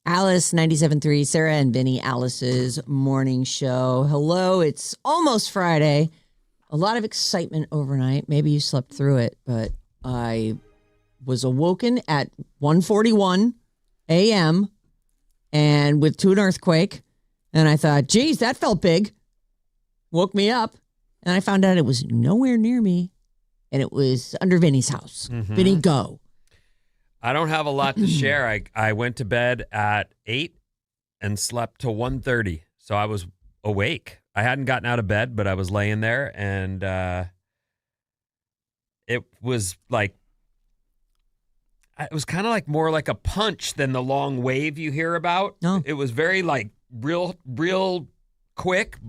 Alice 97.3, Sarah and Vinnie, Alice's morning show. Hello, it's almost Friday. A lot of excitement overnight. Maybe you slept through it, but I was awoken at 1:41 a.m. and to an earthquake. And I thought, geez, that felt big. Woke me up. And I found out it was nowhere near me. And it was under Vinnie's house. Mm-hmm. Vinnie, go. I don't have a lot to share. I went to bed at 8 and slept till 1:30. So I was awake. I hadn't gotten out of bed, but I was laying there, and it was kind of like more like a punch than the long wave you hear about. Oh. It was very real quick,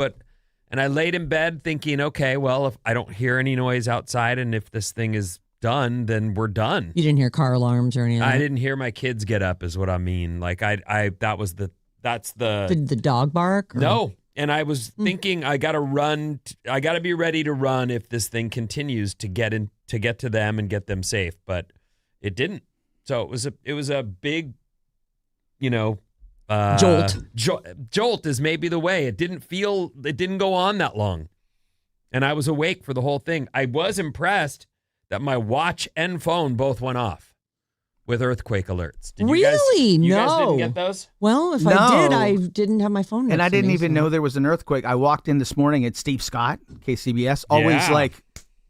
and I laid in bed thinking, okay, well, if I don't hear any noise outside and if this thing is done, then we're done. You didn't hear car alarms or anything? I didn't hear my kids get up is what I mean. Did the dog bark? Or? No. And I was thinking I got to run. I got to be ready to run if this thing continues to get to them and get them safe, but it didn't. So it was a big, jolt. Jolt is maybe the way. It didn't go on that long. And I was awake for the whole thing. I was impressed that my watch and phone both went off with earthquake alerts. Really? You guys didn't get those? Well, if I did, I didn't have my phone next And I didn't to me, even know there was an earthquake. I walked in this morning at Steve Scott, KCBS. Always as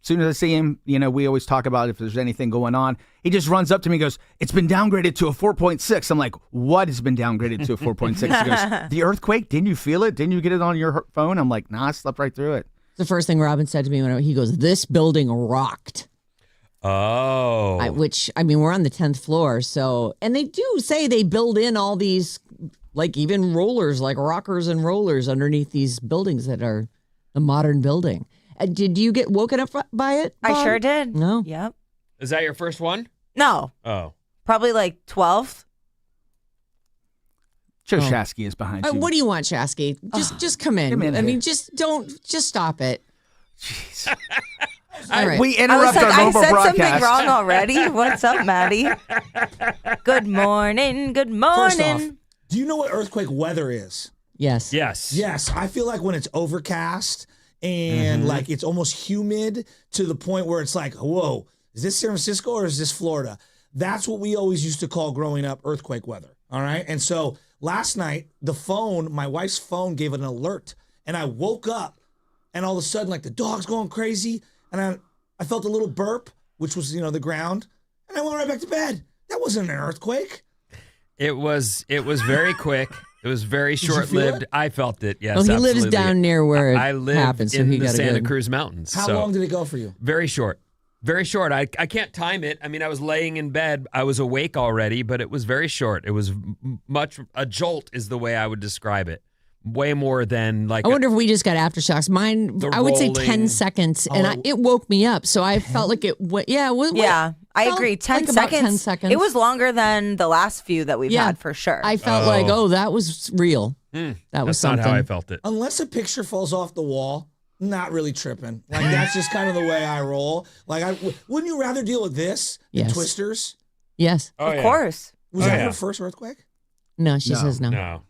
soon as I see him, we always talk about if there's anything going on. He just runs up to me and goes, "It's been downgraded to a 4.6. I'm like, "What has been downgraded to a 4.6? He goes, "The earthquake? Didn't you feel it? Didn't you get it on your phone?" I'm like, "Nah, I slept right through it." The first thing Robin said to me he goes, "This building rocked." Oh. We're on the 10th floor. So, and they do say they build in all these, even rollers, like rockers and rollers underneath these buildings that are a modern building. Did you get woken up by it, Bob? I sure did. No? Yep. Is that your first one? No. Oh. Probably 12th. Joe Shasky is behind you. What do you want, Shasky? Just come in. Come in just stop it. Jeez. All right. We interrupt our I mobile said broadcast. something wrong already. What's up, Maddie? Good morning. Good morning. First off, do you know what earthquake weather is? Yes. Yes. I feel like when it's overcast and it's almost humid to the point where it's like, whoa, is this San Francisco or is this Florida? That's what we always used to call growing up earthquake weather. All right. And so last night, my wife's phone gave an alert and I woke up and all of a sudden, the dog's going crazy. And I felt a little burp, which was, the ground. And I went right back to bed. That wasn't an earthquake. It was very quick. It was very short-lived. I felt it, yes, Well, he absolutely. lives down near where it I live happens, so in he the got Santa Cruz Mountains. How long did it go for you? Very short. Very short. I can't time it. I was laying in bed. I was awake already, but it was very short. It was a jolt is the way I would describe it. Way more than I wonder if we just got aftershocks. Mine, I would say 10 seconds, and it woke me up. So I felt like it went, I agree. 10 seconds. 10 seconds. It was longer than the last few that we've had for sure. I felt that was real. That was something. That's not how I felt it. Unless a picture falls off the wall, not really tripping. That's just kind of the way I roll. Wouldn't you rather deal with this than Twisters? Yes. Of course. Was that her first earthquake? No, she says no. No.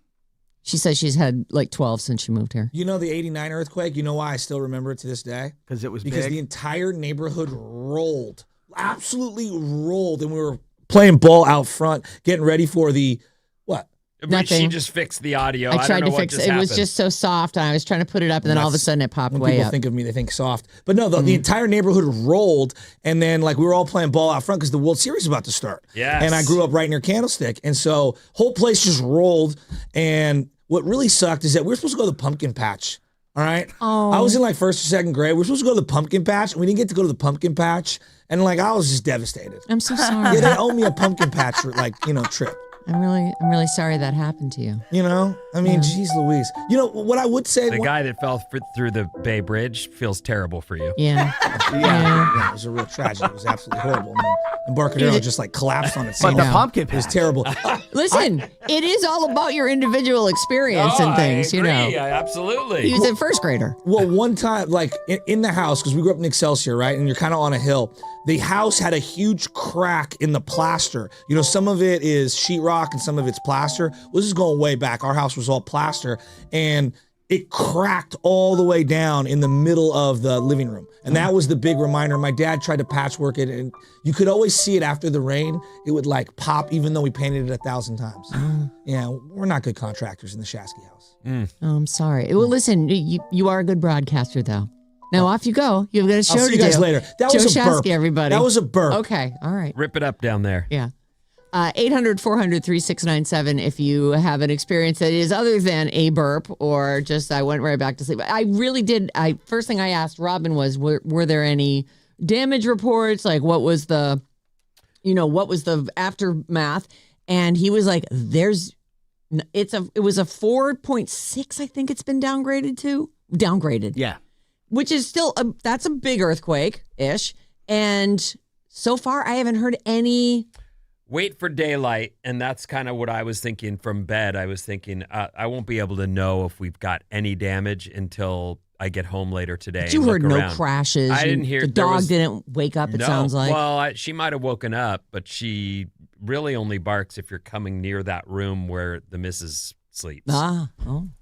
She says she's had 12 since she moved here. You know the 89 earthquake? You know why I still remember it to this day? Because it was Because big? the entire neighborhood rolled. Absolutely rolled. And we were playing ball out front, getting ready for the, what? Nothing. She just fixed the audio. I tried don't know to fix what it. It was just so soft, and I was trying to put it up, and then all of a sudden it popped when way people up. think of me, they think soft. But no, the entire neighborhood rolled, and then we were all playing ball out front because the World Series was about to start. Yes. And I grew up right near Candlestick, and so whole place just rolled. And what really sucked is that we were supposed to go to the pumpkin patch. All right. Oh. I was in first or second grade. We were supposed to go to the pumpkin patch, and we didn't get to go to the pumpkin patch. And I was just devastated. I'm so sorry. Yeah, they owe me a pumpkin patch trip. I'm really sorry that happened to you. Geez Louise. What I would say. The guy that fell through the Bay Bridge feels terrible for you. Yeah. Yeah, it was a real tragedy. It was absolutely horrible. And Embarcadero just collapsed on itself. But the pumpkin patch. It was terrible. Listen, it is all about your individual experience and things, I agree. Absolutely. He was a first grader. Well, one time, in the house, because we grew up in Excelsior, right? And you're kind of on a hill. the house had a huge crack in the plaster. You know, some of it is sheetrock and some of it's plaster. Well, this is going way back. Our house was all plaster, and it cracked all the way down in the middle of the living room. And that was the big reminder. My dad tried to patchwork it, and you could always see it after the rain. It would like pop, even though we painted it 1,000 times. Yeah, we're not good contractors in the Shasky house. Oh, I'm sorry. Well, listen, you are a good broadcaster, though. Now off you go. You've got a show I'll to see you do. guys later. That Joe was a burp. Shasky, everybody. That was a burp. Okay, all right. Rip it up down there. Yeah. 800-400-3697 if you have an experience that is other than a burp or just I went right back to sleep. I really did. First thing I asked Robin was, were there any damage reports? Like what was the aftermath? And he was like, it was a 4.6. I think it's been downgraded. Yeah. Which is still, that's a big earthquake-ish. And so far I haven't heard any. Wait for daylight, and that's kind of what I was thinking from bed. I was thinking I won't be able to know if we've got any damage until I get home later today. But you heard no crashes. I didn't hear. The dog didn't wake up, it sounds like. Well, she might have woken up, but she really only barks if you're coming near that room where the missus sleeps.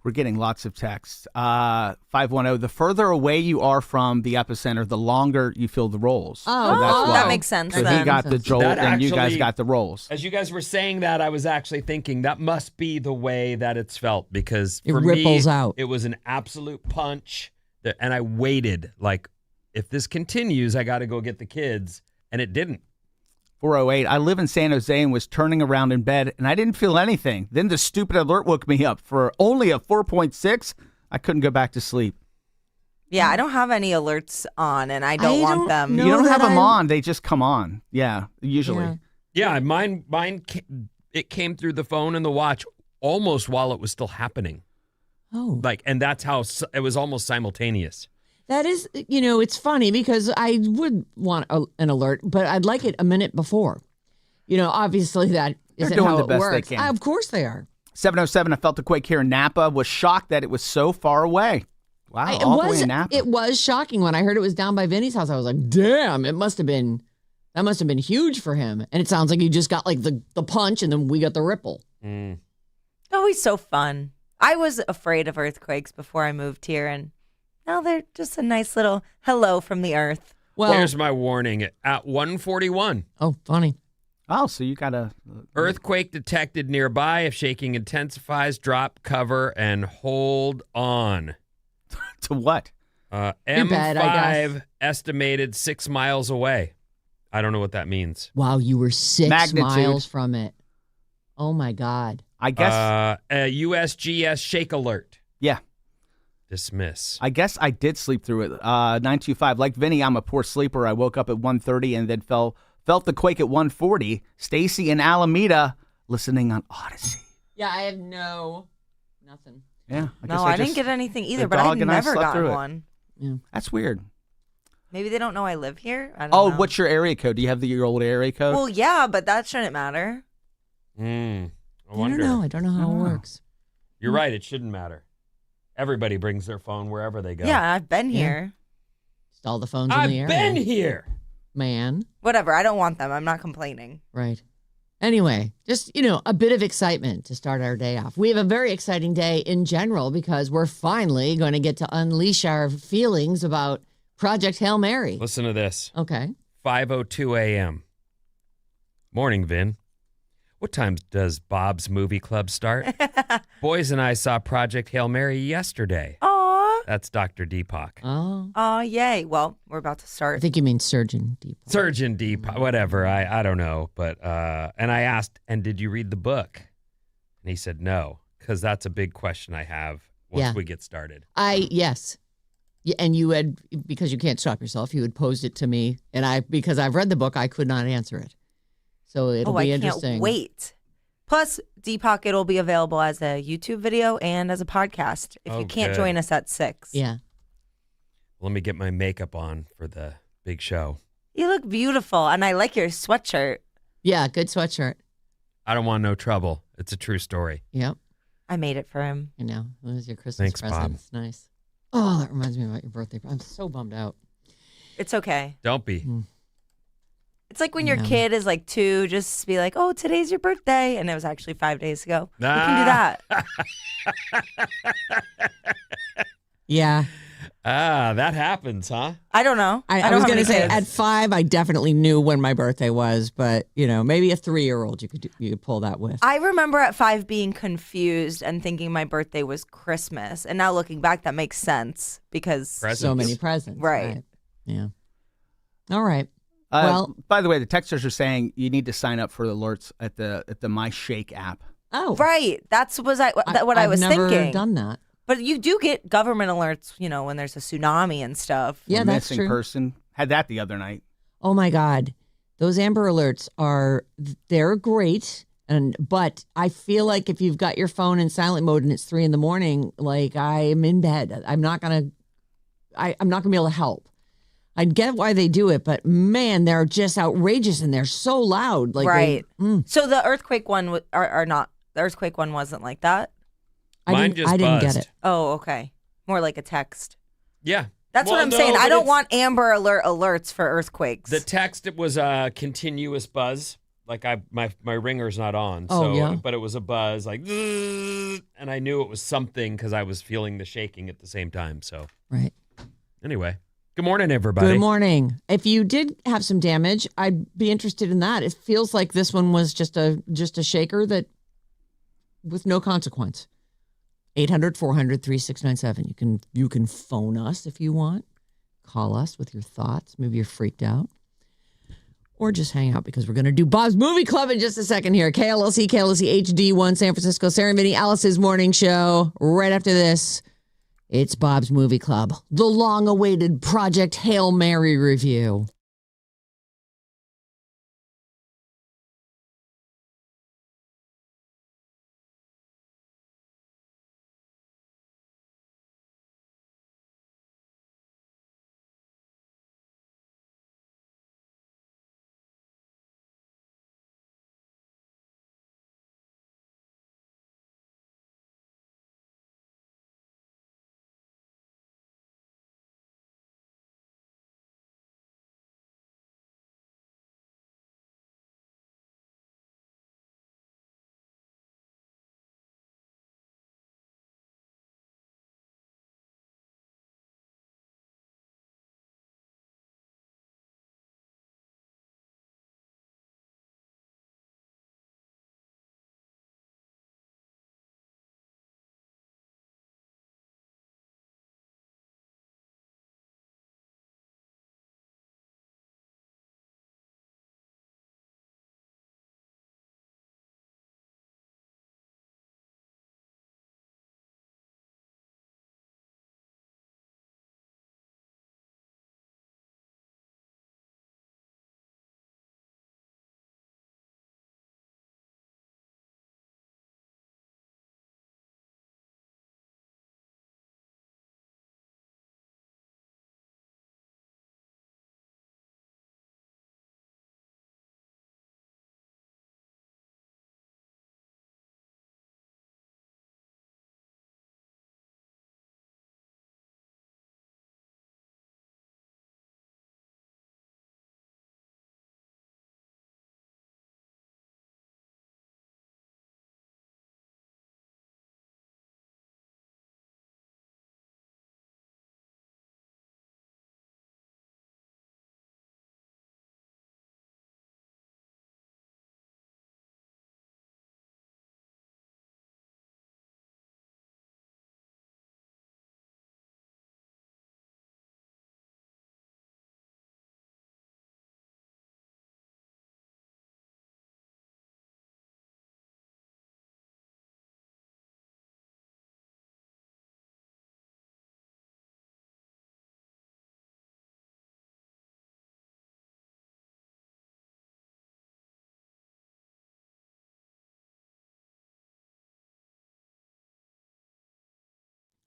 We're getting lots of texts. 510, the further away you are from the epicenter, the longer you feel the rolls. That makes sense. So he got the jolt and you guys actually got the rolls. As you guys were saying that, I was actually thinking that must be the way that it's felt, because It for ripples me, out. it was an absolute punch. And I waited, like, if this continues, I got to go get the kids. And it didn't. 408, I live in San Jose and was turning around in bed, and I didn't feel anything. Then the stupid alert woke me up. For only a 4.6, I couldn't go back to sleep. Yeah, I don't have any alerts on, and I don't want them. You don't have them on. They just come on. Yeah, usually. Yeah, mine it came through the phone and the watch almost while it was still happening. Oh. And that's how it was almost simultaneous. That is, it's funny because I would want an alert, but I'd like it a minute before. Obviously that isn't doing how the it best works. they can. Of course they are. 707, I felt a quake here in Napa. Was shocked that it was so far away. Wow, all the way in Napa. It was shocking when I heard it was down by Vinny's house. I was like, damn, that must have been huge for him. And it sounds like you just got like the punch and then we got the ripple. Always so fun. I was afraid of earthquakes before I moved here, and now they're just a nice little hello from the earth. Well, here's my warning at 1:41. Oh, funny. Oh, so you got a Earthquake detected nearby. If shaking intensifies, drop cover and hold on. To what? M5 bad, I guess. estimated 6 miles away. I don't know what that means. Wow, you were 6 Magnitude. miles from it. Oh my God. I guess. USGS shake alert. Yeah. Dismiss. I guess I did sleep through it. 925. Like Vinny, I'm a poor sleeper. I woke up at 1:30 and then felt the quake at 1:40. Stacy in Alameda listening on Odyssey. Yeah, I have nothing. Yeah. I didn't get anything either, the but I've dog and I never slept gotten through it. one. Yeah. That's weird. Maybe they don't know I live here. I don't know. What's your area code? Do you have your old area code? Well, yeah, but that shouldn't matter. I wonder. I don't know how it works. You're right. It shouldn't matter. Everybody brings their phone wherever they go. Yeah, I've been here. Just all the phones in the I've area. been here. Man. Whatever. I don't want them. I'm not complaining. Right. Anyway, just, a bit of excitement to start our day off. We have a very exciting day in general because we're finally going to get to unleash our feelings about Project Hail Mary. Listen to this. Okay. 5:02 a.m. Morning, Vin. What time does Bob's Movie Club start? Boys and I saw Project Hail Mary yesterday. Aw. That's Dr. Deepak. Oh. Aw, yay. Well, we're about to I start. think you mean Surgeon Deep. Surgeon Deepak, whatever. I don't know. But and I asked, and did you read the book? And he said no, because that's a big question I have once we get started. Yes. Yeah, and you had, because you can't stop yourself, you had posed it to me, and because I've read the book, I could not answer it. So it'll be interesting. I can't wait. Plus, Deepak, it'll be available as a YouTube video and as a podcast if you can't join us at 6. Yeah. Let me get my makeup on for the big show. You look beautiful, and I like your sweatshirt. Yeah, good sweatshirt. I don't want no trouble. It's a true story. Yep. I made it for him. I know. It was your Christmas Thanks, present. Bob. It's nice. Oh, that reminds me about your birthday. I'm so bummed out. It's okay. Don't be. It's like when your kid is like 2, just be like, oh, today's your birthday. And it was actually 5 days ago. You can do that. Yeah. That happens, huh? I don't know. I don't was have going to any say kids. at 5, I definitely knew when my birthday was, but maybe a 3-year-old you could pull that with. I remember at 5 being confused and thinking my birthday was Christmas. And now looking back, that makes sense because So many presents. Right. Yeah. All right. By the way, the texters are saying you need to sign up for alerts at the My Shake app. Oh, right. That's what I was I've never thinking. done that. But you do get government alerts, when there's a tsunami and stuff. Yeah, For that's missing true. person. Had that the other night. Oh my God, those Amber Alerts they're great, but I feel like if you've got your phone in silent mode and it's 3 a.m, like I'm in bed, I'm not gonna be able to help. I get why they do it, but man, they're just outrageous and they're so loud. Like right. So the earthquake one are not. The earthquake one wasn't like that. I didn't get buzzed. it. Oh, okay. More like a text. Yeah. That's what I'm saying. I don't want Amber Alert alerts for earthquakes. The text, it was a continuous buzz. Like my ringer's not on. Oh, So, yeah? but it was a buzz like, and I knew it was something because I was feeling the shaking at the same time. So Right. anyway, good morning, everybody. Good morning. If you did have some damage, I'd be interested in that. It feels like this one was just a shaker that with no consequence. 800-400-3697. You can phone us if you want. Call us with your thoughts. Maybe you're freaked out. Or just hang out because we're going to do Bob's Movie Club in just a second here. KLLC HD1 San Francisco. Sarah Vinnie, Alice's morning show. Right after this, it's Bob's Movie Club. The long-awaited Project Hail Mary review.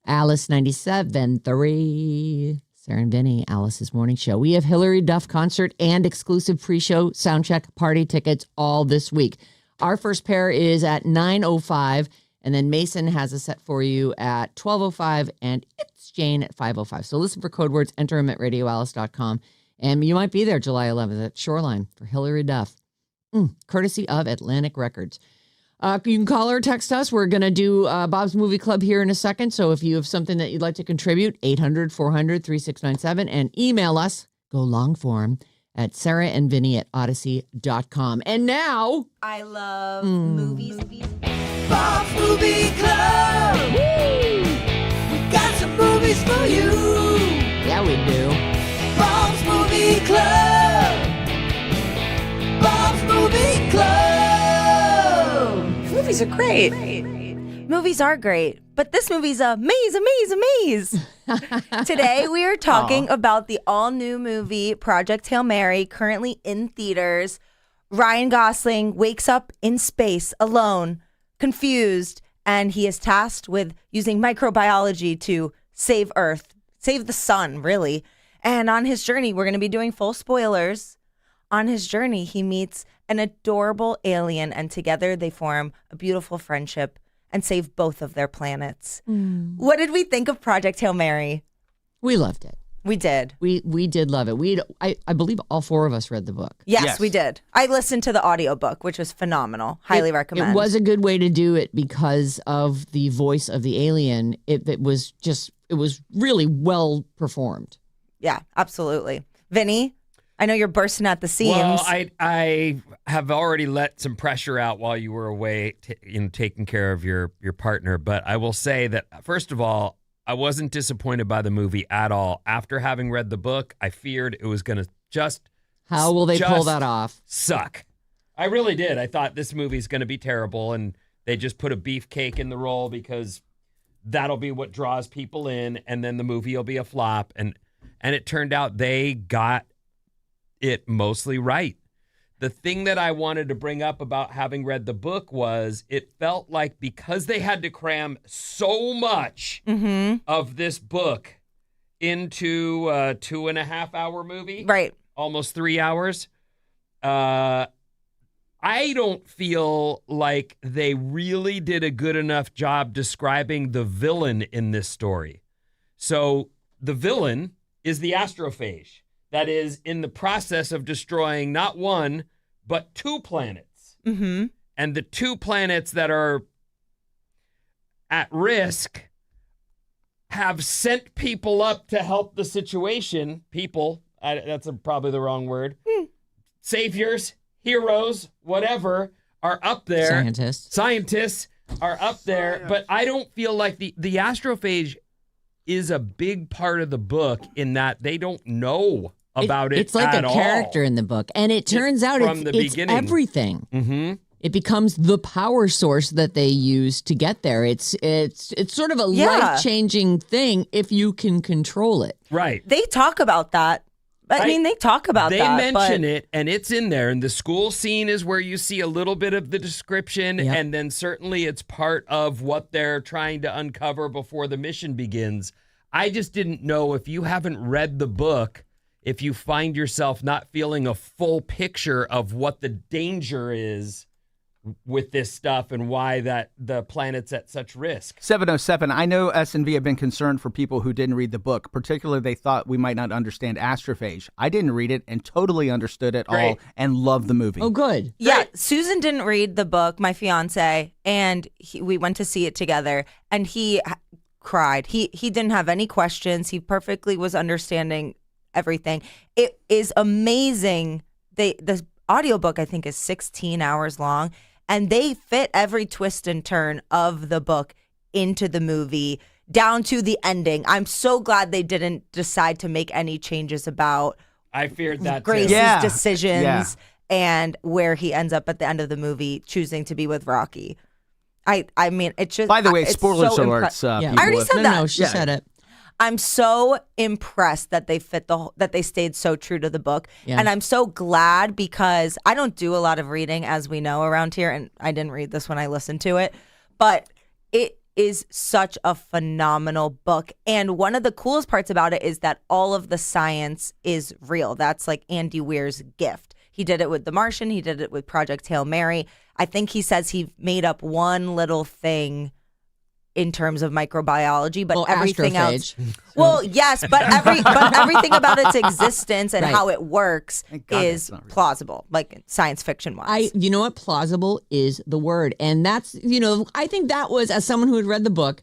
Alice 97.3. Sarah and Vinnie, Alice's morning show. We have Hillary Duff concert and exclusive pre-show soundcheck party tickets all this week. Our first pair is at 9:05, and then Mason has a set for you at 12:05, and it's Jane at 5:05. So listen for code words, enter them at radioalice.com. And you might be there July 11th at Shoreline for Hillary Duff, courtesy of Atlantic Records. You can call or text us. We're going to do Bob's Movie Club here in a second. So if you have something that you'd like to contribute, 800-400-3697, and email us, go long form, at sarahandvinnie@odyssey.com. And now, I love movies. Bob's Movie Club. woo, We got some movies for you. yeah, we do. Bob's Movie Club. Bob's Movie Club. Movies are great. Movies are great, but this movie's a maze. Today we are talking about the all-new movie Project Hail Mary, currently in theaters. Ryan Gosling wakes up in space alone, confused, and he is tasked with using microbiology to save Earth, save the sun, really. And on his journey, we're going to be doing full spoilers. On his journey, he meets an adorable alien, and together they form a beautiful friendship and save both of their planets. What did we think of Project Hail Mary? We loved it. We did. We did love it. I believe all four of us read the book. Yes, we did. I listened to the audiobook, which was phenomenal. Highly recommend. It was a good way to do it because of the voice of the alien. It was really well performed. Yeah, absolutely. Vinny, I know you're bursting at the seams. Well, I have already let some pressure out while you were away in taking care of your partner. But I will say that, first of all, I wasn't disappointed by the movie at all. After having read the book, I feared it was going to How will they pull that off? Suck. I really did. I thought this movie's going to be terrible, and they just put a beefcake in the role because that'll be what draws people in, and then the movie will be a flop. And it turned out they got it mostly right. The thing that I wanted to bring up about having read the book was it felt like because they had to cram so much of this book into a 2.5-hour movie, right? Almost 3 hours. I don't feel like they really did a good enough job describing the villain in this story. So the villain is the astrophage. That is in the process of destroying not one, but 2 planets. Mm-hmm. And the 2 planets that are at risk have sent people up to help the situation. People, that's probably the wrong word. Saviors, heroes, whatever, are up there. Scientists are up there. But I don't feel like the astrophage is a big part of the book in that they don't know about it. It's like at a all. character in the book, and it turns out it's everything. Mm-hmm. It becomes the power source that they use to get there. It's sort of a life-changing thing if you can control it. Right. They talk about that. I mean, they talk about that. They mention it, and it's in there. And the school scene is where you see a little bit of the description, and then certainly it's part of what they're trying to uncover before the mission begins. I just didn't know, if you haven't read the book, if you find yourself not feeling a full picture of what the danger is with this stuff and why that the planet's at such risk. 707, I know S&V have been concerned for people who didn't read the book. Particularly, they thought we might not understand astrophage. I didn't read it and totally understood it all and loved the movie. Oh, good. Yeah, Susan didn't read the book, my fiance, and we went to see it together, and he cried. He didn't have any questions. He perfectly was understanding everything. It is amazing. The audiobook, I think, is 16 hours long, and they fit every twist and turn of the book into the movie down to the ending. I'm so glad they didn't decide to make any changes about I feared that Grace's decisions and where he ends up at the end of the movie choosing to be with Rocky. I mean, it's just. By the way, it's spoilers so alerts. I already said that. No, she said it. I'm so impressed that they that they stayed so true to the book. And I'm so glad, because I don't do a lot of reading, as we know, around here. And I didn't read this when I listened to it. But it is such a phenomenal book. And one of the coolest parts about it is that all of the science is real. That's like Andy Weir's gift. He did it with The Martian. He did it with Project Hail Mary. I think he says he made up one little thing in terms of microbiology, but Well, everything else. astrophage. Well, yes, but everything about its existence and Right. how it works Thank God is that's not real. plausible, like science fiction wise. You know what? Plausible is the word. And that's, I think that was, as someone who had read the book,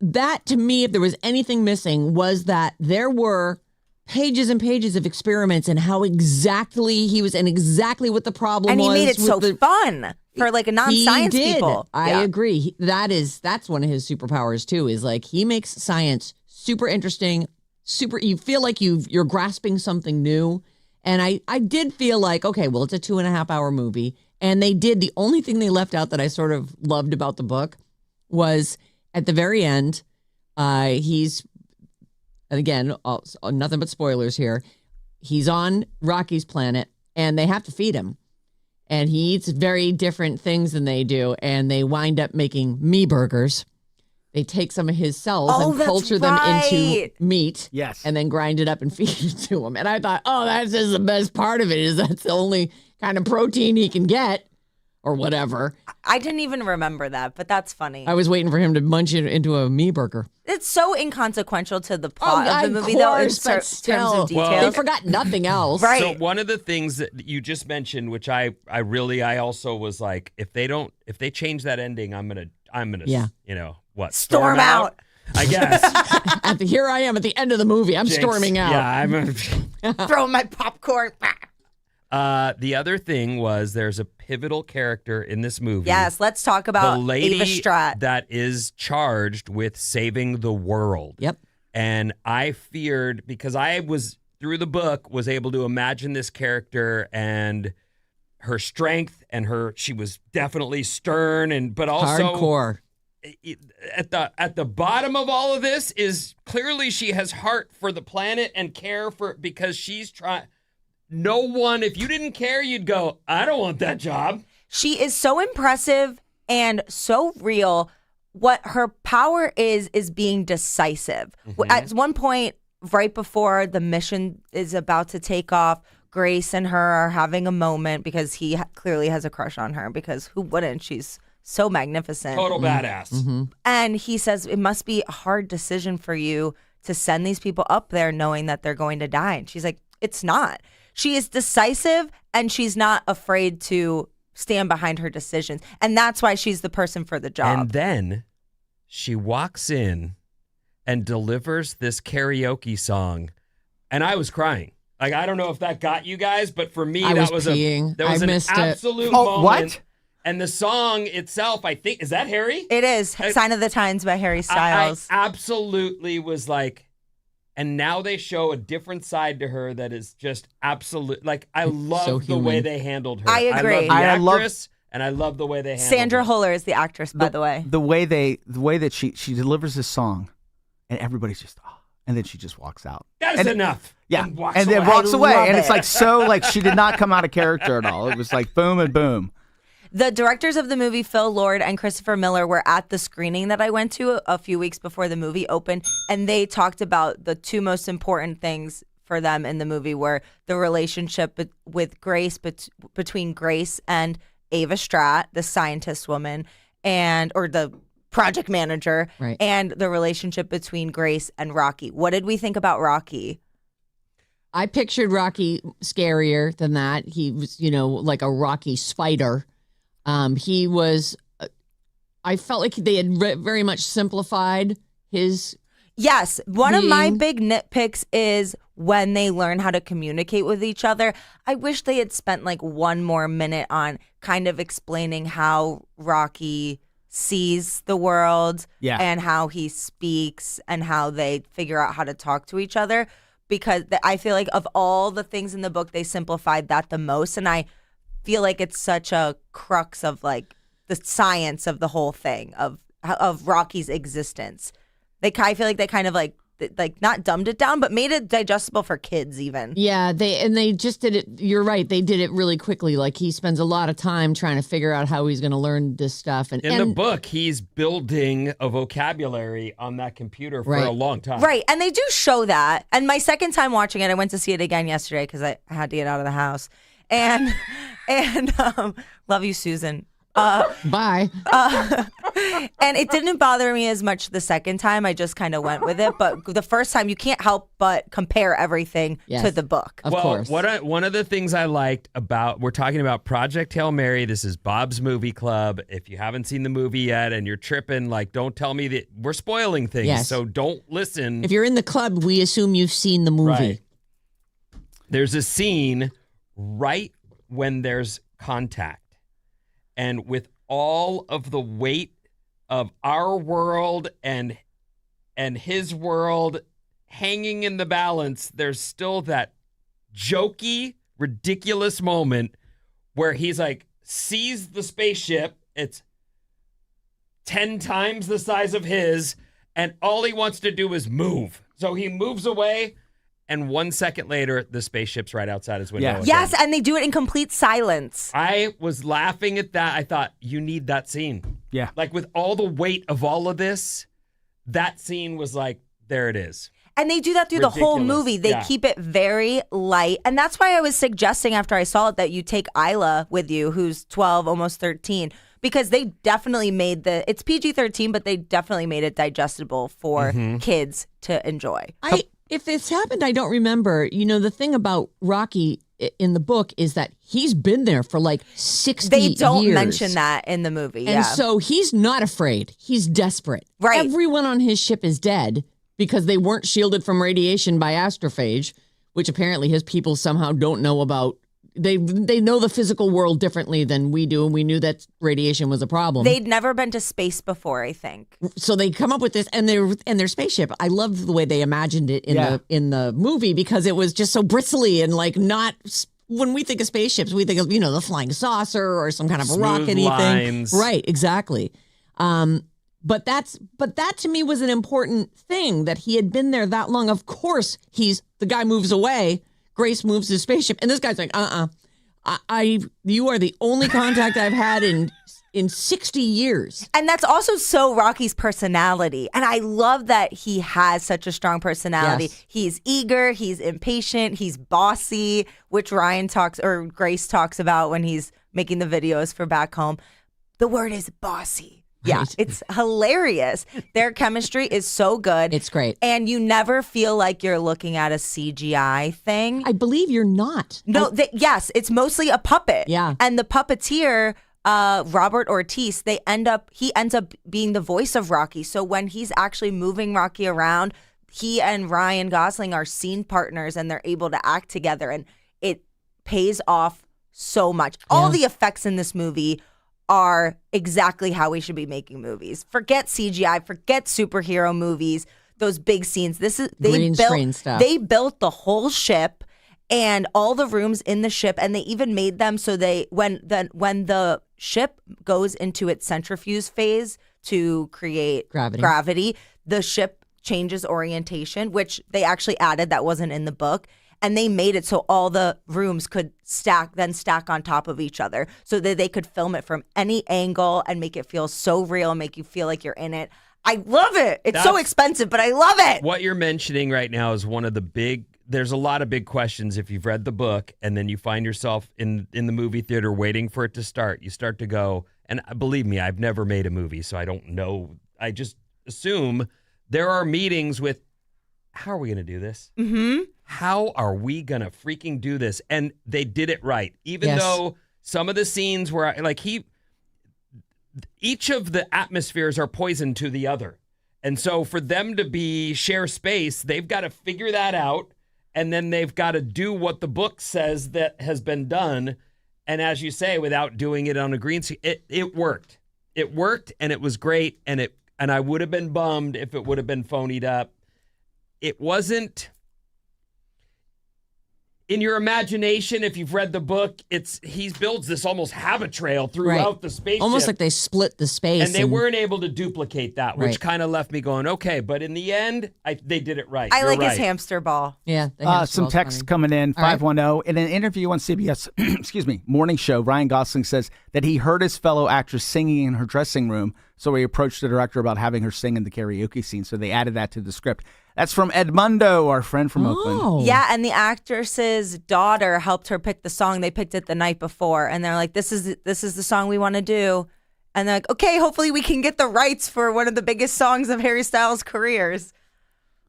that to me, if there was anything missing, was that there were pages and pages of experiments and how exactly he was and exactly what the problem And was. he made it with so the, fun for like a non-science he did. people. I Yeah. agree. That's one of his superpowers too, is like he makes science super interesting, you feel like you're grasping something new. And I did feel like, okay, well, it's a 2.5 hour movie. And the only thing they left out that I sort of loved about the book was at the very end, and again, nothing but spoilers here. He's on Rocky's planet and they have to feed him. And he eats very different things than they do. And they wind up making me burgers. They take some of his cells and that's culture them into right. meat. Yes. And then grind it up and feed it to him. And I thought, that's just the best part of it, is that's the only kind of protein he can get or whatever. I didn't even remember that, but that's funny. I was waiting for him to munch it into a me burger. It's so inconsequential to the plot of the movie, Of though, in course, but terms still, of Well, they details. forgot nothing else. Right. So one of the things that you just mentioned, which I also was like, if they change that ending, I'm gonna, Yeah. Storm out. I guess. Here I am at the end of the movie. I'm Jinx. storming out. Yeah, Throw my popcorn. the other thing was there's a pivotal character in this movie. Yes, let's talk about the lady Ava Stratt. that is charged with saving the world. Yep. And I feared, because I was through the book was able to imagine this character and her strength and she was definitely stern but also Hardcore. At the bottom of all of this is clearly she has heart for the planet and care because she's trying. No one, if you didn't care, you'd go, I don't want that job. She is so impressive and so real. What her power is being decisive. At one point, right before the mission is about to take off, Grace and her are having a moment because he clearly has a crush on her, because who wouldn't? She's so magnificent. Total badass. And he says, it must be a hard decision for you to send these people up there knowing that they're going to die. And she's like, it's not. She is decisive and she's not afraid to stand behind her decisions. And that's why she's the person for the job. And then she walks in and delivers this karaoke song. And I was crying. Like, I don't know if that got you guys, but for me, I that was was peeing. there was I an missed it. absolute Oh, moment. what? And the song itself, I think, is that Harry? It is Sign of the Times by Harry Styles. I absolutely was like, and now they show a different side to her that is just absolute. Like, I love So the way human. they handled her. I agree. I love the I actress, and I love the way they handled Sandra her. Huller is the actress, by the way. The way that she delivers this song, and everybody's just, and then she just walks out. That's And- enough. Yeah, And walks and then away. walks away, love and it's it. like so like she did not come out of character at all. It was like boom and boom. The directors of the movie, Phil Lord and Christopher Miller, were at the screening that I went to a few weeks before the movie opened, and they talked about the two most important things for them in the movie were the relationship with Grace, between Grace and Ava Stratt, the scientist woman, or the project manager, Right. and the relationship between Grace and Rocky. What did we think about Rocky? I pictured Rocky scarier than that. He was, like a Rocky spider. He was, I felt like they had very much simplified his. Yes, one of my Being- big nitpicks is when they learn how to communicate with each other. I wish they had spent like one more minute on kind of explaining how Rocky sees the world Yeah. and how he speaks and how they figure out how to talk to each other, because I feel like of all the things in the book, they simplified that the most. And I feel like it's such a crux of like the science of the whole thing of Rocky's existence. I feel like they kind of like not dumbed it down, but made it digestible for kids even. Yeah, they just did it. You're right. They did it really quickly. Like he spends a lot of time trying to figure out how he's going to learn this stuff. And In the book, he's building a vocabulary on that computer for Right. a long time. Right. And they do show that. And my second time watching it, I went to see it again yesterday because I had to get out of the house. And love you, Susan. Bye. And it didn't bother me as much the second time. I just kind of went with it. But the first time, you can't help but compare everything to the book. Of course. One of the things I liked about, we're talking about Project Hail Mary. This is Bob's Movie Club. If you haven't seen the movie yet and you're tripping, like, don't tell me that we're spoiling things. Yes. So don't listen. If you're in the club, we assume you've seen the movie. Right. There's a scene right when there's contact. And with all of the weight of our world and his world hanging in the balance, there's still that jokey, ridiculous moment where he's like, sees the spaceship. It's 10 times the size of his, and all he wants to do is move. So he moves away. And 1 second later, the spaceship's right outside his window. Yeah. Yes, and they do it in complete silence. I was laughing at that. I thought, you need that scene. Yeah. Like, with all the weight of all of this, that scene was like, there it is. And they do that through the whole Ridiculous. movie. They Yeah. keep it very light. And that's why I was suggesting after I saw it that you take Isla with you, who's 12, almost 13, because they definitely made it's PG-13, but they definitely made it digestible for kids to enjoy. If this happened, I don't remember. You know, the thing about Rocky in the book is that he's been there for like 60 They don't years. mention that in the movie. And so he's not afraid. He's desperate. Right. Everyone on his ship is dead because they weren't shielded from radiation by astrophage, which apparently his people somehow don't know about. They know the physical world differently than we do, and we knew that radiation was a problem. They'd never been to space before, I think. So they come up with this, and their spaceship. I loved the way they imagined it in the movie because it was just so bristly and like not. When we think of spaceships, we think of the flying saucer or some kind of Smooth rockety lines. thing, right? Exactly. But that to me was an important thing that he had been there that long. Of course, the guy moves away. Grace moves his spaceship, and this guy's like, you are the only contact I've had in 60 years. And that's also so Rocky's personality. And I love that he has such a strong personality. Yes. He's eager, he's impatient, he's bossy, which Grace talks about when he's making the videos for Back Home. The word is bossy. Yeah, Right. it's hilarious. Their chemistry is so good. It's great. And you never feel like you're looking at a CGI thing. I believe you're not. No, yes, it's mostly a puppet. Yeah. And the puppeteer, Robert Ortiz, he ends up being the voice of Rocky. So when he's actually moving Rocky around, he and Ryan Gosling are scene partners and they're able to act together, and it pays off so much. All the effects in this movie are exactly how we should be making movies. Forget CGI, forget superhero movies, those big scenes. Green screen stuff. They built the whole ship and all the rooms in the ship, and they even made them so when the ship goes into its centrifuge phase to create gravity, the ship changes orientation, which they actually added that wasn't in the book. And they made it so all the rooms could stack on top of each other so that they could film it from any angle and make it feel so real and make you feel like you're in it. I love it. It's so expensive, but I love it. What you're mentioning right now is one of the there's a lot of big questions if you've read the book and then you find yourself in the movie theater waiting for it to start. You start to go, and believe me, I've never made a movie, so I don't know. I just assume there are meetings with, how are we going to do this? Mm-hmm. How are we going to freaking do this? And they did it right. Even though some of the scenes where each of the atmospheres are poison to the other. And so for them to share space, they've got to figure that out. And then they've got to do what the book says that has been done. And as you say, without doing it on a green screen, it worked. It worked, and it was great. And I would have been bummed if it would have been phonied up. It wasn't. In your imagination, if you've read the book, he builds this almost habit trail throughout the spaceship. Almost like they split the space. And they weren't able to duplicate that, which Right. kind of left me going, okay, but in the end, they did it right. I You're like right. his hamster ball. Yeah. the hamster Some ball's texts funny. coming in. All right. 510. In an interview on CBS, morning show, Ryan Gosling says that he heard his fellow actress singing in her dressing room, so he approached the director about having her sing in the karaoke scene. So they added that to the script. That's from Edmundo, our friend from Oakland. Oh. Yeah, and the actress's daughter helped her pick the song. They picked it the night before, and they're like, "This is the song we want to do." And they're like, "Okay, hopefully we can get the rights for one of the biggest songs of Harry Styles' careers."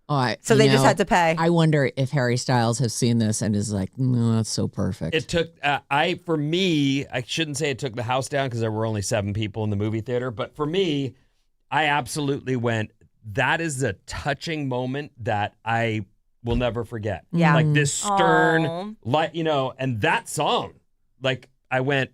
So they just had to pay. I wonder if Harry Styles has seen this and is like, no, that's so perfect. It took, for me, I shouldn't say it took the house down because there were only 7 people in the movie theater. But for me, I absolutely went, that is a touching moment that I will never forget. Yeah. Like this stern, Aww. like, and that song, like I went,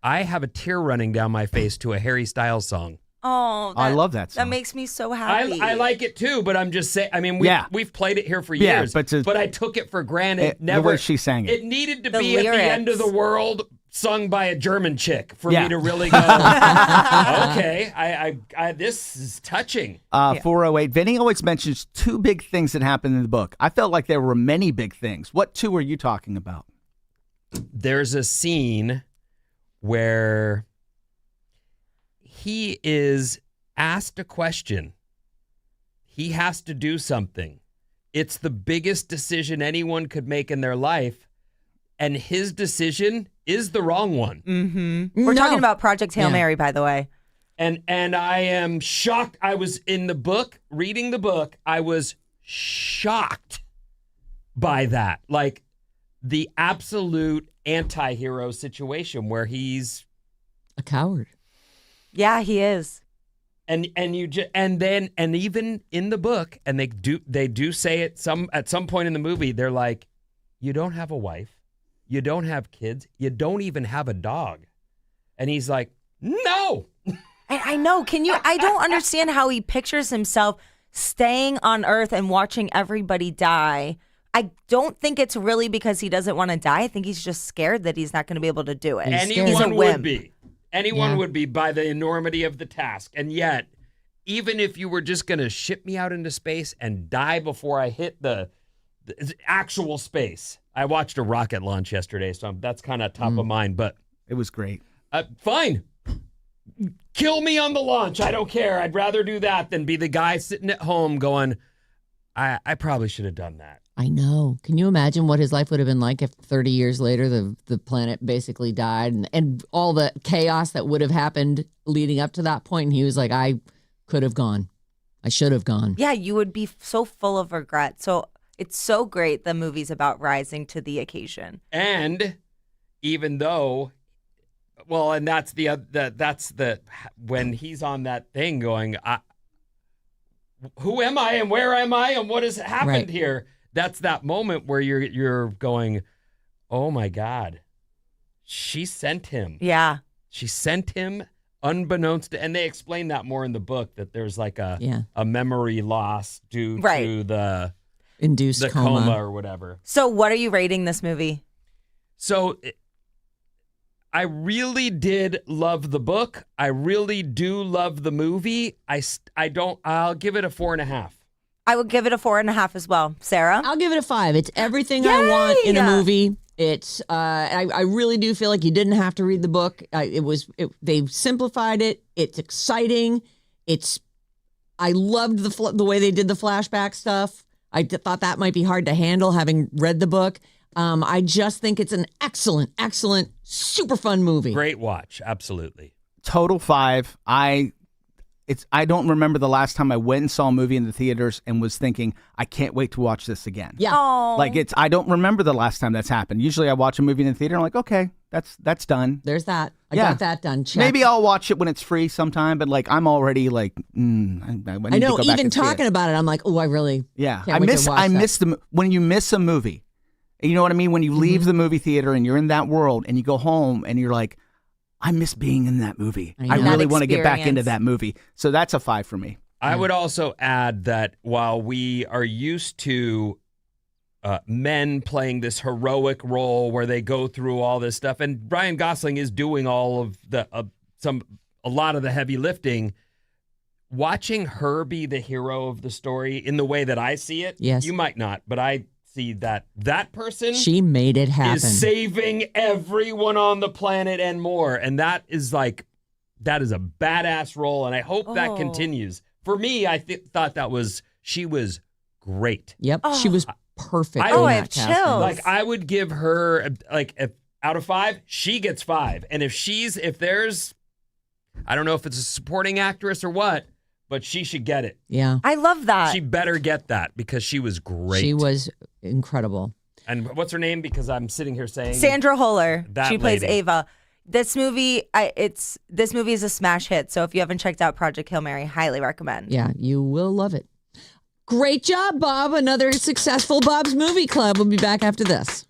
I have a tear running down my face to a Harry Styles song. Oh, I love that song. That makes me so happy. I like it too, but I'm just saying. I mean, we've played it here for Yeah, years, but I took it for granted. the way she sang it. It needed to The be at the end of lyrics. the world, sung by a German chick, for Yeah. me to really go. Okay, I this is touching. 408. Vinny always mentions 2 big things that happened in the book. I felt like there were many big things. What 2 are you talking about? There's a scene where he is asked a question. He has to do something. It's the biggest decision anyone could make in their life, and his decision is the wrong one. Mm-hmm. We're talking about Project Hail Mary, by the way. And I am shocked. I was in the book, reading the book. I was shocked by that. Like the absolute anti-hero situation where he's a coward. Yeah, he is. And even in the book, and they do say it at some point in the movie, they're like, you don't have a wife, you don't have kids, you don't even have a dog. And he's like, no. I know. I don't understand how he pictures himself staying on Earth and watching everybody die. I don't think it's really because he doesn't want to die. I think he's just scared that he's not going to be able to do it. Anyone would be. Anyone would be by the enormity of the task. And yet, even if you were just going to ship me out into space and die before I hit the actual space. I watched a rocket launch yesterday, so that's kind of top of mind. But it was great. Fine. Kill me on the launch. I don't care. I'd rather do that than be the guy sitting at home going, I probably should have done that. I know. Can you imagine what his life would have been like if 30 years later the planet basically died and all the chaos that would have happened leading up to that point? And he was like, I could have gone. I should have gone. Yeah, you would be so full of regret. So it's so great the movie's about rising to the occasion. And even though, well, and that's when he's on that thing going, who am I and where am I and what has happened here? That's that moment where you're going, oh my God, she sent him. Yeah. She sent him unbeknownst to, and they explain that more in the book, that there's like a memory loss due to the induced coma or whatever. So what are you rating this movie? So I really did love the book. I really do love the movie. I'll give it a 4.5. I would give it a 4.5 as well. Sarah? I'll give it a 5. It's everything I want in a movie. It's I really do feel like you didn't have to read the book. They simplified it. It's exciting. I loved the way they did the flashback stuff. I thought that might be hard to handle having read the book. I just think it's an excellent, super fun movie. Great watch, absolutely. Total 5. I don't remember the last time I went and saw a movie in the theaters and was thinking, I can't wait to watch this again. Yeah. Aww. Like I don't remember the last time that's happened. Usually I watch a movie in the theater and I'm like, okay, that's done. There's that. I got that done. Check. Maybe I'll watch it when it's free sometime, but like I'm already like, I need I know. to go back Even and see talking it. about it, I'm like, oh, I really. Yeah. Can't wait to watch that. When you miss a movie, you know what I mean? When you leave the movie theater and you're in that world and you go home and you're like, I miss being in that movie. I really want to get back into that movie. So that's a 5 for me. I would also add that while we are used to men playing this heroic role where they go through all this stuff, and Ryan Gosling is doing all of a lot of the heavy lifting, watching her be the hero of the story in the way that I see it, yes. You might not, but I see that person she made it happen. Is saving everyone on the planet and more. And that is a badass role. And I hope that continues. For me, I thought she was great. Yep. She was perfect. I- in Oh, I that have casting. chills. Like I would give her like if out of 5, she gets 5. And if there's, I don't know if it's a supporting actress or what, but she should get it. Yeah. I love that. She better get that because she was great. She was incredible. And what's her name? Because I'm sitting here saying Sandra Holler. That She plays lady. Ava. This movie, this movie is a smash hit. So if you haven't checked out Project Hail Mary, highly recommend. Yeah, you will love it. Great job, Bob. Another successful Bob's Movie Club. We'll be back after this.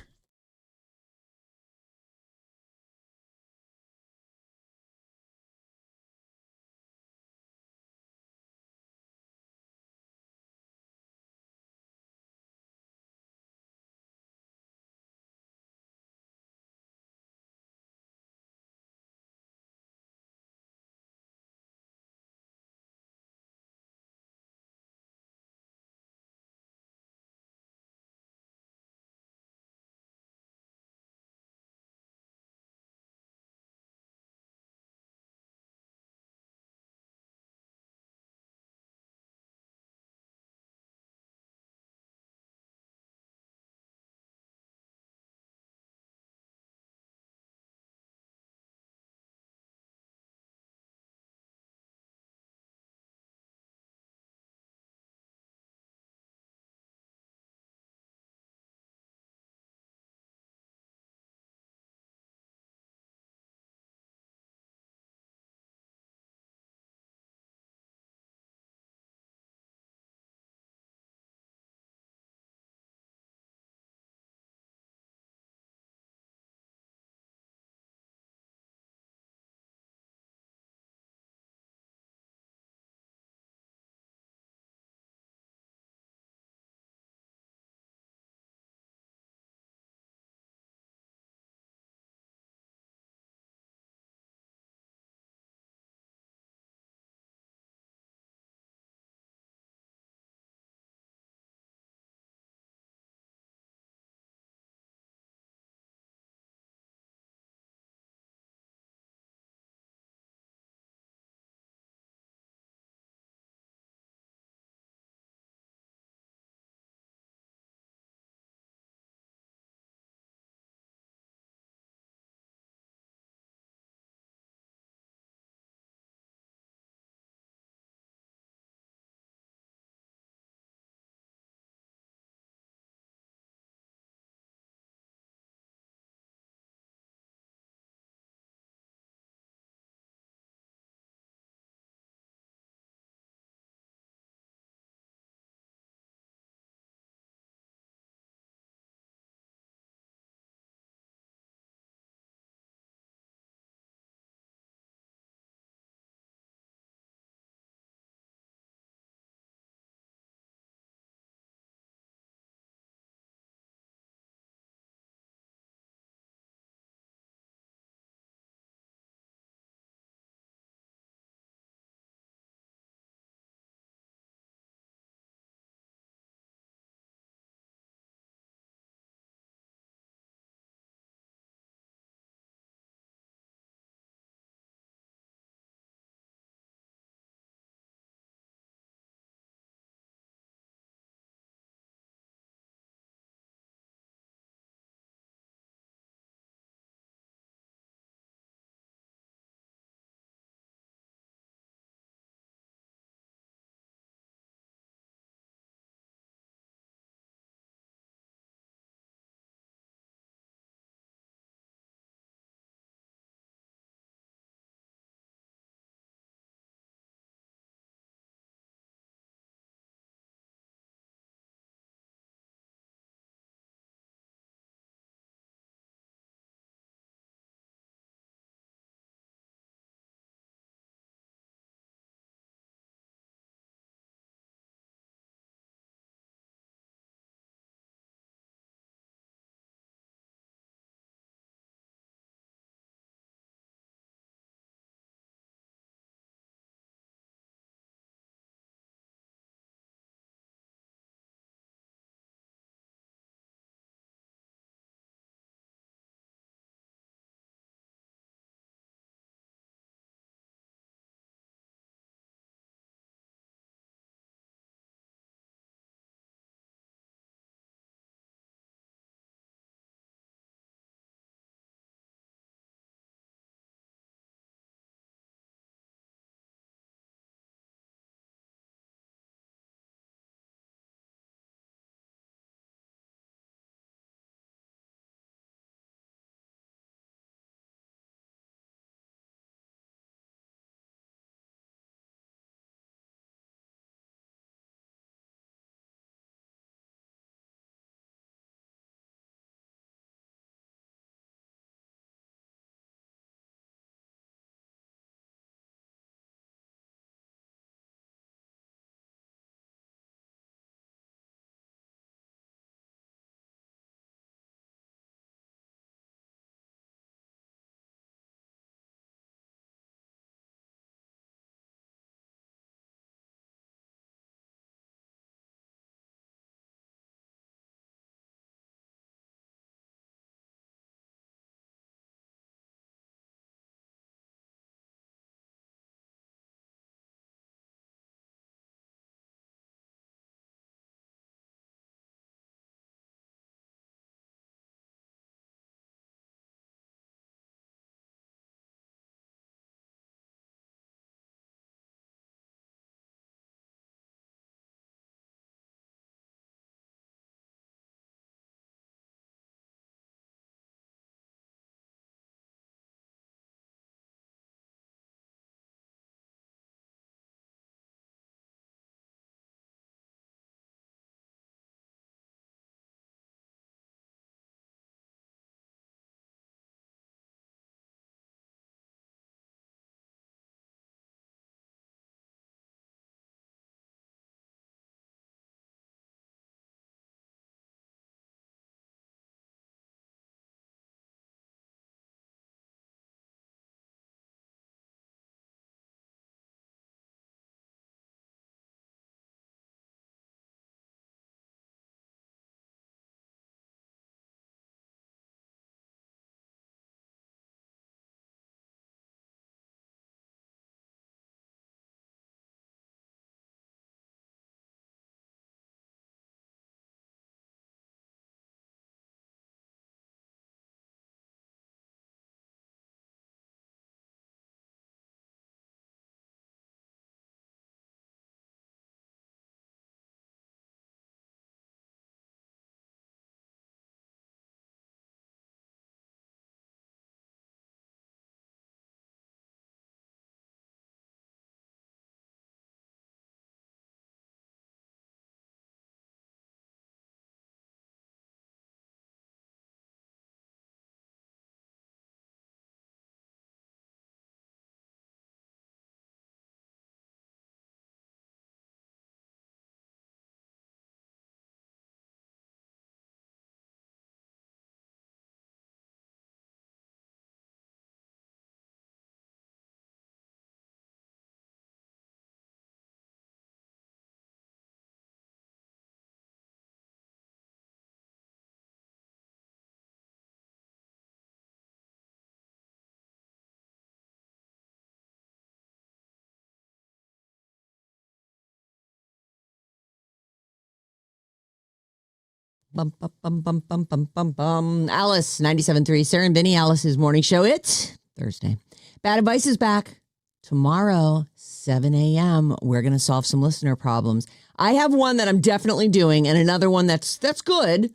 Bum, bum, bum, bum, bum, bum, bum, bum. Alice, 97.3. Sarah and Vinnie, Alice's morning show. It's Thursday. Bad Advice is back tomorrow, 7 a.m. We're going to solve some listener problems. I have one that I'm definitely doing and another one that's good,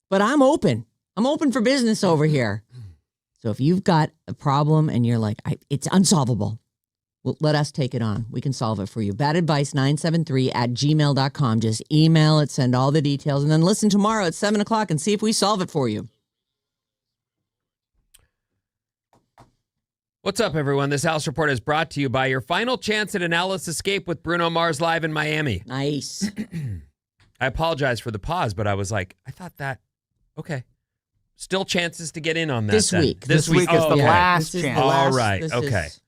but I'm open. I'm open for business over here. So if you've got a problem and you're like, it's unsolvable, well, let us take it on. We can solve it for you. badadvice973@gmail.com. Just email it, send all the details, and then listen tomorrow at 7 o'clock and see if we solve it for you. What's up, everyone? This House Report is brought to you by your final chance at an Alice escape with Bruno Mars live in Miami. Nice. I apologize for the pause, but I was like, I thought that, okay. Still chances to get in on that This then. week. This week is the last This is chance. the last- All right, this okay. is-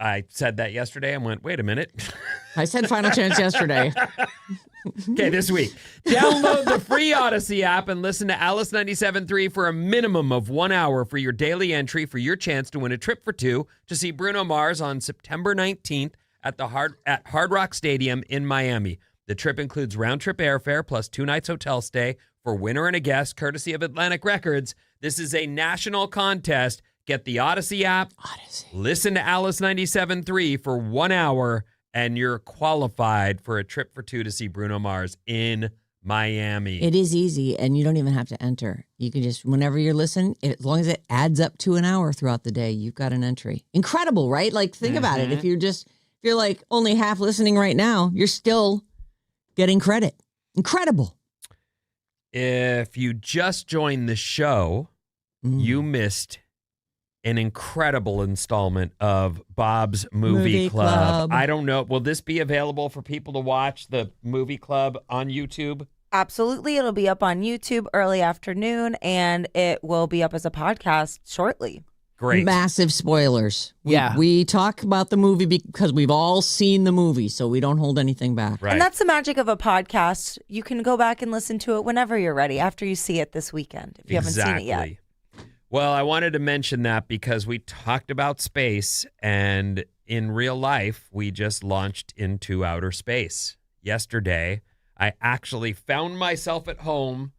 I said that yesterday and went, wait a minute. I said final chance yesterday. Okay, this week. Download the free Odyssey app and listen to Alice 97.3 for a minimum of 1 hour for your daily entry for your chance to win a trip for two to see Bruno Mars on September 19th at Hard Rock Stadium in Miami. The trip includes round-trip airfare plus 2 nights hotel stay for winner and a guest, courtesy of Atlantic Records. This is a national contest. Get the Odyssey app, listen to Alice 97.3 for 1 hour, and you're qualified for a trip for two to see Bruno Mars in Miami. It is easy, and you don't even have to enter. You can just, whenever you're listening, as long as it adds up to an hour throughout the day, you've got an entry. Incredible, right? Like, think about it. If you're like only half listening right now, you're still getting credit. Incredible. If you just joined the show, you missed an incredible installment of Bob's Movie Club. I don't know. Will this be available for people to watch the movie club on YouTube? Absolutely. It'll be up on YouTube early afternoon, and it will be up as a podcast shortly. Great. Massive spoilers. We talk about the movie because we've all seen the movie, so we don't hold anything back. Right. And that's the magic of a podcast. You can go back and listen to it whenever you're ready, after you see it this weekend, if you haven't seen it yet. Well, I wanted to mention that because we talked about space, and in real life, we just launched into outer space. Yesterday, I actually found myself at home.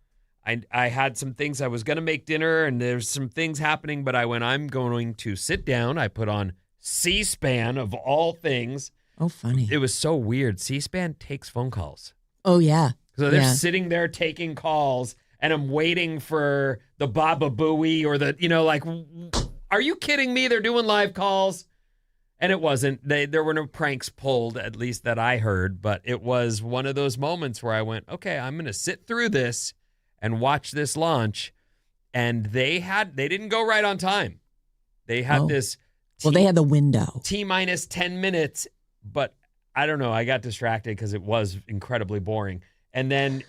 I had some things. I was going to make dinner, and there's some things happening, but I'm going to sit down. I put on C-SPAN, of all things. Oh, funny. It was so weird. C-SPAN takes phone calls. Oh, yeah. So they're sitting there taking calls, and I'm waiting for the Baba Booey or are you kidding me? They're doing live calls. And it wasn't. There were no pranks pulled, at least that I heard. But it was one of those moments where I went, okay, I'm going to sit through this and watch this launch. And they didn't go right on time. They had this. They had the window. T-minus 10 minutes. But I don't know. I got distracted because it was incredibly boring. And then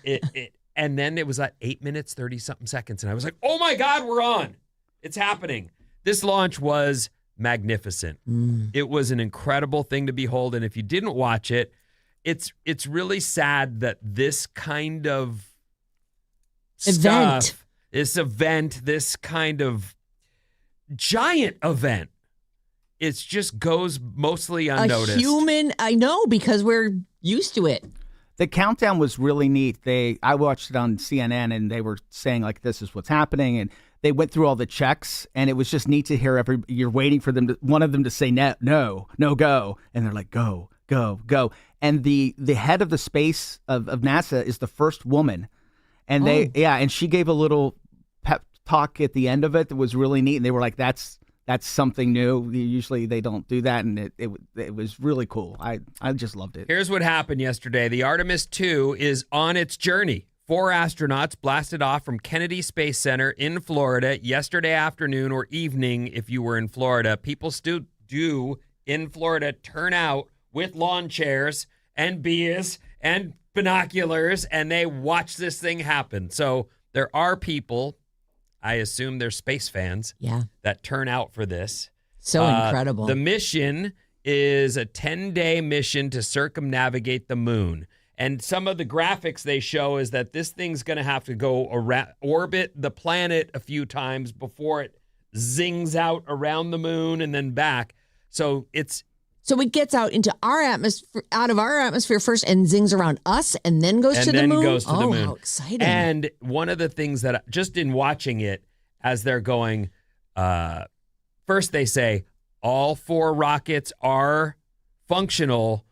And then it was at 8 minutes, 30-something seconds. And I was like, oh, my God, we're on. It's happening. This launch was magnificent. It was an incredible thing to behold. And if you didn't watch it, it's really sad that this kind of stuff, this kind of giant event, it just goes mostly unnoticed. A human, I know, because we're used to it. The countdown was really neat. I watched it on CNN, and they were saying, like, this is what's happening, and they went through all the checks, and it was just neat to hear you're waiting for one of them to say no, go, and they're like, go. And the head of the space of NASA is the first woman, and and she gave a little pep talk at the end of it that was really neat, and they were like, that's something new. Usually they don't do that, and it was really cool. I just loved it. Here's what happened yesterday. The Artemis 2 is on its journey. 4 astronauts blasted off from Kennedy Space Center in Florida yesterday afternoon or evening if you were in Florida. People still do in Florida turn out with lawn chairs and beers and binoculars, and they watch this thing happen. So there are people, I assume they're space fans, that turn out for this. So incredible. The mission is a 10-day mission to circumnavigate the moon. And some of the graphics they show is that this thing's going to have to go orbit the planet a few times before it zings out around the moon and then back. So it's So it gets out into our atmosphere, out of our atmosphere first, and zings around us, and then goes to the moon. Goes to the moon. How exciting! And one of the things that just in watching it, as they're going, first they say all 4 rockets are functional,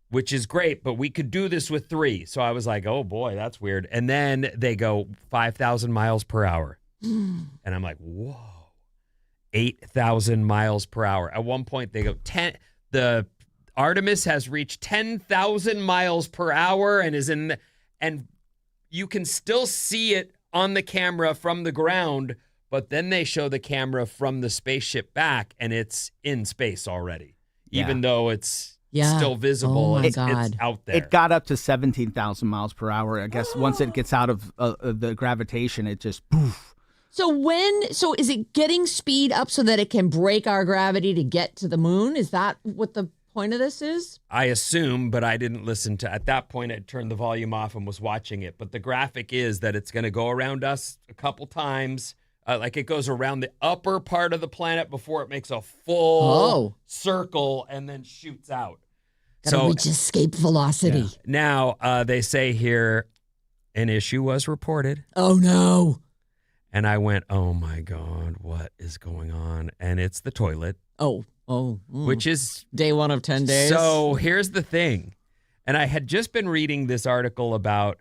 which is great, but we could do this with 3. So I was like, oh boy, that's weird. And then they go 5,000 miles per hour, and I'm like, whoa, 8,000 miles per hour. At one point, they go 10. The Artemis has reached 10,000 miles per hour and is in, and you can still see it on the camera from the ground, but then they show the camera from the spaceship back and it's in space already, even though it's still visible. Oh my it's out there. It got up to 17,000 miles per hour. I guess once it gets out of the gravitation, it just poof. So is it getting speed up so that it can break our gravity to get to the moon? Is that what the point of this is? I assume, but I didn't listen to. At that point, I turned the volume off and was watching it. But the graphic is that it's going to go around us a couple times. Like it goes around the upper part of the planet before it makes a full circle and then shoots out. Gotta reach escape velocity. Yeah. Now, they say here, an issue was reported. Oh, no. And I went, oh, my God, what is going on? And it's the toilet. Which is day 1 of 10 days. So here's the thing. And I had just been reading this article about,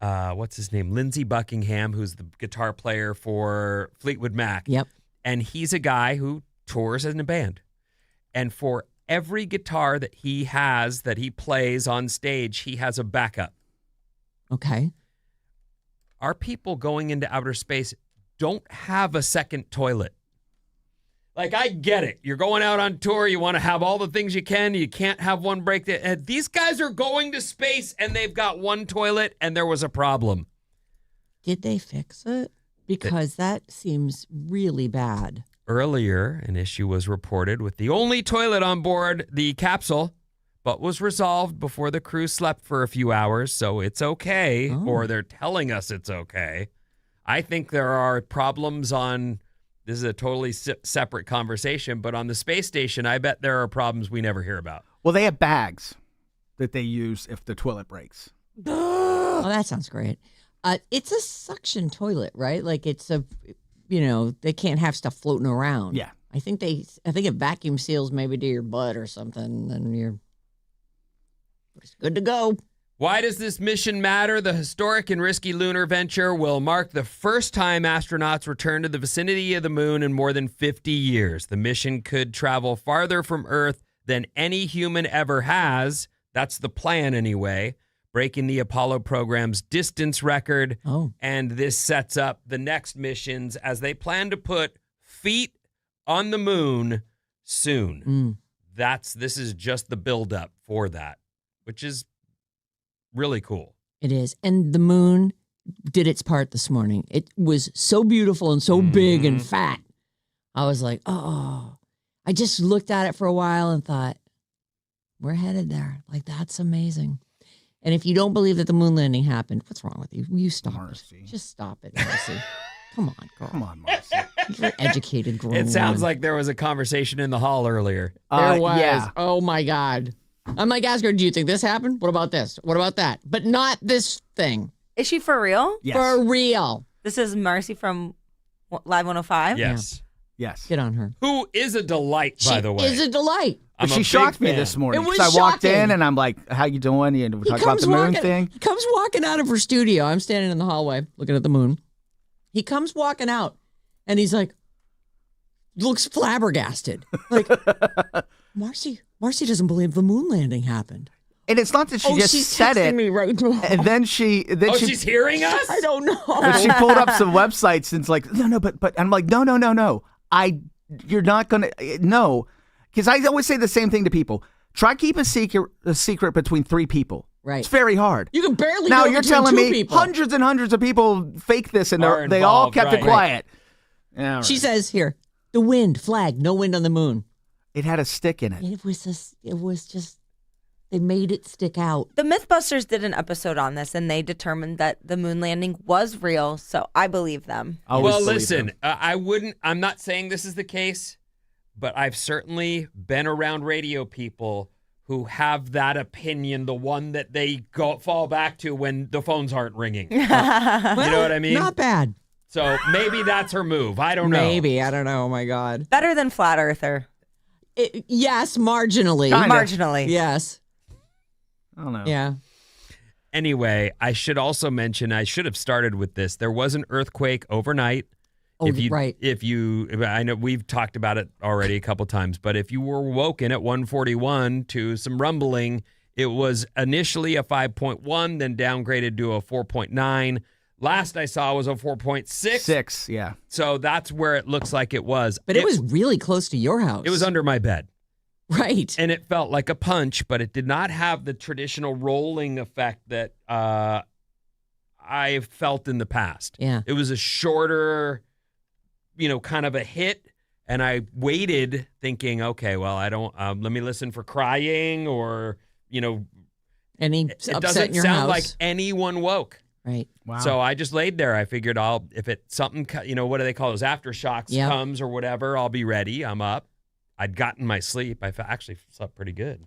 what's his name? Lindsey Buckingham, who's the guitar player for Fleetwood Mac. Yep. And he's a guy who tours in a band. And for every guitar that he has, that he plays on stage, he has a backup. Okay. Our people going into outer space don't have a second toilet. Like, I get it. You're going out on tour. You want to have all the things you can. You can't have one break. These guys are going to space, and they've got one toilet, and there was a problem. Did they fix it? Because that seems really bad. Earlier, an issue was reported with the only toilet on board the capsule, but was resolved before the crew slept for a few hours, so it's okay, or they're telling us it's okay. I think there are problems on, this is a totally separate conversation, but on the space station, I bet there are problems we never hear about. Well, they have bags that they use if the toilet breaks. Oh, that sounds great. It's a suction toilet, right? Like it's a, they can't have stuff floating around. Yeah. I think it vacuum seals maybe to your butt or something, and you're good to go. Why does this mission matter? The historic and risky lunar venture will mark the first time astronauts return to the vicinity of the moon in more than 50 years. The mission could travel farther from Earth than any human ever has. That's the plan anyway, breaking the Apollo program's distance record. And this sets up the next missions as they plan to put feet on the moon soon. This is just the buildup for that, which is really cool. It is. And the moon did its part this morning. It was so beautiful and so big and fat. I was like, oh, I just looked at it for a while and thought, we're headed there. Like, that's amazing. And if you don't believe that the moon landing happened, what's wrong with you? Will you stop Marcy. it? Just stop it, Marcy. Come on, girl. Come on, Marcy. You're an educated girl. It sounds like there was a conversation in the hall earlier. There was. Yeah. Oh, my God. I'm like, ask her, do you think this happened? What about this? What about that? But not this thing. Is she for real? Yes. For real. This is Marcy from Live 105? Yes. Yes. Get on her. Who is a delight, by the way. Is a delight. I'm But a she big shocked me fan. this morning. It was 'cause I walked shocking. in and I'm like, how you doing? And we He talked about the moon thing. He comes walking out of her studio. I'm standing in the hallway looking at the moon. He comes walking out and he's like, looks flabbergasted. Like, Marcy doesn't believe the moon landing happened. And it's not that she just she's said texting it. me right now. And then she she's hearing us? I don't know. but she pulled up some websites and it's like, no, but I'm like, no. You're not gonna no. Because I always say the same thing to people. Try keep a secret between 3 people. Right. It's very hard. You can barely Now know you're between telling 2 me people. hundreds and hundreds of people fake this and Are they all involved, kept it right. quiet. Yeah, all She right. says here, the wind, flag, no wind on the moon. It had a stick in it. It was just, they made it stick out. The Mythbusters did an episode on this, and they determined that the moon landing was real, so I believe them. I always Well, believe listen, them. I'm not saying this is the case, but I've certainly been around radio people who have that opinion, the one that they fall back to when the phones aren't ringing. You know what I mean? Not bad. So maybe that's her move. I don't know. Maybe. I don't know. Oh, my God. Better than flat earther. Yes, marginally. Kinda. Marginally. Yes. I don't know. Yeah. Anyway, I should also mention, I should have started with this. There was an earthquake overnight. Oh, right. I know we've talked about it already a couple times, but if you were woken at 1:41 to some rumbling, it was initially a 5.1, then downgraded to a 4.9. Last I saw was a 4.6. 6, yeah. So that's where it looks like it was. But it was really close to your house. It was under my bed. Right. And it felt like a punch, but it did not have the traditional rolling effect that I've felt in the past. Yeah. It was a shorter, kind of a hit. And I waited thinking, okay, well, I don't, let me listen for crying or, Any it upset doesn't in your sound house. like anyone woke. Right. Wow. So I just laid there. I figured if it something, what do they call those aftershocks Yep. comes or whatever, I'll be ready. I'm up. I'd gotten my sleep. I actually slept pretty good.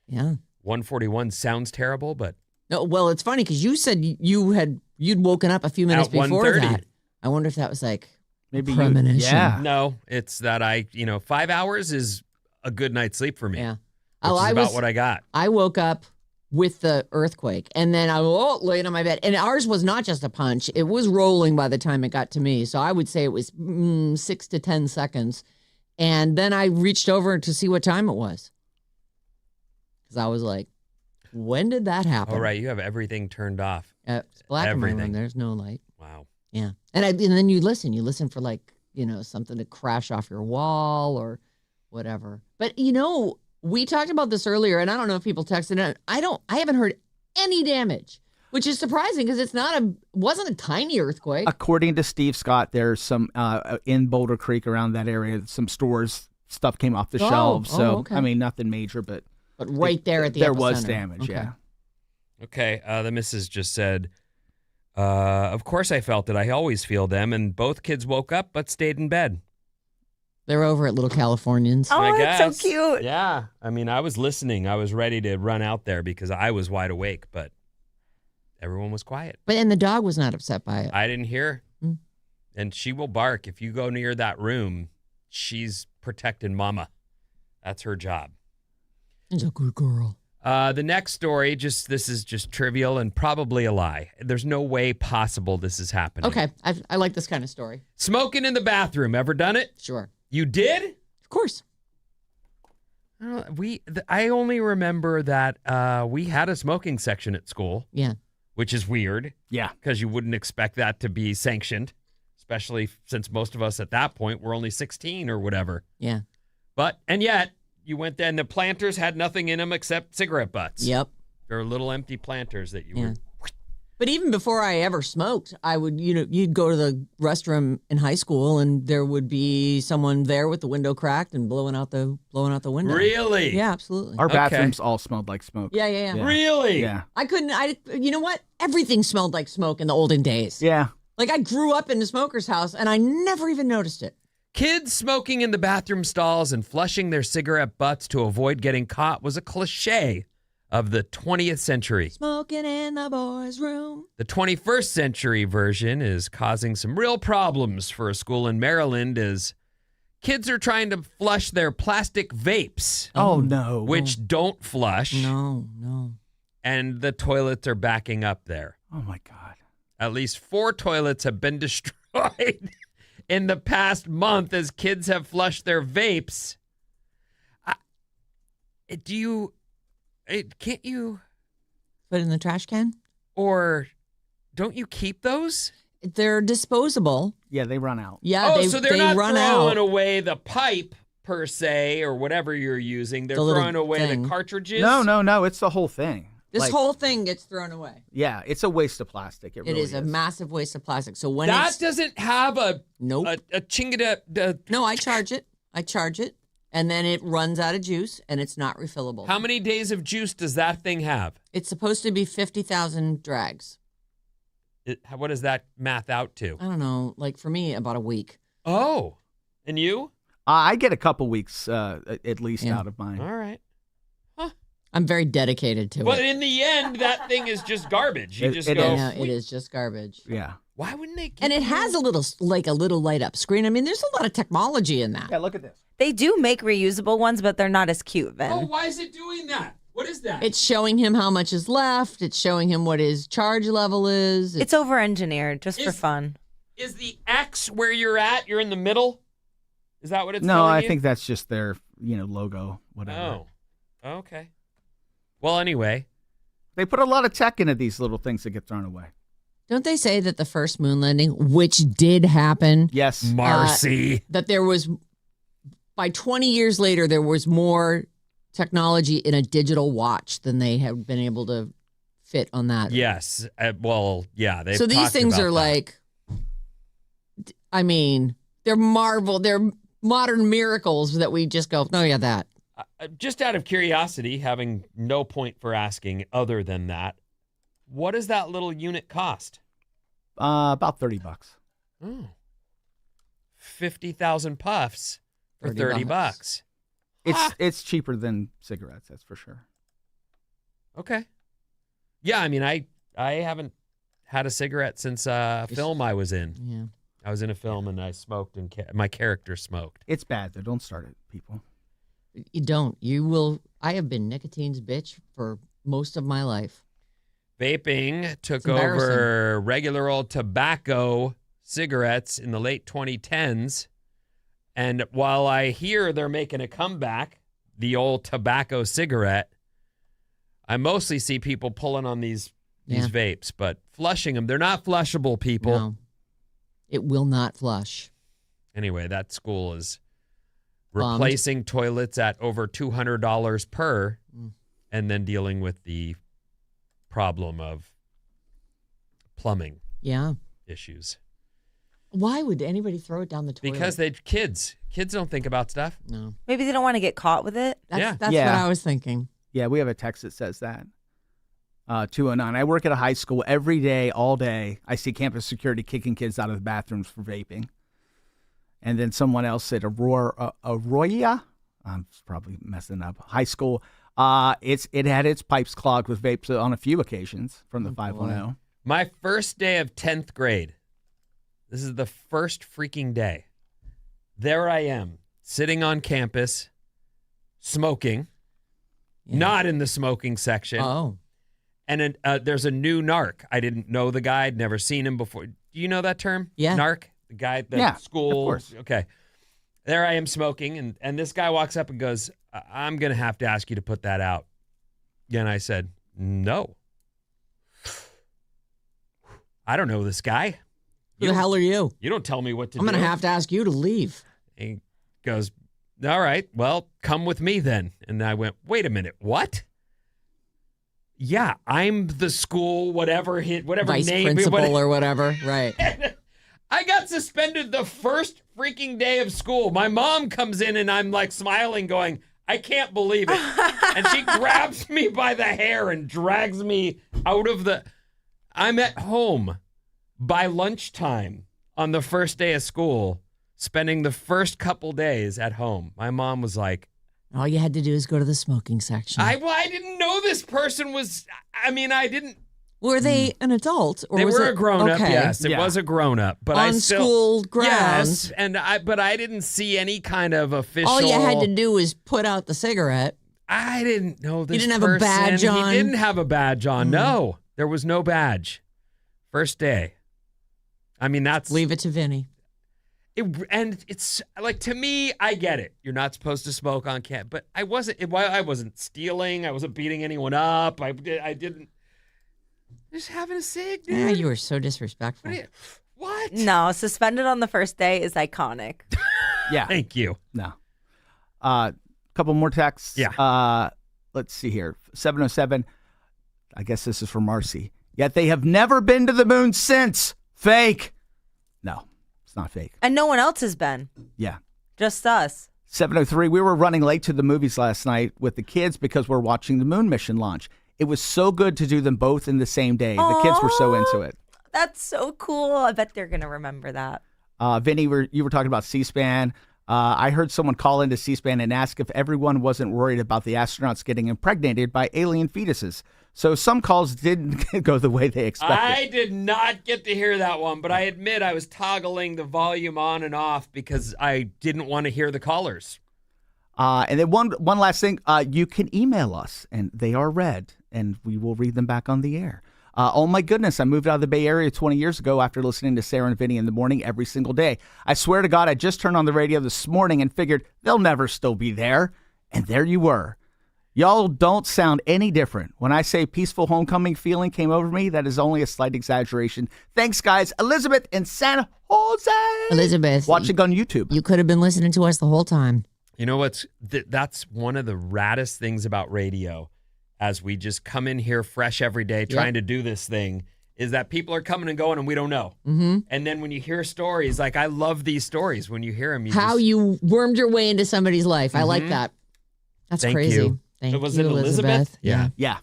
Yeah. 1:41 sounds terrible, but No, well, it's funny because you said you'd woken up a few minutes At before 1:30. that. I wonder if that was like Maybe premonition. Yeah. no, it's that 5 hours is a good night's sleep for me. Yeah. Which Oh, is about what I got. I woke up with the earthquake, and then I laid on my bed. And ours was not just a punch; it was rolling by the time it got to me. So I would say it was 6 to 10 seconds. And then I reached over to see what time it was, because I was like, "When did that happen?" All right, you have everything turned off. It's black in my room. Everything. There's no light. Wow. Yeah, and then you listen for like something to crash off your wall or whatever. But we talked about this earlier, and I don't know if people texted it. I haven't heard any damage, which is surprising because wasn't a tiny earthquake. According to Steve Scott, there's some in Boulder Creek around that area, some stores, stuff came off the shelves. So, okay. I mean, nothing major, but right there at the there was epicenter. damage, Okay. yeah. Okay, the missus just said, of course I felt it. I always feel them. And both kids woke up but stayed in bed. They're over at Little Californians. Oh, I that's so guess. cute. Yeah. I mean, I was listening. I was ready to run out there because I was wide awake, but everyone was quiet. And the dog was not upset by it. I didn't hear. Mm. And she will bark. If you go near that room, she's protecting mama. That's her job. She's a good girl. The next story, this is just trivial and probably a lie. There's no way possible this is happening. Okay, I like this kind of story. Smoking in the bathroom. Ever done it? Sure. You did? Of course. I only remember that we had a smoking section at school, Yeah. which is weird Yeah. because you wouldn't expect that to be sanctioned, especially since most of us at that point were only 16 or whatever. Yeah. And yet, you went there and the planters had nothing in them except cigarette butts. Yep. There were little empty planters that you were. But even before I ever smoked, I would, you'd go to the restroom in high school, and there would be someone there with the window cracked and blowing out the window. Really? Yeah, absolutely. Our Okay. bathrooms all smelled like smoke. Yeah. Yeah. Really? Yeah. You know what? Everything smelled like smoke in the olden days. Yeah. Like I grew up in a smoker's house, and I never even noticed it. Kids smoking in the bathroom stalls and flushing their cigarette butts to avoid getting caught was a cliche of the 20th century. Smoking in the boys' room. The 21st century version is causing some real problems for a school in Maryland as kids are trying to flush their plastic vapes, Oh, no. which don't flush, No. and the toilets are backing up there. Oh, my God. At least 4 toilets have been destroyed in the past month as kids have flushed their vapes. Can't you, Put it in the trash can. or don't you keep those? They're disposable. Yeah, they run out. Yeah, So they're they not run throwing out. away the pipe per se or whatever you're using. They're The little throwing away thing. the cartridges. No. It's the whole thing. This whole thing gets thrown away. Yeah, it's a waste of plastic. It It really is a massive waste of plastic. So when That it's doesn't have a nope. chingada. No, I charge it, and then it runs out of juice, and it's not refillable. How many days of juice does that thing have? It's supposed to be 50,000 drags. What does that math out to? I don't know. Like for me, about a week. Oh, and you? I get a couple weeks at least out of mine. All right. I'm very dedicated to But it. in the end, that thing is just garbage. You It just is. go. Yeah, it is just garbage. Yeah. Why wouldn't they? And it has a little light up screen. I mean, there's a lot of technology in that. Yeah, look at this. They do make reusable ones, but they're not as cute, Vin. Oh, why is it doing that? What is that? It's showing him how much is left. It's showing him what his charge level is. It's over-engineered just for fun. Is the X where you're at? You're in the middle. Is that what it's? No, telling I you? think that's just their logo, whatever. Oh, okay. Well, anyway, They put a lot of tech into these little things that get thrown away. Don't they say that the first moon landing, which did happen, Yes. Marcy. that there was, by 20 years later, there was more technology in a digital watch than they have been able to fit on that. Yes. Well, yeah. They've So these talked things about are that. like, I mean, they're they're modern miracles that we just go, oh yeah, that. Just out of curiosity, having no point for asking other than that, what does that little unit cost? About $30. Oh. 50,000 puffs for 30 $30. It's cheaper than cigarettes, that's for sure. Okay. Yeah, I mean, I haven't had a cigarette since a film I was in. Yeah. I was in a film and I smoked and my character smoked. It's bad though. Don't start it, people. You don't. You will. I have been nicotine's bitch for most of my life. Vaping took It's embarrassing. over regular old tobacco cigarettes in the late 2010s. And while I hear they're making a comeback, the old tobacco cigarette, I mostly see people pulling on these vapes, but flushing them. They're not flushable, people. No. It will not flush. Anyway, that school is Bummed. replacing toilets at over $200 per Mm. and then dealing with the problem of plumbing Yeah. issues. Why would anybody throw it down the toilet? Because kids don't think about stuff. No. Maybe they don't want to get caught with it. That's Yeah. what I was thinking. Yeah, we have a text that says that. 209. I work at a high school every day, all day. I see campus security kicking kids out of the bathrooms for vaping. And then someone else said Arroya. I'm probably messing up. High school. It had its pipes clogged with vapes on a few occasions from the 510. My first day of 10th grade. This is the first freaking day. There I am, sitting on campus, smoking, Yeah. not in the smoking section. Oh. And there's a new narc. I didn't know the guy. I'd never seen him before. Do you know that term? Yeah. Narc? The guy at the Yeah, school. of course. Okay. There I am smoking, and this guy walks up and goes, I'm going to have to ask you to put that out. And I said, no. I don't know this guy. Who the hell are you? You don't tell me what to I'm do. going to have to ask you to leave. He goes, all right, well, come with me then. And I went, wait a minute, what? Yeah, I'm the school, whatever Vice name. principal or whatever. Right. I got suspended the first freaking day of school. My mom comes in and I'm like smiling, going, I can't believe it. And she grabs me by the hair and drags me out of I'm at home by lunchtime on the first day of school, spending the first couple days at home. My mom was like, All you had to do is go to the smoking section. I didn't know this person was, I didn't. Were they an adult? Or They was were it, a grown-up, okay. yes. It Yeah. was a grown-up. But On I still, school grounds. Yes, but I didn't see any kind of official. All you had to do was put out the cigarette. I didn't know this didn't have a person. badge on? He didn't have a badge on. No, there was no badge. First day. I mean, that's... Leave it to Vinny. And it's like, to me, I get it. You're not supposed to smoke on campus. But I wasn't stealing. I wasn't beating anyone up. I didn't... Just having a cig, dude. Yeah, you were so disrespectful. What? No, suspended on the first day is iconic. Yeah. Thank you. No. Couple more texts. Yeah. Let's see here. 707. I guess this is for Marcy. Yet they have never been to the moon since. Fake. No, it's not fake. And no one else has been. Yeah. Just us. 703. We were running late to the movies last night with the kids because we're watching the moon mission launch. It was so good to do them both in the same day. The kids were so into it. That's so cool. I bet they're going to remember that. Vinny, you were talking about C-SPAN. I heard someone call into C-SPAN and ask if everyone wasn't worried about the astronauts getting impregnated by alien fetuses. So some calls didn't go the way they expected. I did not get to hear that one, but I admit I was toggling the volume on and off because I didn't want to hear the callers. And then one last thing, you can email us, and they are read, and we will read them back on the air. Oh my goodness, I moved out of the Bay Area 20 years ago after listening to Sarah and Vinnie in the morning every single day. I swear to God, I just turned on the radio this morning and figured they'll never still be there. And there you were. Y'all don't sound any different. When I say peaceful homecoming feeling came over me, that is only a slight exaggeration. Thanks, guys. Elizabeth in San Jose. Elizabeth. Watching on YouTube. You could have been listening to us the whole time. You know what's that's one of the raddest things about radio, as we just come in here fresh every day trying to do this thing, is that people are coming and going and we don't know. Mm-hmm. And then when you hear stories, like I love these stories when you hear them. You wormed your way into somebody's life. I like that. That's Thank crazy. you. Thank Was you, it Elizabeth? Yeah. Yeah.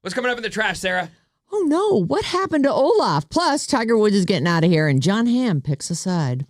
What's coming up in the trash, Sarah? Oh no, what happened to Olaf? Plus, Tiger Woods is getting out of here and John Hamm picks a side.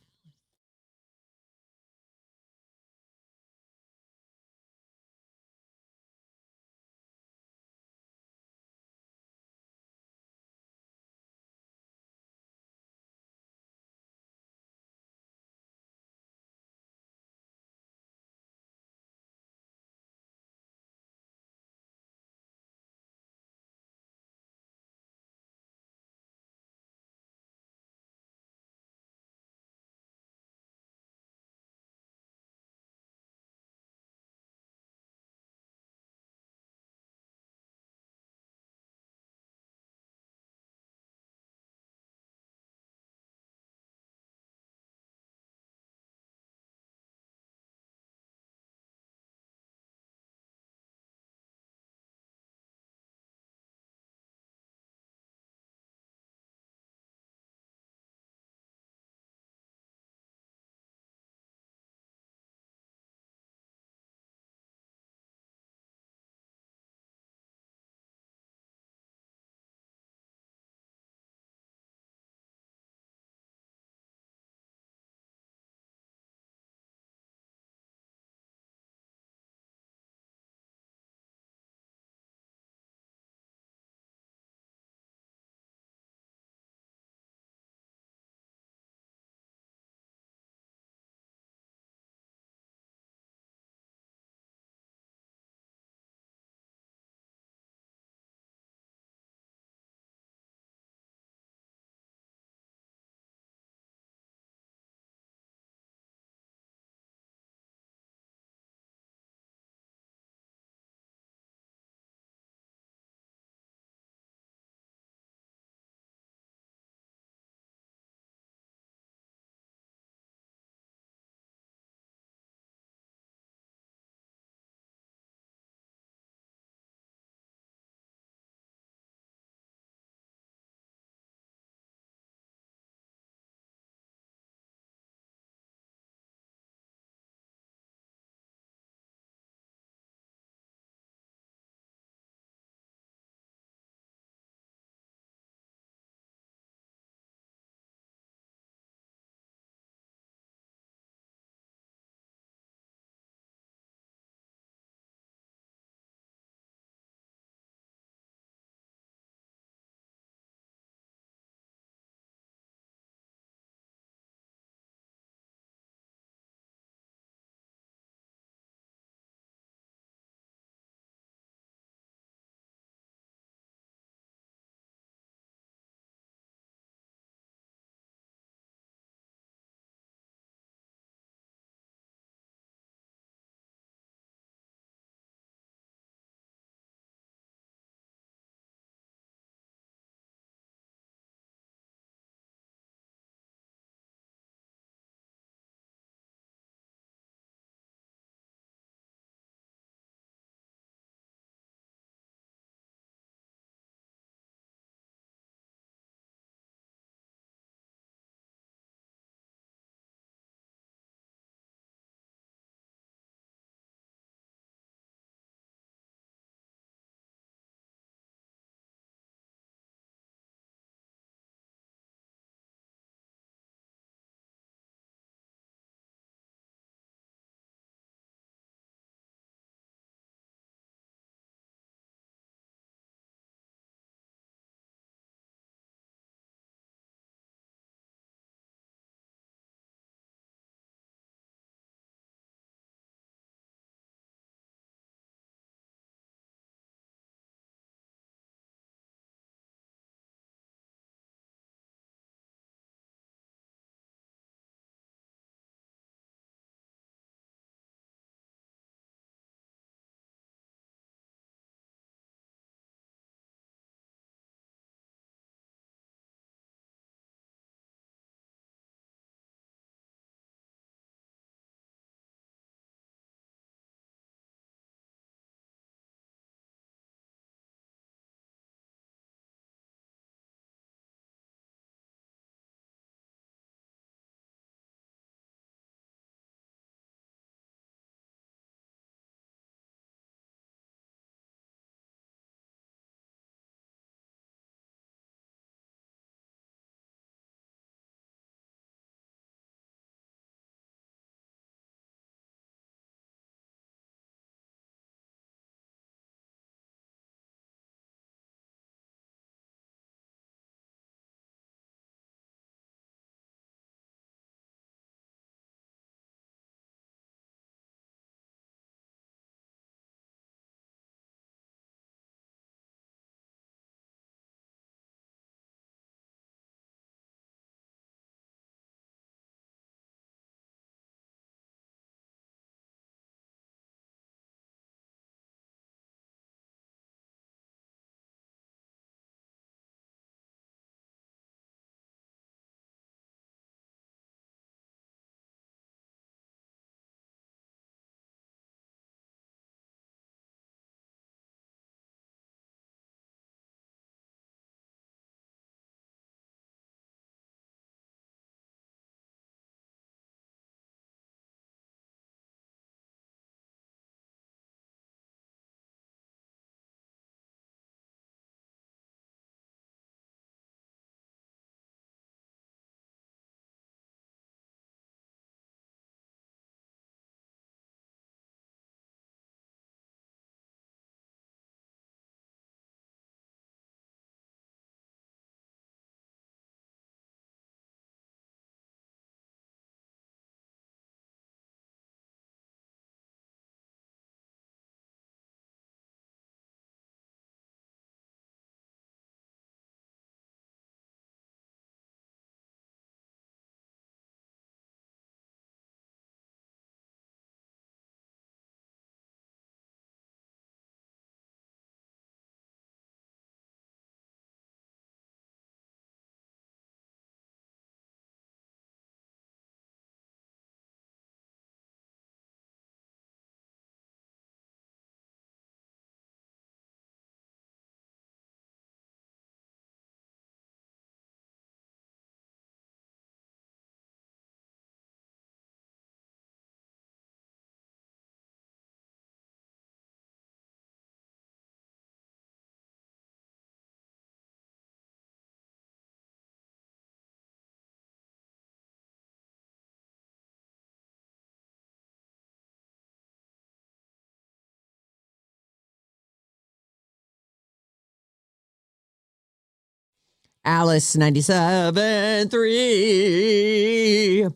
Alice 97.3.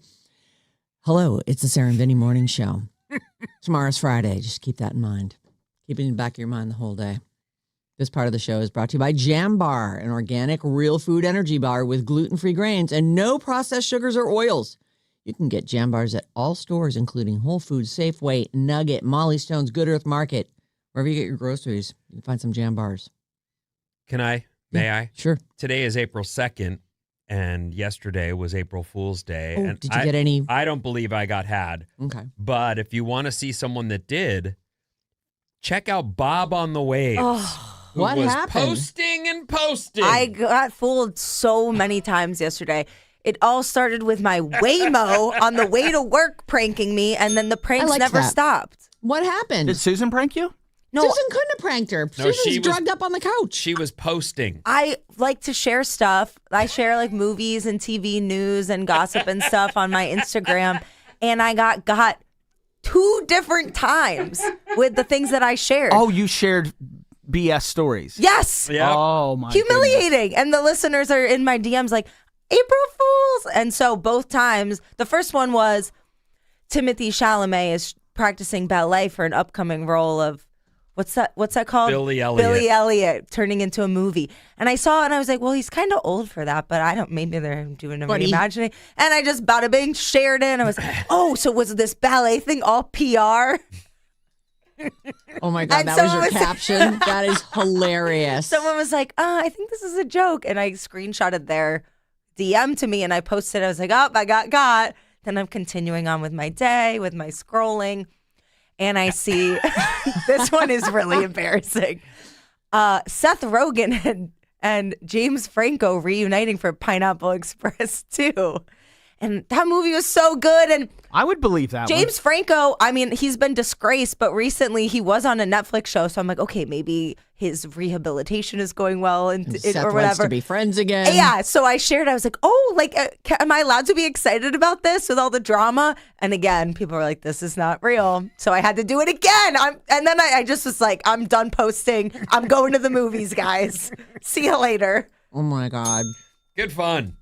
Hello, it's the Sarah Vinnie Morning Show. Tomorrow's Friday. Just keep that in mind. Keep it in the back of your mind the whole day. This part of the show is brought to you by Jam Bar, an organic, real food energy bar with gluten-free grains and no processed sugars or oils. You can get Jam Bars at all stores, including Whole Foods, Safeway, Nugget, Molly Stone's, Good Earth Market. Wherever you get your groceries, you can find some Jam Bars. Can I? May I? Sure. Today is April 2nd, and yesterday was April Fool's Day. Oh, and did you get any? I don't believe I got had. Okay. But if you want to see someone that did, check out Bob on the Waves. Who What was happened? posting and posting. I got fooled so many times yesterday. It all started with my Waymo on the way to work pranking me, and then the pranks liked never that. stopped. What happened? Did Susan prank you? No, Susan couldn't have pranked her. No, Susan's she was- drugged up on the couch. She was posting. I like to share stuff. I share like movies and TV news and gossip and stuff on my Instagram, and I got 2 different times with the things that I shared. Oh, you shared BS stories. Yes. Yeah. Oh my goodness. Humiliating. And the listeners are in my DMs like, April Fools. And so both times, the first one was Timothy Chalamet is practicing ballet for an upcoming role of, what's that called? Billy Elliot. Billy Elliot turning into a movie. And I saw it and I was like, well, he's kind of old for that, but maybe they're doing a But he- reimagining. And I just bada bing shared it. And I was like, oh, so was this ballet thing all PR? Oh my God, And that was your someone was- caption? That is hilarious. Someone was like, I think this is a joke. And I screenshotted their DM to me and I posted, I was like, oh, I got. Then I'm continuing on with my day, with my scrolling. And I see, this one is really embarrassing. Seth Rogen and James Franco reuniting for Pineapple Express 2. And that movie was so good. And I would believe that James Franco, I mean, he's been disgraced, but recently he was on a Netflix show. So I'm like, okay, maybe his rehabilitation is going well Seth or wants whatever. to be friends again. Yeah, so I shared. I was like, "Oh, like, am I allowed to be excited about this with all the drama?" And again, people were like, "This is not real." So I had to do it again. And then I just was like, "I'm done posting. I'm going to the movies, guys. See you later." Oh my God. Good fun.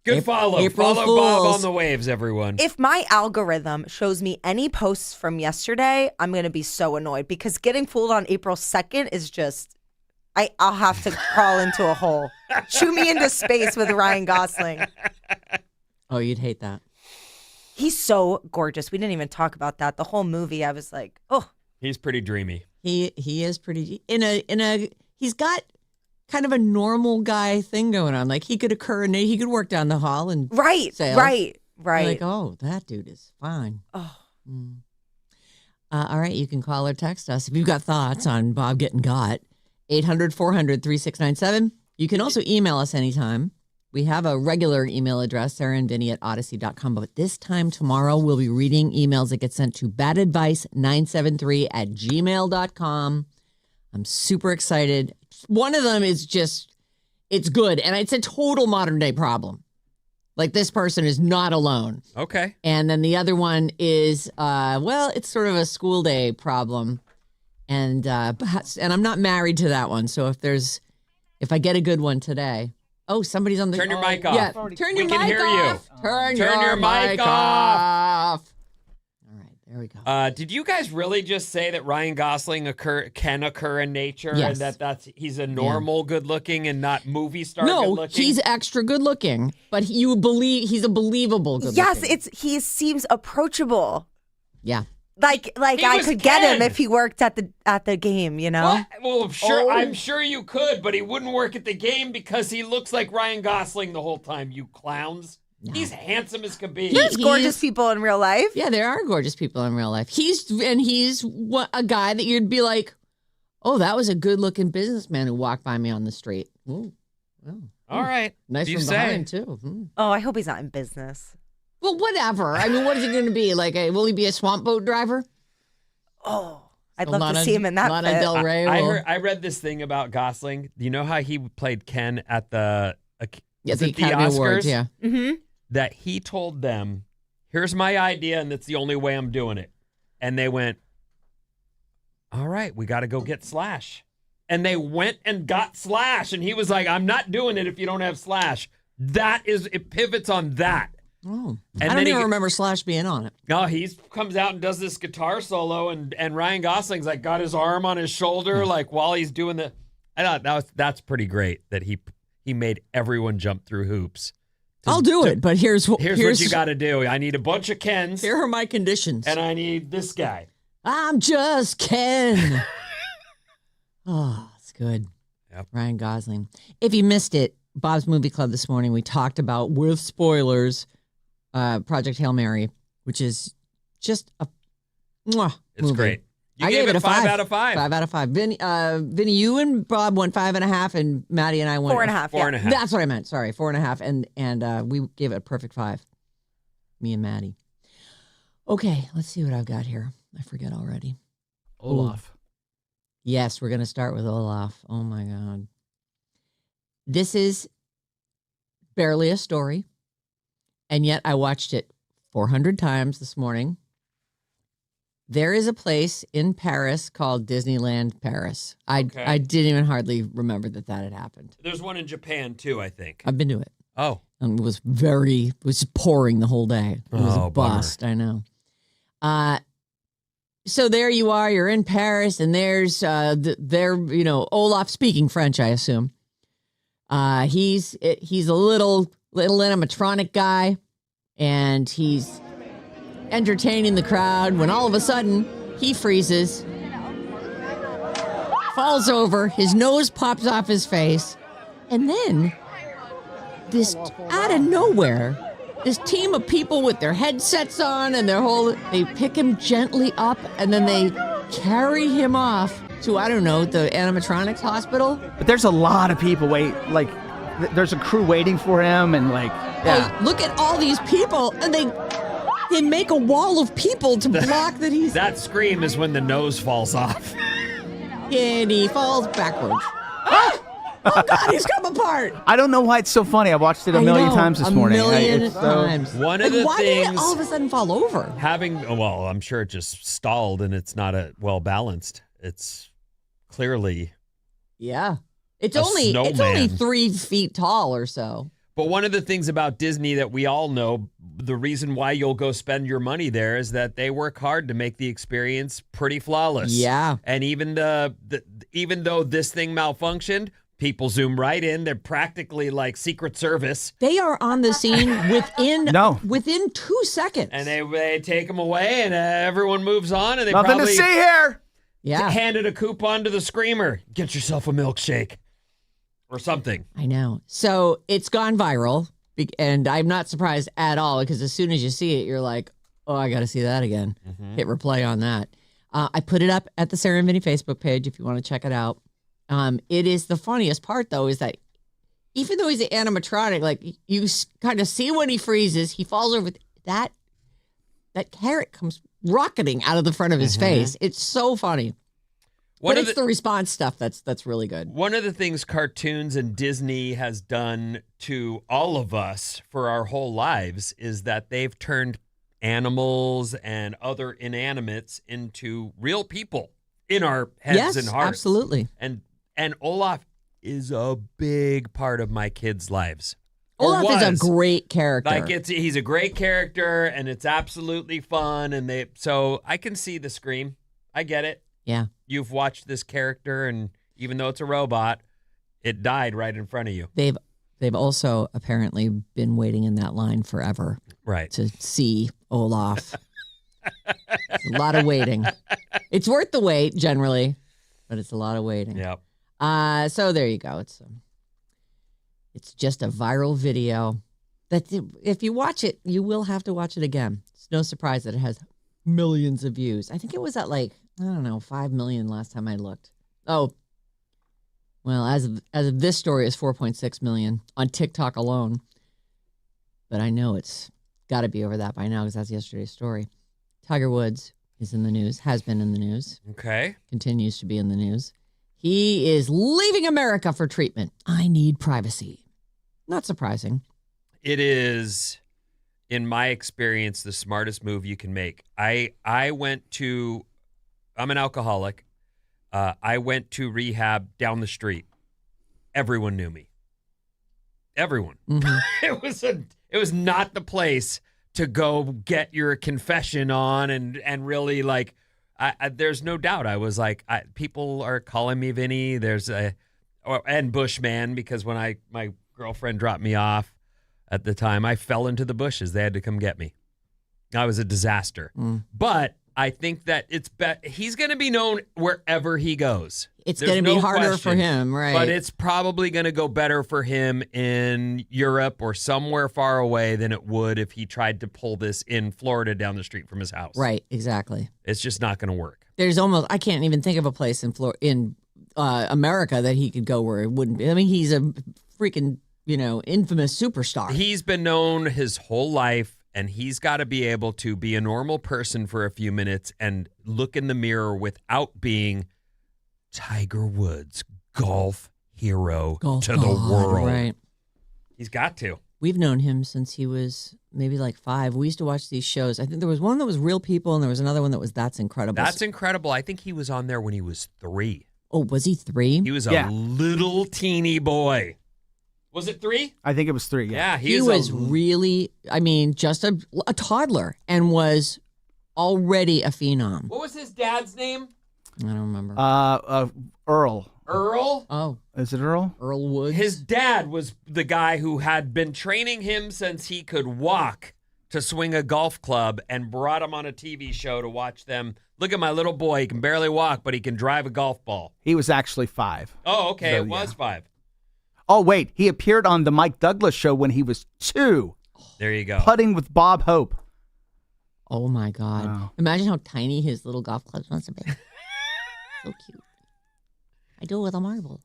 Good follow. April Follow Bob Fools. on the Waves, everyone. If my algorithm shows me any posts from yesterday, I'm gonna be so annoyed because getting fooled on April 2nd is just. I'll have to crawl into a hole. Shoot me into space with Ryan Gosling. Oh, you'd hate that. He's so gorgeous. We didn't even talk about that. The whole movie, I was like, oh. He's pretty dreamy. He is pretty he's got kind of a normal guy thing going on. Like he could work down the hall and Right, sales. right. You're like, oh, that dude is fine. Oh. All right, you can call or text us if you've got thoughts on Bob getting got. 800-400-3697. You can also email us anytime. We have a regular email address, sarahandvinny@odyssey.com. But this time tomorrow, we'll be reading emails that get sent to badadvice973@gmail.com. I'm super excited. One of them is just, it's good. And it's a total modern day problem. Like this person is not alone. Okay. And then the other one is, it's sort of a school day problem. And I'm not married to that one. So if I get a good one today. Oh, somebody's on the. Turn your mic off. Yeah, turn your We can mic hear off. you. Turn Turn your mic off. All right, there we go. Did you guys really just say that Ryan Gosling can occur in nature, Yes. and that's he's a normal good looking and not movie star good No, looking? he's extra good looking, but you believe he's a believable good Yes, looking. he seems approachable. Yeah. Like He I was could get him Ken. if he worked at the game, you know? What? Well, sure, Oh. I'm sure you could, but he wouldn't work at the game because he looks like Ryan Gosling the whole time. You clowns. He's handsome as could be. There's He gorgeous is- people in real life. Yeah, there are gorgeous people in real life. He's a guy that you'd be like, oh, that was a good looking businessman who walked by me on the street. Ooh, well, All right. nice Do you from say? behind too. Oh, I hope he's not in business. Well, whatever. I mean, what is he going to be? Will he be a swamp boat driver? Oh, I'd love to Lana- see him in that Lana fit. Del Rey. I read this thing about Gosling. You know how he played Ken at the was the it Academy Oscars? Awards. Yeah. Mm-hmm. That he told them, "Here's my idea, and that's the only way I'm doing it." And they went, "All right, we got to go get Slash." and they went and got Slash, and he was like, I'm not doing it if you don't have Slash. It pivots on that. Oh, And I then don't even remember Slash being on it. No, he comes out and does this guitar solo, and Ryan Gosling's like got his arm on his shoulder, like while he's doing the. I thought that's pretty great that he made everyone jump through hoops. I'll do it, but here's what you got to do. I need a bunch of Kens. Here are my conditions. And I need this guy. I'm just Ken. Oh, it's good. Yep. Ryan Gosling. If you missed it, Bob's Movie Club this morning, we talked about, with spoilers, Project Hail Mary, which is just a mwah It's movie. great. You I gave gave it 5 out of 5. 5 out of 5. Vinny, you and Bob went 5.5, and Maddie and I went 4.5. 4.5. That's what I meant. Sorry, 4.5, and we gave it a perfect 5. Me and Maddie. Okay, let's see what I've got here. I forget already. Olaf. Yes, we're going to start with Olaf. Oh, my God. This is barely a story, and yet I watched it 400 times this morning. There is a place in Paris called Disneyland Paris. Okay. I didn't even hardly remember that had happened. There's one in Japan, too, I think. I've been to it. Oh. And it was pouring the whole day. It was Oh, a bust, I know. So there you are, you're in Paris, and there's Olaf speaking French, I assume. He's a little animatronic guy, and he's entertaining the crowd when all of a sudden he freezes, falls over, his nose pops off his face, and then out of nowhere, this team of people with their headsets on and they pick him gently up, and then they carry him off to, I don't know, the animatronics hospital. But there's a lot of people there's a crew waiting for him, and Oh, look at all these people, and they make a wall of people to block that he's... That scream is when the nose falls off. And he falls backwards. Oh, God, he's come apart. I don't know why it's so funny. I watched it a million times this morning. A million times. One of the why did things- it all of a sudden fall over? I'm sure it just stalled and it's not well balanced. It's clearly. Yeah. It's A only snowman. 3 feet tall or so. But one of the things about Disney that we all know, the reason why you'll go spend your money there is that they work hard to make the experience pretty flawless. Yeah. And even even though this thing malfunctioned, people zoom right in. They're practically like Secret Service. They are on the scene within 2 seconds. And they take them away, and everyone moves on, and they Nothing probably to see here. Yeah. handed a coupon to the screamer. Get yourself a milkshake or something. I know. So it's gone viral, and I'm not surprised at all, because as soon as you see it, you're like, oh, I got to see that again. Hit replay on that. I put it up at the Sarah Vinnie Facebook page if you want to check it out. It is the funniest part, though, is that even though he's an animatronic, like you kind of see when he freezes, he falls over. That carrot comes rocketing out of the front of his face. It's so funny. But it's the response stuff that's really good. One of the things cartoons and Disney has done to all of us for our whole lives is that they've turned animals and other inanimates into real people in our heads and hearts. Absolutely. And Olaf is a big part of my kids' lives. Olaf is a great character. He's a great character, and it's absolutely fun. And so I can see the scream. I get it. Yeah. You've watched this character, and even though it's a robot, it died right in front of you. They've also apparently been waiting in that line forever. Right. To see Olaf. It's a lot of waiting. It's worth the wait generally, but it's a lot of waiting. Yep. So there you go. It's just a viral video that if you watch it, you will have to watch it again. It's no surprise that it has millions of views. I think it was at 5 million last time I looked. Oh, well, as of this story, it's 4.6 million on TikTok alone. But I know it's got to be over that by now because that's yesterday's story. Tiger Woods is in the news, has been in the news, Okay. continues to be in the news. He is leaving America for treatment. I need privacy. Not surprising. It is, in my experience, the smartest move you can make. I'm an alcoholic. I went to rehab down the street. Everyone knew me. Everyone. Mm-hmm. It was not the place to go get your confession on and really like. There's no doubt. I was like, people are calling me Vinny. And Bushman, because when my girlfriend dropped me off at the time, I fell into the bushes. They had to come get me. I was a disaster. But I think that he's going to be known wherever he goes. It's going to be harder for question. him, right? But it's probably going to go better for him in Europe or somewhere far away than it would if he tried to pull this in Florida down the street from his house. Right, exactly. It's just not going to work. I can't even think of a place in America that he could go where it wouldn't be. I mean, he's a freaking, infamous superstar. He's been known his whole life. And he's got to be able to be a normal person for a few minutes and look in the mirror without being Tiger Woods, golf hero to the world. Right. He's got to. We've known him since he was maybe like 5. We used to watch these shows. I think there was one that was Real People, and there was another one that was That's Incredible. That's Incredible. I think he was on there when he was 3. Oh, was he 3? He was a little teeny boy. Was it 3? I think it was 3. Yeah, he was really, just a toddler and was already a phenom. What was his dad's name? I don't remember. Earl. Earl? Oh. Is it Earl? Earl Woods. His dad was the guy who had been training him since he could walk to swing a golf club and brought him on a TV show to watch them. Look at my little boy. He can barely walk, but he can drive a golf ball. He was actually 5. Oh, okay. So, it was 5. Oh, wait. He appeared on the Mike Douglas show when he was 2. There you go. Putting with Bob Hope. Oh, my God. Wow. Imagine how tiny his little golf clubs must have been. So cute. I do it with a marble.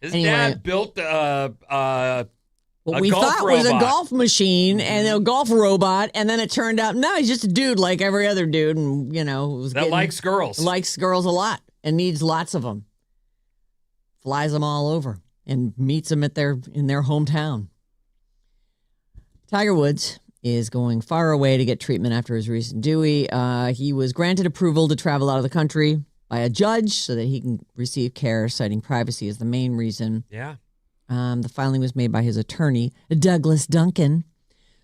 His dad built what a we golf thought was a robot. golf machine and a golf robot, and then it turned out, no, he's just a dude like every other dude, and, likes girls. Likes girls a lot and needs lots of them. Flies them all over and meets them in their hometown. Tiger Woods is going far away to get treatment after his recent Dewey. He was granted approval to travel out of the country by a judge so that he can receive care, citing privacy as the main reason. Yeah. The filing was made by his attorney, Douglas Duncan,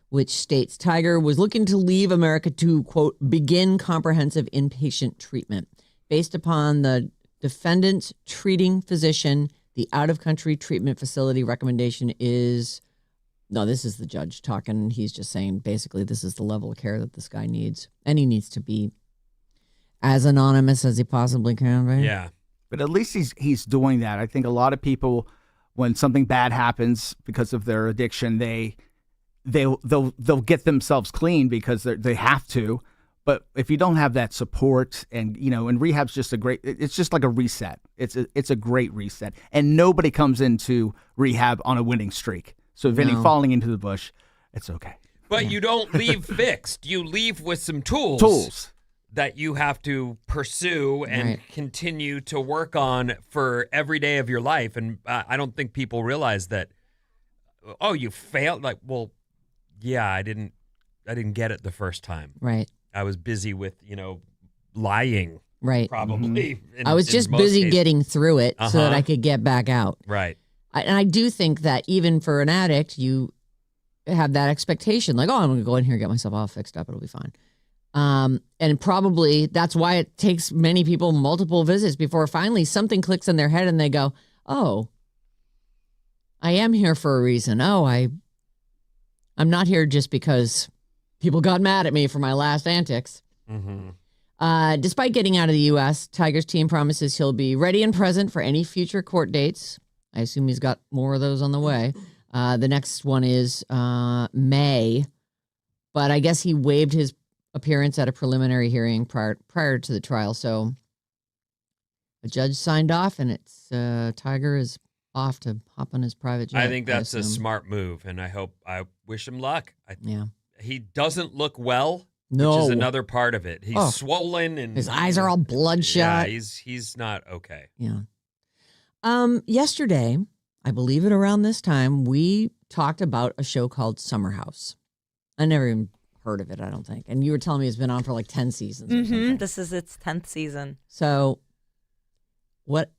which states Tiger was looking to leave America to, quote, begin comprehensive inpatient treatment. Based upon the defendant's treating physician, the out-of-country treatment facility recommendation is... No, this is the judge talking. He's just saying, basically, this is the level of care that this guy needs. And he needs to be as anonymous as he possibly can, right? Yeah. But at least he's doing that. I think a lot of people, when something bad happens because of their addiction, they'll get themselves clean because they have to. But if you don't have that support, and rehab's just it's just like a reset. It's a great reset, and nobody comes into rehab on a winning streak. So Vinny falling into the bush, it's okay. But you don't leave fixed. You leave with some tools that you have to pursue and continue to work on for every day of your life. And I don't think people realize that. Oh, you failed. Like, well, yeah, I didn't get it the first time. Right. I was busy with lying. Right. Probably. Mm-hmm. I was just busy getting through it so that I could get back out. Right. And I do think that even for an addict, you have that expectation, like, oh, I'm going to go in here and get myself all fixed up. It'll be fine. And probably that's why it takes many people multiple visits before finally something clicks in their head and they go, oh, I am here for a reason. Oh, I'm not here just because people got mad at me for my last antics. Mm-hmm. Despite getting out of the U.S., Tiger's team promises he'll be ready and present for any future court dates. I assume he's got more of those on the way. The next one is May, but I guess he waived his appearance at a preliminary hearing prior to the trial. So a judge signed off, and it's Tiger is off to hop on his private jet. I think that's a smart move, and I wish him luck. He doesn't look well, which is another part of it. He's swollen and his eyes are all bloodshot. Yeah, he's not okay. Yeah. Yesterday, I believe it around this time, we talked about a show called Summer House. I never even heard of it, I don't think. And you were telling me it's been on for like 10 seasons or something. This is its 10th season. So What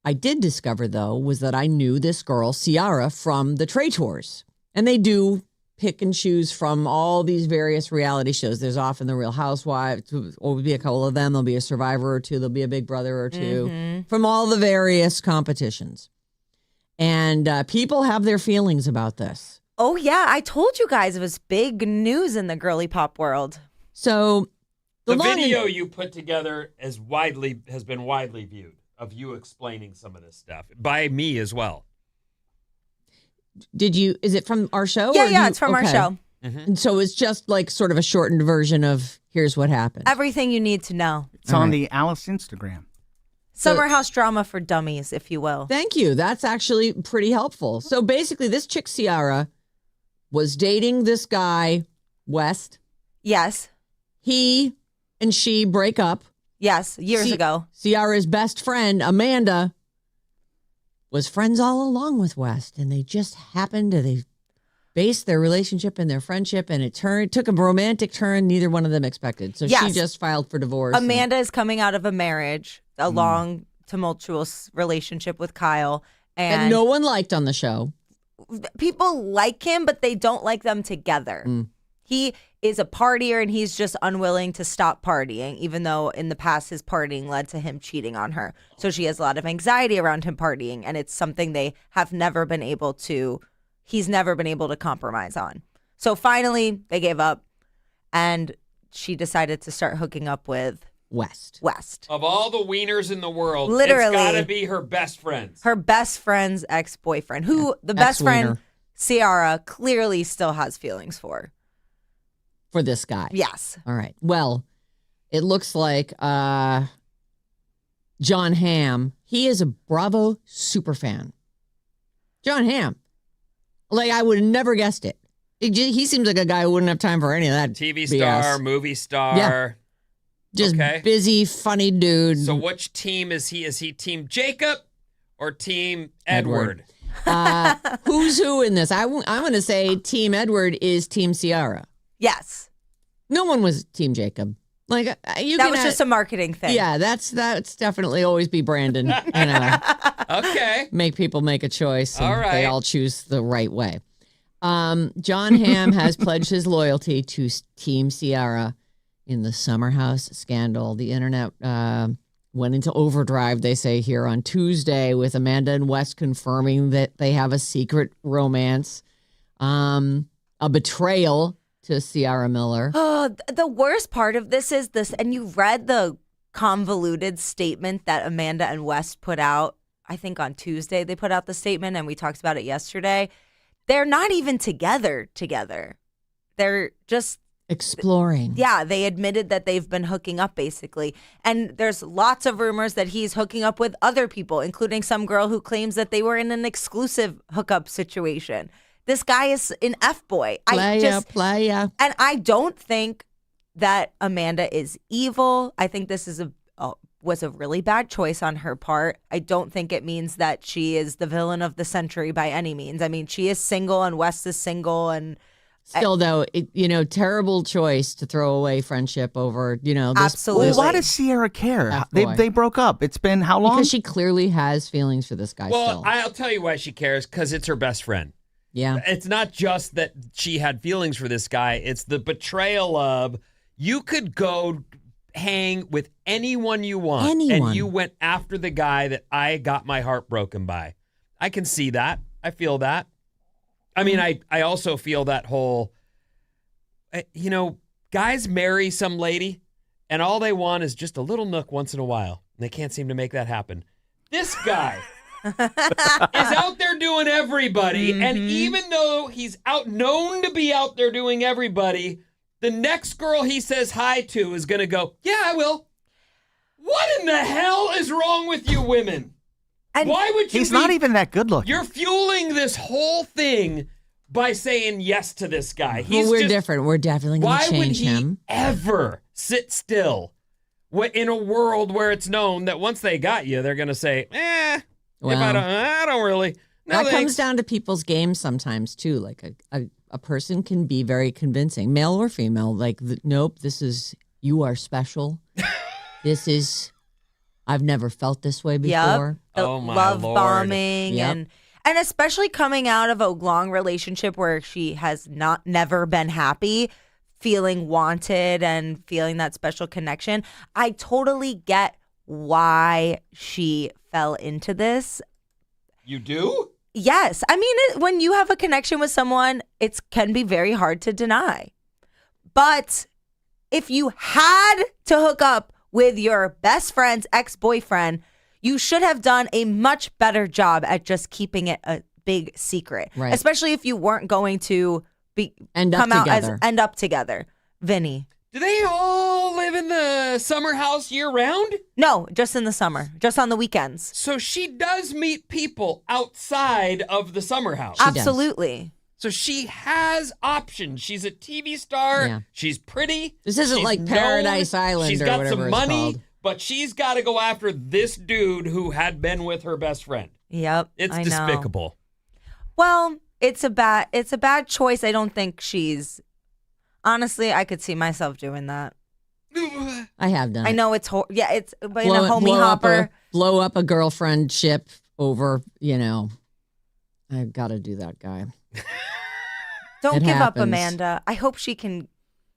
I did discover, though, was that I knew this girl, Ciara, from the Traitors. And they do pick and choose from all these various reality shows. There's often the Real Housewives, or be a couple of them. There'll be a Survivor or two. There'll be a Big Brother or two from all the various competitions. And people have their feelings about this. Oh, yeah. I told you guys it was big news in the girly pop world. So the video you put together has been widely viewed of you explaining some of this stuff by me as well. Is it from our show? Yeah, it's from our show. And so it's just like sort of a shortened version of here's what happened. Everything you need to know. It's on the Alice Instagram. Summer house drama for dummies, if you will. Thank you. That's actually pretty helpful. So basically, this chick, Ciara, was dating this guy, West. Yes. He and she break up. Yes, years ago. Ciara's best friend, Amanda, was friends all along with West. And they just happened to, they based their relationship and their friendship, and it took a romantic turn neither one of them expected. So she just filed for divorce. Amanda is coming out of a marriage, a long, tumultuous relationship with Kyle. And no one liked on the show. People like him, but they don't like them together. He is a partier, and he's just unwilling to stop partying, even though in the past his partying led to him cheating on her. So she has a lot of anxiety around him partying, and it's something they have never been able to, he's never been able to compromise on. So finally, they gave up, and she decided to start hooking up with West. Of all the wieners in the world, Literally. it's got to be her best friends. Her best friend's ex-boyfriend, who the best friend, Ciara, clearly still has feelings for. For this guy. Yes. All right. Well, it looks like John Hamm, he is a Bravo super fan. John Hamm. Like, I would have never guessed it. He seems like a guy who wouldn't have time for any of that TV BS. star, movie star. Yeah. Just busy, funny dude. So which team is he? Is he Team Jacob or Team Edward? Who's who in this? I'm going to say Team Edward is Team Ciara. Yes. No one was Team Jacob. Like that was just a marketing thing. Yeah, that's definitely always be Brandon. Okay. Make people make a choice. And all right. They all choose the right way. John Hamm has pledged his loyalty to Team Ciara in the Summer House scandal. The internet went into overdrive, they say here on Tuesday, with Amanda and West confirming that they have a secret romance, a betrayal to Ciara Miller. Oh, the worst part of this is this, and you read the convoluted statement that Amanda and West put out. I think on Tuesday they put out the statement, and we talked about it yesterday. They're not even together. They're just exploring. Yeah, they admitted that they've been hooking up, basically. And there's lots of rumors that he's hooking up with other people, including some girl who claims that they were in an exclusive hookup situation. This guy is an F-boy. Playa. And I don't think that Amanda is evil. I think this is was a really bad choice on her part. I don't think it means that she is the villain of the century by any means. I mean, she is single and West is single, and still, though, terrible choice to throw away friendship over, this. Absolutely. Well, why does Ciara care? They broke up. It's been how long? Because she clearly has feelings for this guy still. I'll tell you why she cares, because it's her best friend. Yeah. It's not just that she had feelings for this guy. It's the betrayal of, you could go hang with anyone you want. And you went after the guy that I got my heart broken by. I can see that. I feel that. I mean, I also feel that whole, guys marry some lady and all they want is just a little nook once in a while. And they can't seem to make that happen. This guy is out there doing everybody. Mm-hmm. And even though he's known to be out there doing everybody, the next girl he says hi to is going to go, yeah, I will. What in the hell is wrong with you women? And why would you? He's not even that good looking. You're fueling this whole thing by saying yes to this guy. We're different. We're definitely going to change him. Why would he ever sit still in a world where it's known that once they got you, they're going to say, well, I don't really. No, that comes down to people's games sometimes too. Like a person can be very convincing, male or female. Like, nope, you are special. This is I've never felt this way Yep. before. The Oh, my love Lord. bombing Yep. and especially coming out of a long relationship where she has never been happy, feeling wanted and feeling that special connection. I totally get why she fell into this. You do? Yes. I mean, when you have a connection with someone, it can be very hard to deny. But if you had to hook up with your best friend's ex-boyfriend, you should have done a much better job at just keeping it a big secret. Right. Especially if you weren't going to End up together. Vinnie. Do they all live in the summer house year round? No, just in the summer, just on the weekends. So she does meet people outside of the summer house. does. Absolutely. So she has options. She's a TV star. Yeah. She's pretty. This isn't She's like known. Paradise Island She's or got whatever some it's money, called. but she's got to go after this dude who had been with her best friend. Yep. It's I know. despicable. Well, it's a bad choice. I don't think she's honestly, I could see myself doing that. I have done. I it. know it's it's but in a homie hopper. Blow up a girlfriend ship over, I've got to do that, guy. Don't It give up, happens. Amanda. I hope she can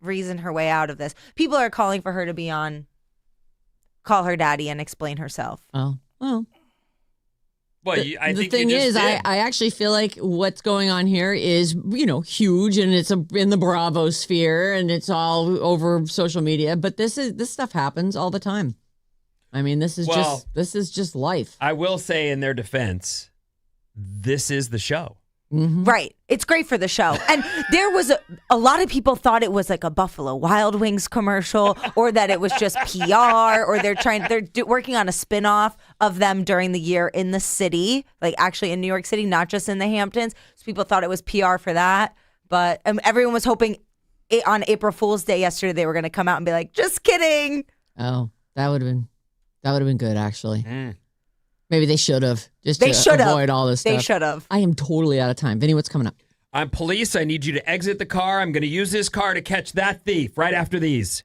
reason her way out of this. People are calling for her to be on Call Her Daddy and explain herself. Oh, well. Well, I The think thing you just is, did. I actually feel like what's going on here is, huge, and it's in the Bravo sphere, and it's all over social media. But this stuff happens all the time. I mean, this is just life. I will say in their defense, this is the show. Mm-hmm. Right. It's great for the show. And there was a lot of people thought it was like a Buffalo Wild Wings commercial or that it was just PR or they're working on a spinoff of them during the year in the city, like actually in New York City, not just in the Hamptons. So people thought it was PR for that. But everyone was hoping on April Fool's Day yesterday they were going to come out and be like, just kidding. Oh, that would have been good, actually. Maybe they should have, just They to should have. avoid all this stuff. They should have. I am totally out of time. Vinny, what's coming up? I'm police. I need you to exit the car. I'm going to use this car to catch that thief right after these.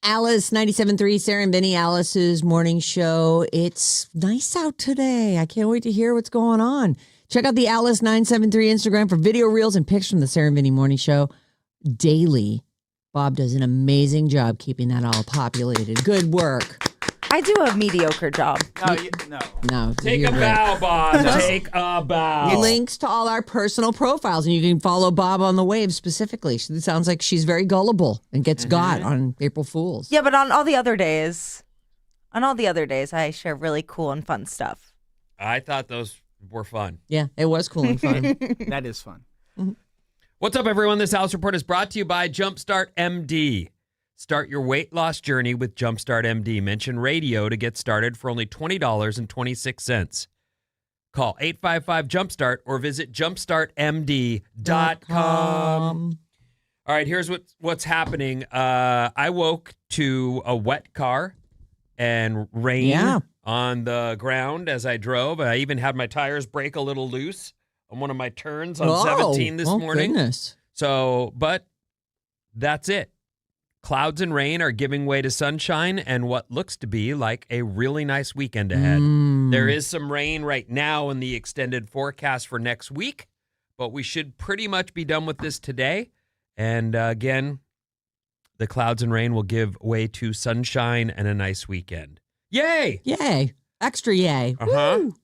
Alice 97.3, Sarah and Vinnie, Alice's morning show. It's nice out today. I can't wait to hear what's going on. Check out the Alice 973 Instagram for video reels and pics from the Sarah and Vinnie morning show daily. Bob does an amazing job keeping that all populated. Good work. I do a mediocre job. No. Take a bow, Bob. Take a bow. Links to all our personal profiles, and you can follow Bob on the Wave specifically. It sounds like she's very gullible and gets got on April Fools. Yeah, but on all the other days, I share really cool and fun stuff. I thought those were fun. Yeah, it was cool and fun. That is fun. What's up, everyone? This House Report is brought to you by Jumpstart MD. Start your weight loss journey with Jumpstart MD. Mention radio to get started for only $20.26. Call 855-JUMPSTART or visit jumpstartmd.com. All right, here's what's happening. I woke to a wet car and rain on the ground as I drove. I even had my tires break a little loose on one of my turns on 17 this morning. Goodness. So, but that's it. Clouds and rain are giving way to sunshine and what looks to be like a really nice weekend ahead. There is some rain right now in the extended forecast for next week, but we should pretty much be done with this today. And again, the clouds and rain will give way to sunshine and a nice weekend. Yay! Yay. Extra yay. Woo!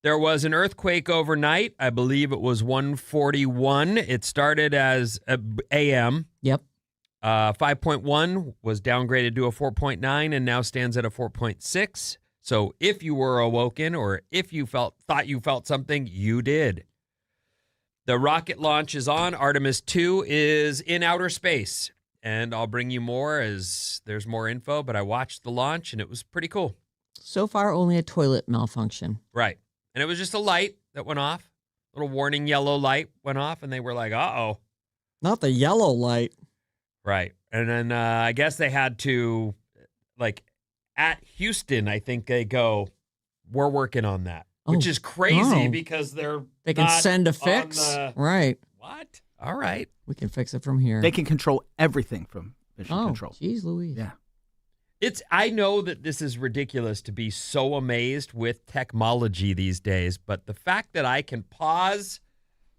There was an earthquake overnight. I believe it was 1:41. It started as AM. Yep. 5.1 was downgraded to a 4.9 and now stands at a 4.6. So if you were awoken or if you thought you felt something, you did. The rocket launch is on. Artemis 2 is in outer space. And I'll bring you more as there's more info, but I watched the launch and it was pretty cool. So far, only a toilet malfunction. Right. And it was just a light that went off. A little warning yellow light went off, and they were like, uh-oh. Not the yellow light. Right. And then I guess they had to, like, at Houston, I think they go, we're working on that. Which is crazy because they can send a fix. Right. What? All right. We can fix it from here. They can control everything from mission control. Jeez Louise. Yeah. I know that this is ridiculous to be so amazed with technology these days, but the fact that I can pause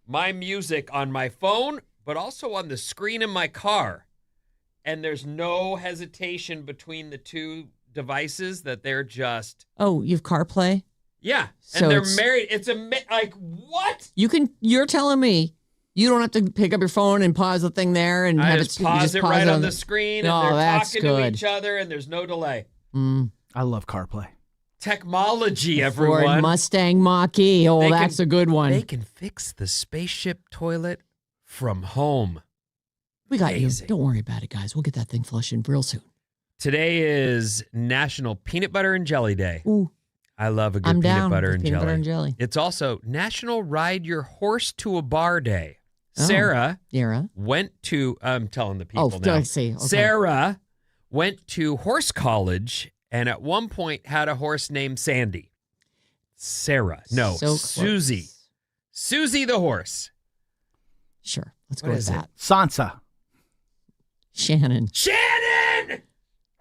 my music on my phone, but also on the screen in my car, and there's no hesitation between the two devices, that they're just... Oh, you've CarPlay? Yeah. So and they're married. It's like, what? You're telling me you don't have to pick up your phone and pause the thing there and I have just pause it right on the screen, and they're that's talking good. to each other, and there's no delay. I love CarPlay. Technology, everyone. Ford Mustang Mach-E. Oh, that's a good one. They can fix the spaceship toilet from home. We got Amazing. you. Don't worry about it, guys. We'll get that thing flushing real soon. Today is National Peanut Butter and Jelly Day. Ooh. I love a good I'm peanut down butter with and peanut jelly. butter and jelly. It's also National Ride Your Horse to a Bar Day. Sarah went to, I'm telling the people now. I see. Okay. Sarah went to horse college and at one point had a horse named Sandy. Sarah. No, So Susie. close. Susie the horse. Sure. Let's What go with is it? that. Sansa. Shannon. Shannon!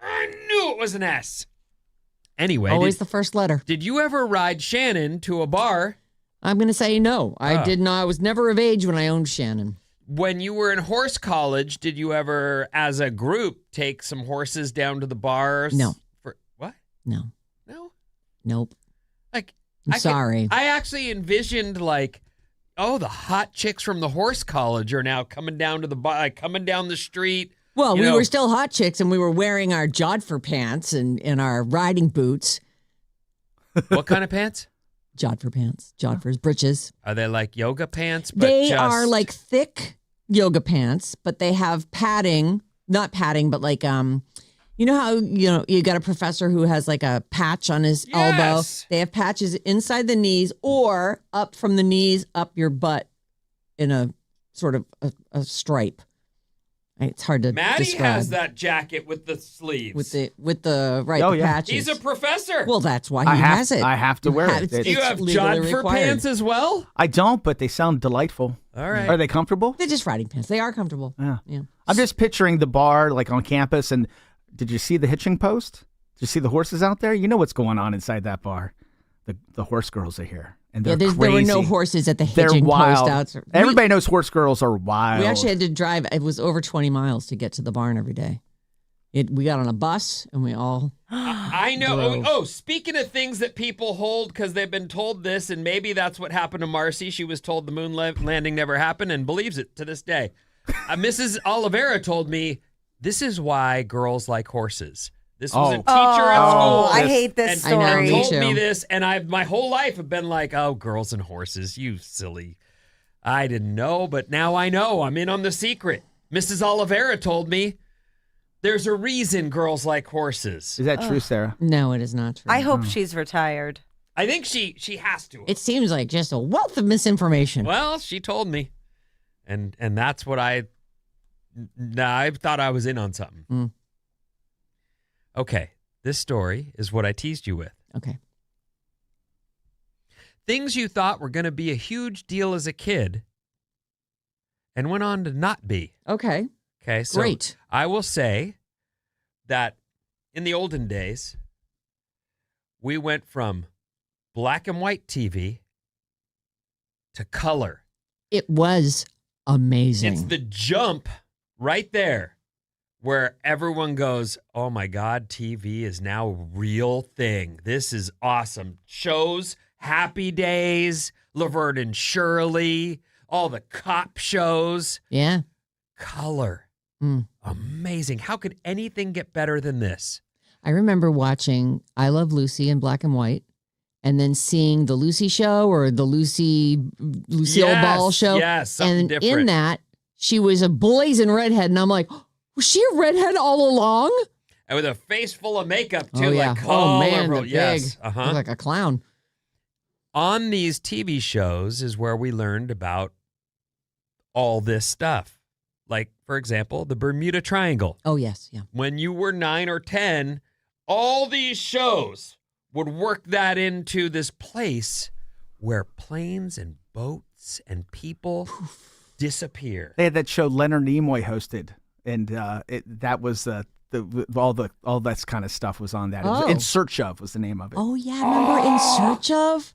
I knew it was an S. Anyway, Always the first letter. did you ever ride Shannon to a bar? I'm going to say no. I did not. I was never of age when I owned Shannon. When you were in horse college, did you ever, as a group, take some horses down to the bars? No. For what? No. No? Nope. Like, I'm sorry. I actually envisioned, like, oh, the hot chicks from the horse college are now coming down to the bar, like, coming down the street. Well, You we know- were still hot chicks, and we were wearing our jodhpur pants and our riding boots. What kind of pants? Jodhpur pants. Jodhpur's breeches. Are they like yoga pants? But They just... are like thick yoga pants, but they have padding. Not padding, but like you know how you got a professor who has like a patch on his elbow. Yes. They have patches inside the knees or up from the knees up your butt in a sort of a stripe. It's hard to Maddie describe. has that jacket with the sleeves. with the right Oh, the yeah. patches. He's a professor. Well, that's why he has it. I have to wear it. It's you have legally jodhpur required. pants as well? I don't, but they sound delightful. All right. Are they comfortable? They're just riding pants. They are comfortable. Yeah. Yeah. I'm just picturing the bar like on campus and Did you see the hitching post? Did you see the horses out there? You know what's going on inside that bar. The horse girls are here. And they're crazy. There were no horses at the They're hitching wild. post out. Everybody knows horse girls are wild. We actually had to drive. It was over 20 miles to get to the barn every day. We got on a bus and we all I know. drove. Oh, speaking of things that people hold because they've been told this, and maybe that's what happened to Marcy. She was told the moon landing never happened and believes it to this day. Mrs. Oliveira told me this is why girls like horses. This was a teacher at school. I hate this and story. I know, me told too. me this, and my whole life have been like, oh, girls and horses, you silly. I didn't know, but now I know. I'm in on the secret. Mrs. Oliveira told me there's a reason girls like horses. Is that true, Sarah? No, it is not true. I hope she's retired. I think she has to. It seems like just a wealth of misinformation. Well, she told me, and that's what I thought I was in on something. Mm. Okay, this story is what I teased you with. Okay. Things you thought were going to be a huge deal as a kid and went on to not be. Okay. Okay, so Great. I will say that in the olden days, we went from black and white TV to color. It was amazing. It's the jump right there where everyone goes, oh my God, TV is now a real thing. This is awesome. Shows, Happy Days, Laverne and Shirley, all the cop shows. Yeah. Color. Mm. Amazing. How could anything get better than this? I remember watching I Love Lucy in black and white and then seeing the Lucy show or the Lucille Ball show. Yes, something and different. in that, she was a blazing redhead. And I'm like, was she a redhead all along? And with a face full of makeup, too. Oh, yeah. Like Oh, man, colorful. the Yes. big. Looked like a clown. On these TV shows is where we learned about all this stuff. Like, for example, the Bermuda Triangle. Oh, yes. Yeah. When you were 9 or 10, all these shows would work that into this place where planes and boats and people disappear. They had that show Leonard Nimoy hosted, and that was all that kind of stuff was on that. It was Oh. In Search Of was the name of it. Oh, yeah. Remember In Search Of?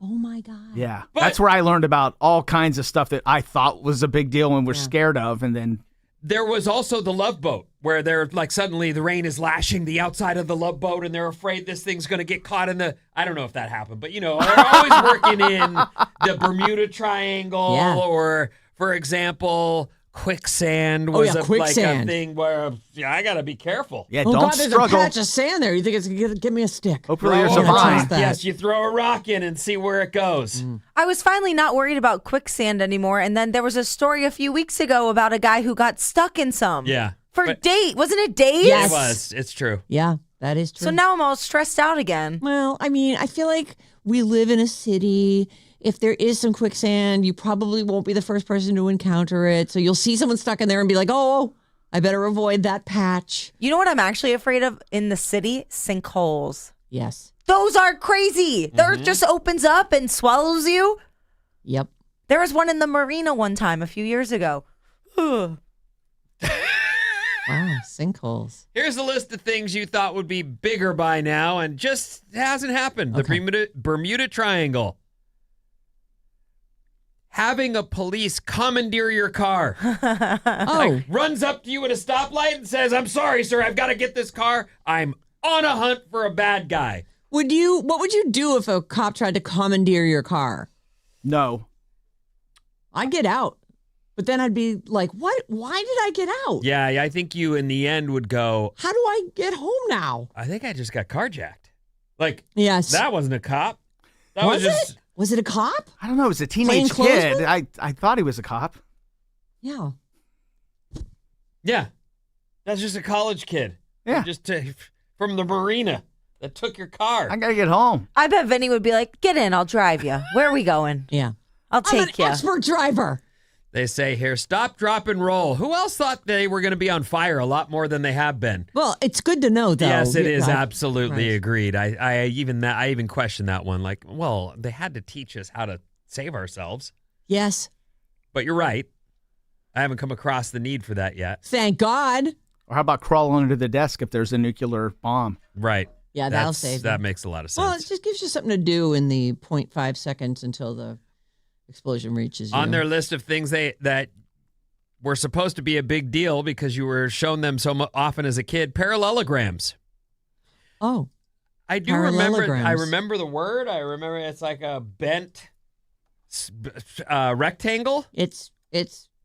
Oh, my God. Yeah, But- that's where I learned about all kinds of stuff that I thought was a big deal and was Yeah. scared of, and then There was also the Love Boat, where they're like suddenly the rain is lashing the outside of the Love Boat, and they're afraid this thing's going to get caught in the. I don't know if that happened, but they're always working in the Bermuda Triangle, Yeah. or for example, quicksand Oh, was yeah, like a quicksand. thing where I got to be careful. yeah, Oh, don't God, there's struggle. a patch of sand there. You think it's going to give me a stick? Hopefully you're Oh, Throw a that's rock. survived. that. Yes, you throw a rock in and see where it goes. I was finally not worried about quicksand anymore. And then there was a story a few weeks ago about a guy who got stuck in some. Yeah. For But wasn't it days? Yes. It was. It's true. Yeah, that is true. So now I'm all stressed out again. Well, I mean, I feel like we live in a city. If there is some quicksand, you probably won't be the first person to encounter it. So you'll see someone stuck in there and be like, oh, I better avoid that patch. You know what I'm actually afraid of in the city? Sinkholes. Yes. Those are crazy. The earth just opens up and swallows you. Yep. There was one in the marina one time a few years ago. Ugh. Wow, sinkholes. Here's a list of things you thought would be bigger by now and just hasn't happened. Okay. The Bermuda Triangle. Having a police commandeer your car. Oh, Runs up to you at a stoplight and says, I'm sorry, sir, I've got to get this car. I'm on a hunt for a bad guy. what would you do if a cop tried to commandeer your car? No, I'd get out. But then I'd be like, what? Why did I get out? Yeah, I think you in the end would go, How do I get home now? I think I just got carjacked. Like, Yes. that wasn't a cop. That was just. it? Was it a cop? I don't know. It was a teenage Plainclothesman? kid. I thought he was a cop. Yeah. Yeah. That's just a college kid. Yeah. From the marina that took your car. I gotta get home. I bet Vinny would be like, get in, I'll drive you. Where are we going? Yeah. I'll I'm an take you. expert driver. They say here, stop, drop, and roll. Who else thought they were going to be on fire a lot more than they have been? Well, it's good to know, though. Yes, it is Right. absolutely Right. agreed. I even questioned that one. Like, well, they had to teach us how to save ourselves. Yes. But you're right. I haven't come across the need for that yet. Thank God. Or how about crawling under the desk if there's a nuclear bomb? Right. Yeah, that'll save That you. makes a lot of sense. Well, it just gives you something to do in the 0.5 seconds until the explosion reaches you. On their list of things that were supposed to be a big deal because you were shown them so often as a kid, parallelograms. Oh. I do remember. Parallelograms. I remember the word. I remember it's like a bent rectangle. It's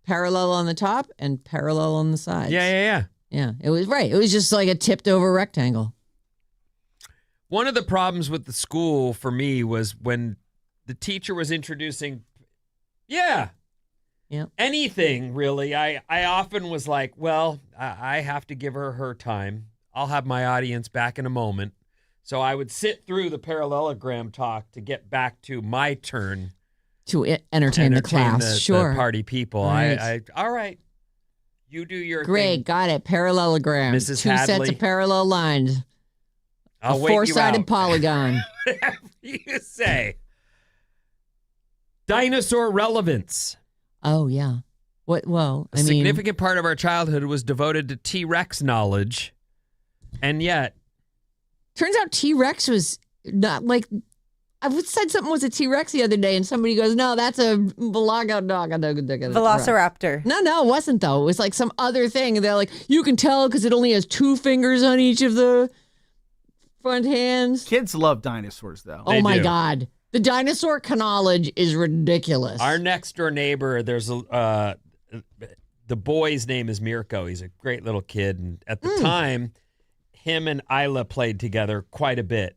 parallel on the top and parallel on the sides. Yeah. Yeah, it was right. It was just like a tipped over rectangle. One of the problems with the school for me was when the teacher was introducing, anything really. I often was like, well, I have to give her time. I'll have my audience back in a moment. So I would sit through the parallelogram talk to get back to my turn To entertain the class. Sure. the party people. Right. All right. You do your Great, thing. got it. Parallelogram. Mrs. Two sets Hadley. of parallel lines. I'll a wait you four-sided out. polygon. Whatever you say. Dinosaur relevance. Oh, yeah. What? Well, A significant part of our childhood was devoted to T-Rex knowledge. And yet, turns out T-Rex was not like, I said something was a T-Rex the other day, and somebody goes, no, that's a Velociraptor. No, it wasn't, though. It was like some other thing. And they're like, you can tell because it only has 2 fingers on each of the front hands. Kids love dinosaurs, though. Oh, They my do. God. The dinosaur knowledge is ridiculous. our next door neighbor, there's the boy's name is Mirko. He's a great little kid. And at the time, him and Isla played together quite a bit.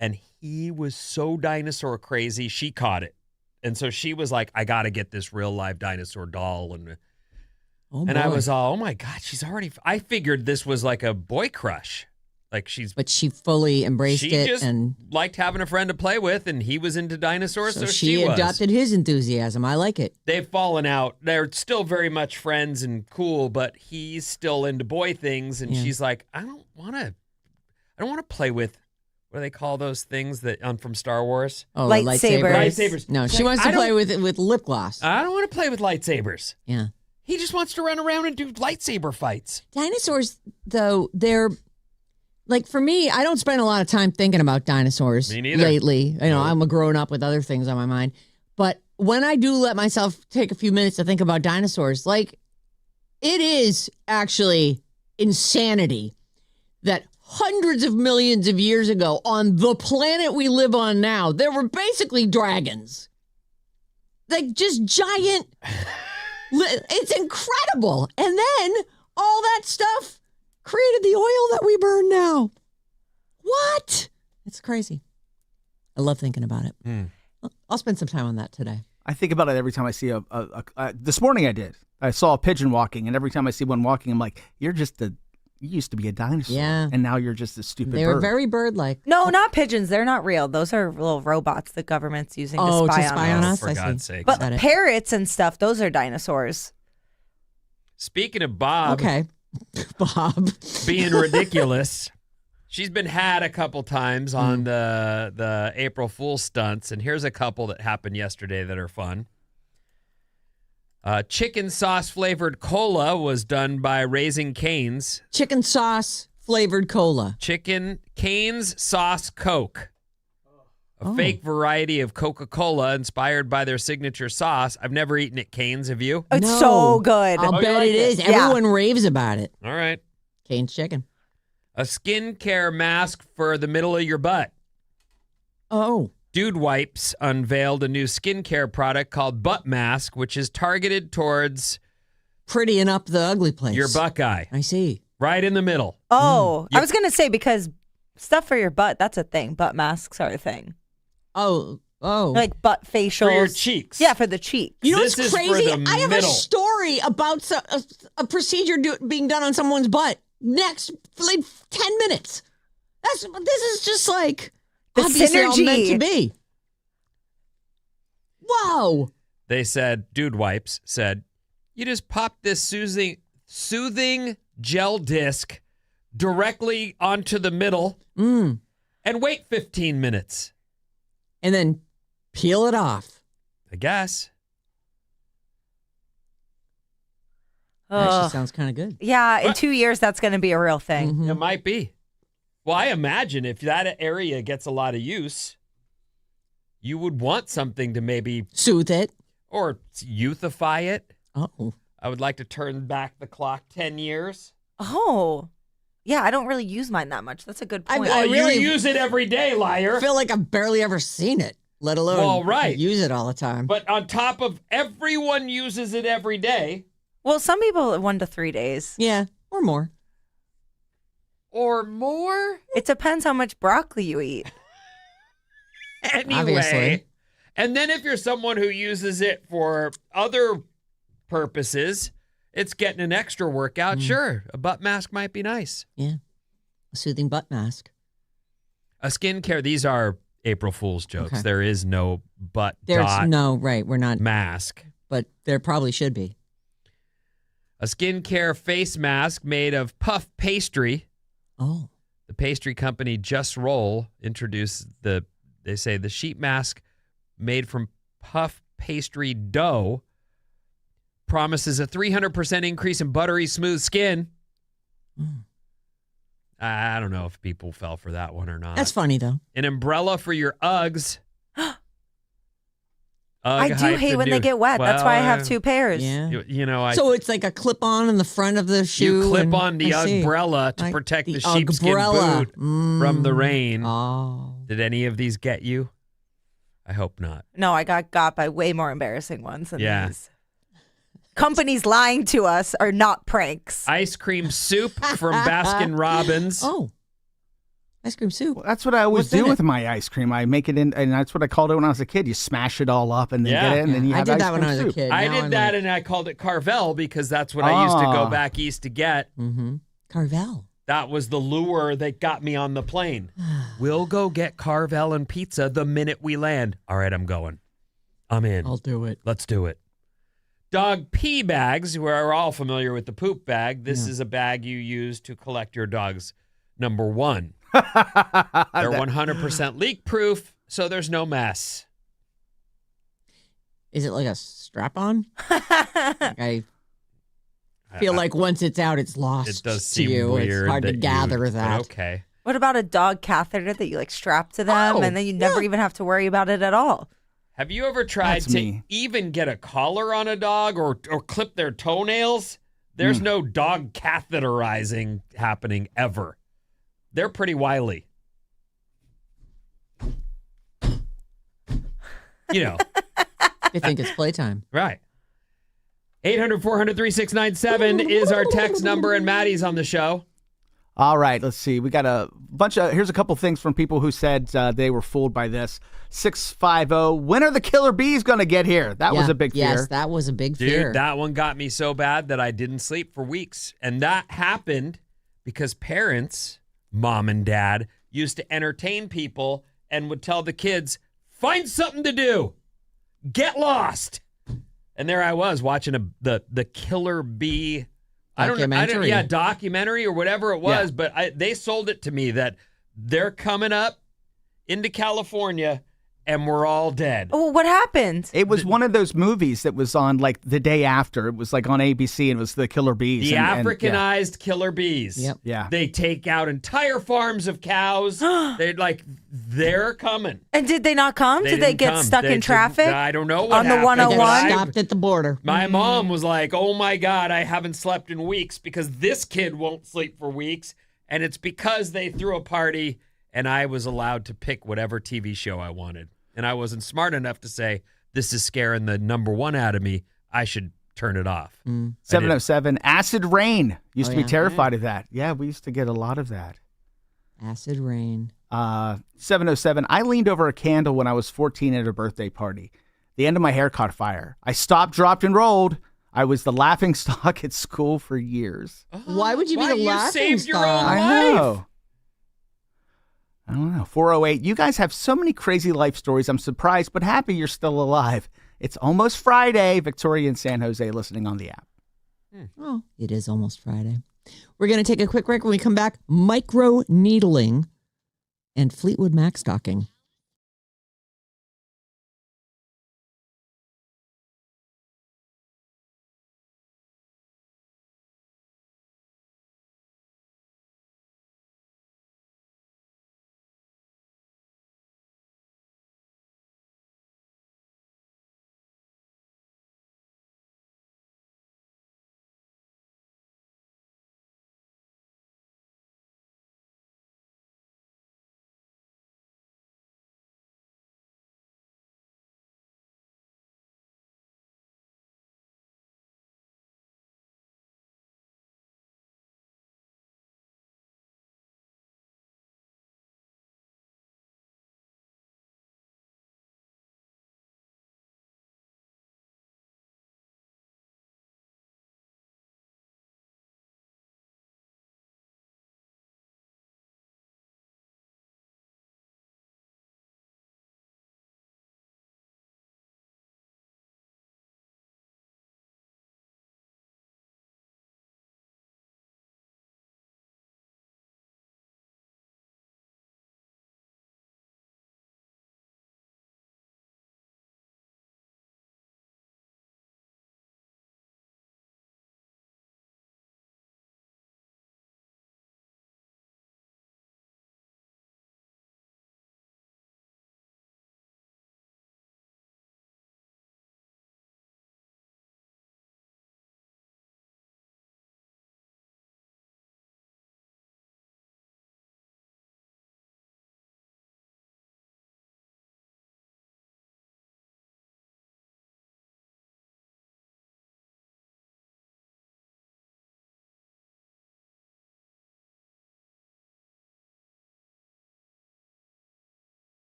And he was so dinosaur crazy, she caught it. And so she was like, I got to get this real live dinosaur doll. And Oh, I boy. was all, oh my God, I figured this was like a boy crush. Like But she fully embraced she it, just and liked having a friend to play with, and he was into dinosaurs, so she was. adopted his enthusiasm. I like it. They've fallen out. They're still very much friends and cool, but he's still into boy things, and Yeah. she's like, I don't want to play with, what do they call those things that from Star Wars? Oh, the Lightsabers. Lightsabers. No, It's she like, wants to I don't- play with lip gloss. I don't want to play with lightsabers. Yeah. He just wants to run around and do lightsaber fights. Dinosaurs, though, they're like, for me, I don't spend a lot of time thinking about dinosaurs Me neither. lately. You know, Nope. I'm a grown up with other things on my mind. But when I do let myself take a few minutes to think about dinosaurs, like, it is actually insanity that hundreds of millions of years ago on the planet we live on now, there were basically dragons. Like, just giant. It's incredible. And then all that stuff created the oil that we burn now. What? It's crazy. I love thinking about it. I'll spend some time on that today. I think about it every time I see this morning I did. I saw a pigeon walking, and every time I see one walking, I'm like, you used to be a dinosaur. Yeah. And now you're just a stupid They bird. were very bird-like. No, not pigeons. They're not real. Those are little robots the government's using to spy on us. For I God's see. sake. But Got it. parrots and stuff, those are dinosaurs. Speaking of Bob Okay. Bob. being ridiculous, she's been had a couple times on the April Fool's stunts, and here's a couple that happened yesterday that are fun. Chicken sauce flavored cola was done by Raising Cane's. Chicken sauce flavored cola. Chicken Cane's Sauce Coke. A Oh. fake variety of Coca-Cola inspired by their signature sauce. I've never eaten at Cane's. Have you? It's No. so good. I'll Oh, you bet like it it? is. Yeah. Everyone raves about it. All right. Cane's chicken. A skincare mask for the middle of your butt. Oh. Dude Wipes unveiled a new skincare product called Butt Mask, which is targeted towards Prettying up the ugly place. your buckeye, I see. right in the middle. Oh, Yep. I was going to say because stuff for your butt, that's a thing. Butt masks are a thing. Oh. Like butt facials. For your cheeks. Yeah, for the cheeks. You know This what's is for crazy? the I have a middle. story about a procedure being done on someone's butt next, like 10 minutes. This is just like The obviously all meant synergy. to be. Whoa. They said, Dude Wipes said, you just pop this soothing gel disc directly onto the middle Mm. and wait 15 minutes. And then peel it off. I guess. Actually Ugh. sounds kind of good. Yeah, in What? 2 years, that's going to be a real thing. Mhm. It might be. Well, I imagine if that area gets a lot of use, you would want something to maybe Soothe it. or youthify it. Oh. I would like to turn back the clock 10 years. Oh, yeah, I don't really use mine that much. That's a good point. I really- you use it every day, liar. I feel like I've barely ever seen it, let alone Well, right. use it all the time. But on top of everyone uses it every day Well, some people 1 to 3 days. Yeah, or more. or more. It depends how much broccoli you eat. Anyway. Obviously. And then if you're someone who uses it for other purposes, it's getting an extra workout. Sure, a butt mask might be nice. Yeah. A soothing butt mask. A skincare, these are April Fool's jokes. Okay. There is no butt There's dot no, right, we're not, mask. but there probably should be. A skincare face mask made of puff pastry. Oh. The pastry company Just Roll introduced they say the sheet mask made from puff pastry dough promises a 300% increase in buttery smooth skin. Mm. I don't know if people fell for that one or not. That's funny, though. An umbrella for your Uggs. I do hate when they get wet. That's why I have 2 pairs. Yeah. You know, So it's like a clip-on in the front of the shoe. you clip and- on the I see. umbrella to Like protect the the sheepskin umbrella. boot from the rain. Oh. Did any of these get you? I hope not. No, I got by way more embarrassing ones than Yeah. these. Companies lying to us are not pranks. Ice cream soup from Baskin Robbins. Oh. Ice cream soup. Well, that's what I always What's in do it? with my ice cream. I make it in, and that's what I called it when I was a kid. You smash it all up and then Yeah. get it, and then you I have did ice that when cream I was a soup. kid. I Now did I'm that like, and I called it Carvel because that's what I used to go Ah. back east to get. Mm-hmm. Carvel. That was the lure that got me on the plane. We'll go get Carvel and pizza the minute we land. All right, I'm going. I'm in. I'll do it. Let's do it. Dog pee bags. We're all familiar with the poop bag. This is a bag you use to collect your dog's number one. They're 100% leak proof, so there's no mess. Is it like a strap-on? I feel like once it's out, it's lost It does to seem you. weird. It's hard to that gather but that. okay. What about a dog catheter that you like strap to them Oh, and then you never even have to worry about it at all? Have you ever tried That's to me. even get a collar on a dog or clip their toenails? There's no dog catheterizing happening ever. They're pretty wily. You know, They think it's playtime. right. 800-400-3697 is our text number, and Maddie's on the show. All right, let's see. We got a bunch of, here's a couple things from people who said they were fooled by this. 650, when are the killer bees going to get here? That was Yeah. a big fear. Yes, that was a big Dude, fear. that one got me so bad that I didn't sleep for weeks. And that happened because parents, mom and dad, used to entertain people and would tell the kids, find something to do. Get lost. And there I was watching the killer bee Documentary. documentary or whatever it was. But they sold it to me that they're coming up into California and we're all dead. Oh, what happened? It was one of those movies that was on like the day after. It was like on ABC and it was the killer bees. The and- Africanized killer bees. Yep. Yeah. They take out entire farms of cows. They're coming. And did they not come? Did they didn't get come. stuck They in didn't- traffic? I don't know what On the happened. They got 101? stopped at the border. My mom was like, oh my God, I haven't slept in weeks because this kid won't sleep for weeks. And it's because they threw a party and I was allowed to pick whatever TV show I wanted. And I wasn't smart enough to say, this is scaring the number one out of me. I should turn it off. 707, acid rain. Used Oh, to be yeah. terrified of that. Yeah, we used to get a lot of that. Acid rain. 707, I leaned over a candle when I was 14 at a birthday party. The end of my hair caught fire. I stopped, dropped, and rolled. I was the laughing stock at school for years. Why would you be the You laughing saved your own stock? I life. know. I don't know. 408, you guys have so many crazy life stories. I'm surprised, but happy you're still alive. It's almost Friday. Victoria in San Jose listening on the app. Oh, it is almost Friday. We're going to take a quick break. When we come back, micro needling and Fleetwood Mac stalking.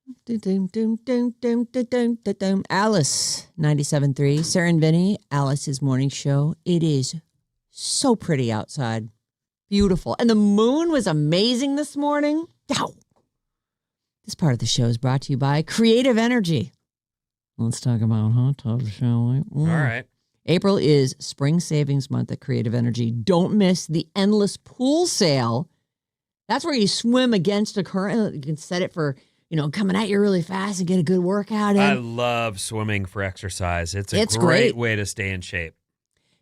Alice, 97.3. Sarah and Vinnie, Alice's morning show. It is so pretty outside. Beautiful. And the moon was amazing this morning. Ow. This part of the show is brought to you by Creative Energy. Let's talk about hot tubs, shall we? All right. April is spring savings month at Creative Energy. Don't miss the endless pool sale. That's where you swim against a current. You can set it for, coming at you really fast and get a good workout in. I love swimming for exercise. It's a great great way to stay in shape.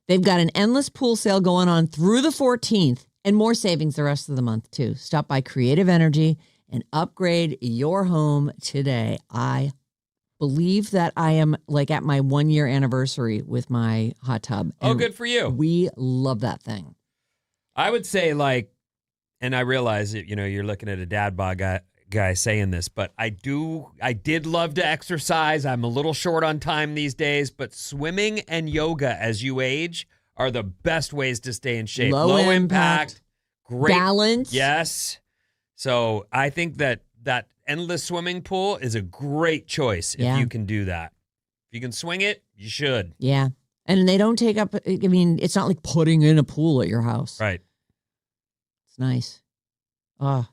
They've got an endless pool sale going on through the 14th and more savings the rest of the month, too. Stop by Creative Energy and upgrade your home today. I believe that I am at my 1-year anniversary with my hot tub. Oh, good for you. We love that thing. I would say and I realize that, you're looking at a dad bod guy saying this, but I did love to exercise. I'm a little short on time these days, but swimming and yoga as you age are the best ways to stay in shape. Low impact, great balance. Yes. So I think that endless swimming pool is a great choice if you can do that. If you can swing it, you should. Yeah. And they don't take up, it's not like putting in a pool at your house. Right. It's nice. I'm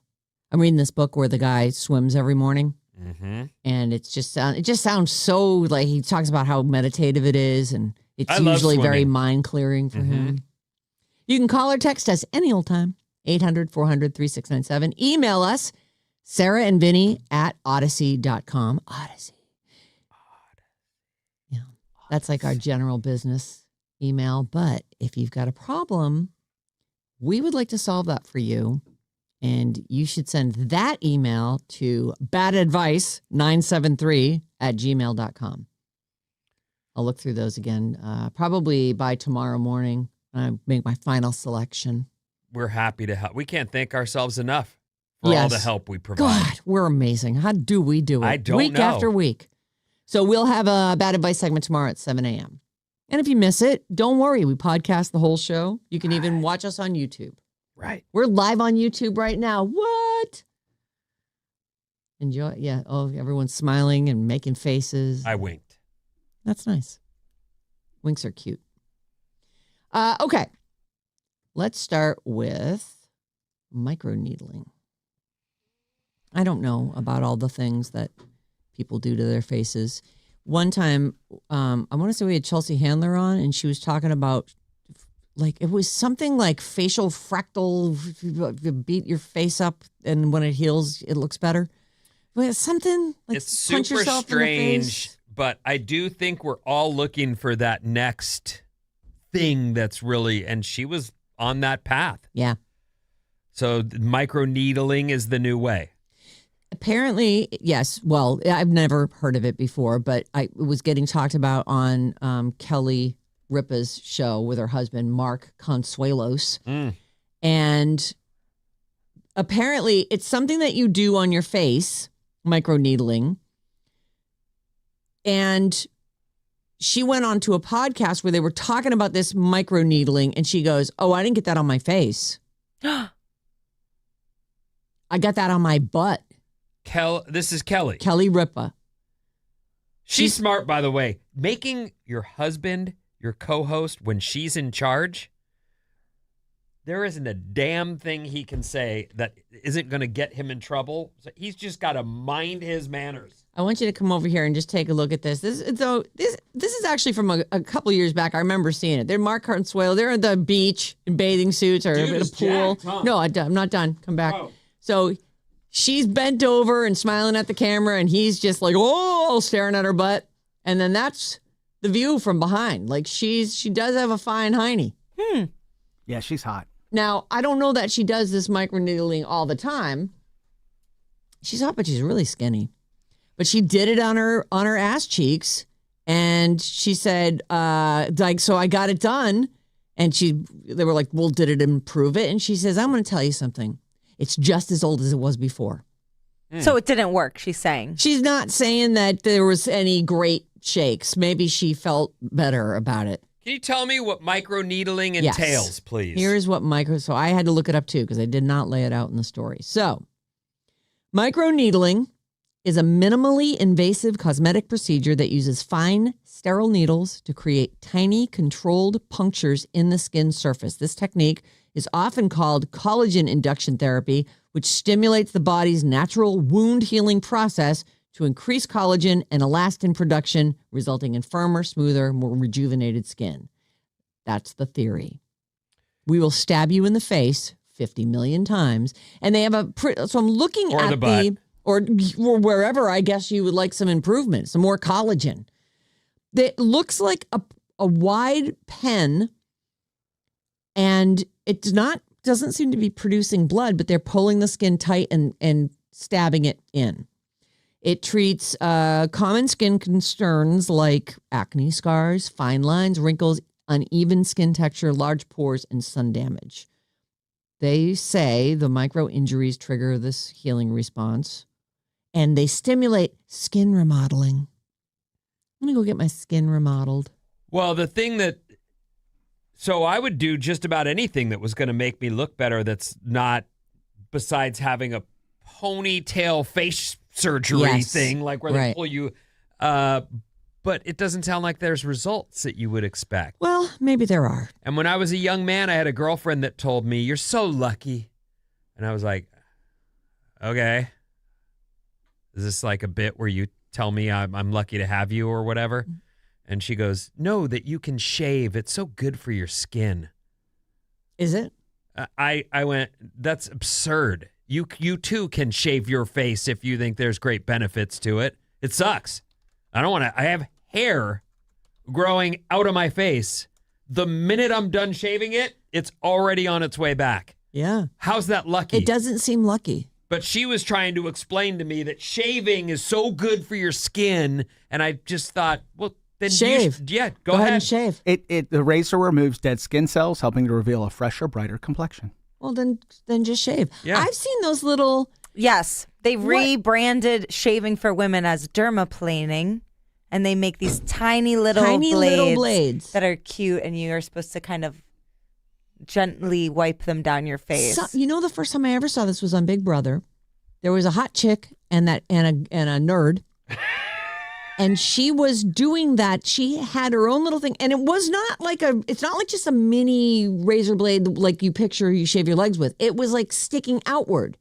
reading this book where the guy swims every morning. Mm-hmm. And it just sounds so like he talks about how meditative it is. And it's usually very mind clearing for him. You can call or text us any old time. 800-400-3697. Email us, Sarah and Vinnie at Odyssey.com. Odyssey. Yeah, that's like our general business email. But if you've got a problem, we would like to solve that for you. And you should send that email to badadvice973@gmail.com. I'll look through those again, probably by tomorrow morning. I make my final selection. We're happy to help. We can't thank ourselves enough for all the help we provide. God, we're amazing. How do we do it? I don't week know. after week. So we'll have a Bad Advice segment tomorrow at 7 a.m. And if you miss it, don't worry. We podcast the whole show. You can even watch us on YouTube. Right. We're live on YouTube right now. What? Enjoy. Yeah. Oh, everyone's smiling and making faces. I winked. That's nice. Winks are cute. Okay. Let's start with microneedling. I don't know about all the things that people do to their faces. One time, I want to say we had Chelsea Handler on, and she was talking about it was something like facial fractal, you beat your face up, and when it heals, it looks better. But it's something like it's punch super yourself strange, in the face. but I do think we're all looking for that next thing that's really, and she was on that path. Yeah. So microneedling is the new way. Apparently, yes. Well, I've never heard of it before, but it was getting talked about on Kelly Ripa's show with her husband, Mark Consuelos. And apparently it's something that you do on your face, microneedling. And she went on to a podcast where they were talking about this microneedling, and she goes, "Oh, I didn't get that on my face. I got that on my butt." This is Kelly. Kelly Ripa. She's smart, by the way. Making your husband your co-host when she's in charge, there isn't a damn thing he can say that isn't going to get him in trouble. So he's just got to mind his manners. I want you to come over here and just take a look at this. This is actually from a couple years back. I remember seeing it. They're Mark Consuelo. They're at the beach in bathing suits or in a pool. Jacked, huh? No, I'm not done. Come back. Oh. So she's bent over and smiling at the camera, and he's just like, oh, staring at her butt. And then that's the view from behind. Like she does have a fine hiney. Yeah, she's hot. Now, I don't know that she does this microneedling all the time. She's hot, but she's really skinny. But she did it on her ass cheeks, and she said, so I got it done. And they were like, well, did it improve it? And she says, I'm going to tell you something. It's just as old as it was before. So it didn't work, she's saying. She's not saying that there was any great shakes. Maybe she felt better about it. Can you tell me what microneedling entails, please? Here's what so I had to look it up too because I did not lay it out in the story. So microneedling is a minimally invasive cosmetic procedure that uses fine, sterile needles to create tiny, controlled punctures in the skin surface. This technique is often called collagen induction therapy, which stimulates the body's natural wound healing process to increase collagen and elastin production, resulting in firmer, smoother, more rejuvenated skin. That's the theory. We will stab you in the face 50 million times. And they have so I'm looking Or at the butt. or wherever I guess you would like some improvement, some more collagen. It looks like a wide pen, and it's doesn't seem to be producing blood, but they're pulling the skin tight and stabbing it in. It treats common skin concerns like acne scars, fine lines, wrinkles, uneven skin texture, large pores, and sun damage. They say the micro injuries trigger this healing response, and they stimulate skin remodeling. I'm going to go get my skin remodeled. Well, so I would do just about anything that was going to make me look better that's not, besides having a ponytail face surgery thing, like where they pull you. But it doesn't sound like there's results that you would expect. Well, maybe there are. And when I was a young man, I had a girlfriend that told me, "You're so lucky." And I was like, okay. Is this like a bit where you tell me I'm lucky to have you or whatever? And she goes, "No, that you can shave. It's so good for your skin." Is it? I went, "That's absurd. You too can shave your face if you think there's great benefits to it. It sucks. I don't want to. I have hair growing out of my face. The minute I'm done shaving it, it's already on its way back." Yeah. How's that lucky? It doesn't seem lucky. But she was trying to explain to me that shaving is so good for your skin, and I just thought, well, then shave. Go ahead and shave. The razor removes dead skin cells, helping to reveal a fresher, brighter complexion. Well, then just shave. Yeah. I've seen those little. Yes, they rebranded shaving for women as dermaplaning, and they make these tiny little blades that are cute, and you are supposed to kind of gently wipe them down your face. So, the first time I ever saw this was on Big Brother. There was a hot chick and a nerd. And she was doing that. She had her own little thing. And it's not like just a mini razor blade like you picture you shave your legs with. It was like sticking outward.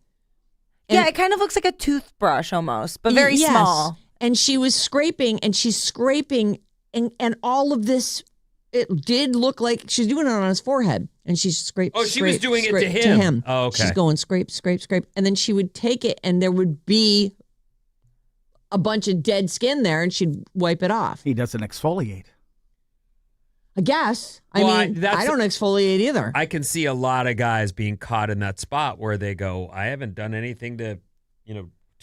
Yeah, it kind of looks like a toothbrush almost, but very small. And she was scraping, and she's scraping, and all of this, it did look like she's doing it on his forehead. And she's scraping. Oh, she was doing it to him. Oh, okay. She's going scrape, scrape, scrape. And then she would take it, and there would be a bunch of dead skin there, and she'd wipe it off. He doesn't exfoliate. I guess. I don't exfoliate either. I can see a lot of guys being caught in that spot where they go, "I haven't done anything to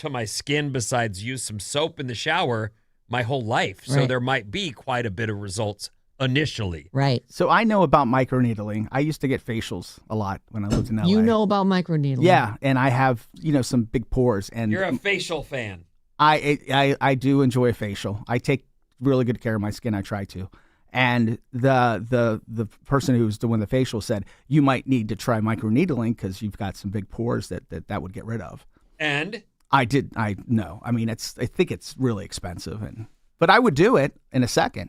my skin besides use some soap in the shower my whole life." So Right. there might be quite a bit of results initially. Right. So I know about microneedling. I used to get facials a lot when I lived in LA. You know about microneedling. Yeah, and I have, some big pores. And You're a facial fan. I do enjoy a facial. I take really good care of my skin. I try to. And the person who's doing the facial said, you might need to try microneedling because you've got some big pores that would get rid of. And I know. I mean, I think it's really expensive, but I would do it in a second.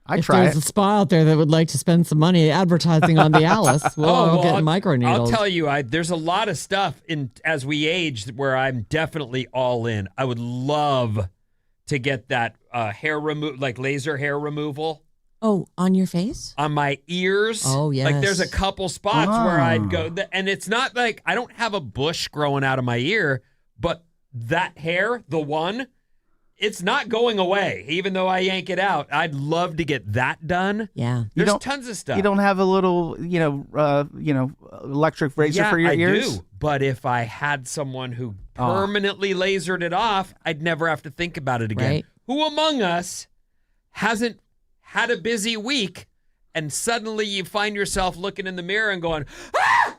I'd try If there's a spa out there that would like to spend some money advertising on the Alice, we'll get microneedles. I'll tell you, there's a lot of stuff as we age where I'm definitely all in. I would love to get that laser hair removal. Oh, on your face? On my ears. Oh, yes. Like there's a couple spots where I'd go, and it's not like I don't have a bush growing out of my ear, but that hair, the one, it's not going away, even though I yank it out. I'd love to get that done. Yeah. There's tons of stuff. You don't have a little, electric razor for your ears? I do. But if I had someone who permanently lasered it off, I'd never have to think about it again. Right. Who among us hasn't had a busy week and suddenly you find yourself looking in the mirror and going, "Ah!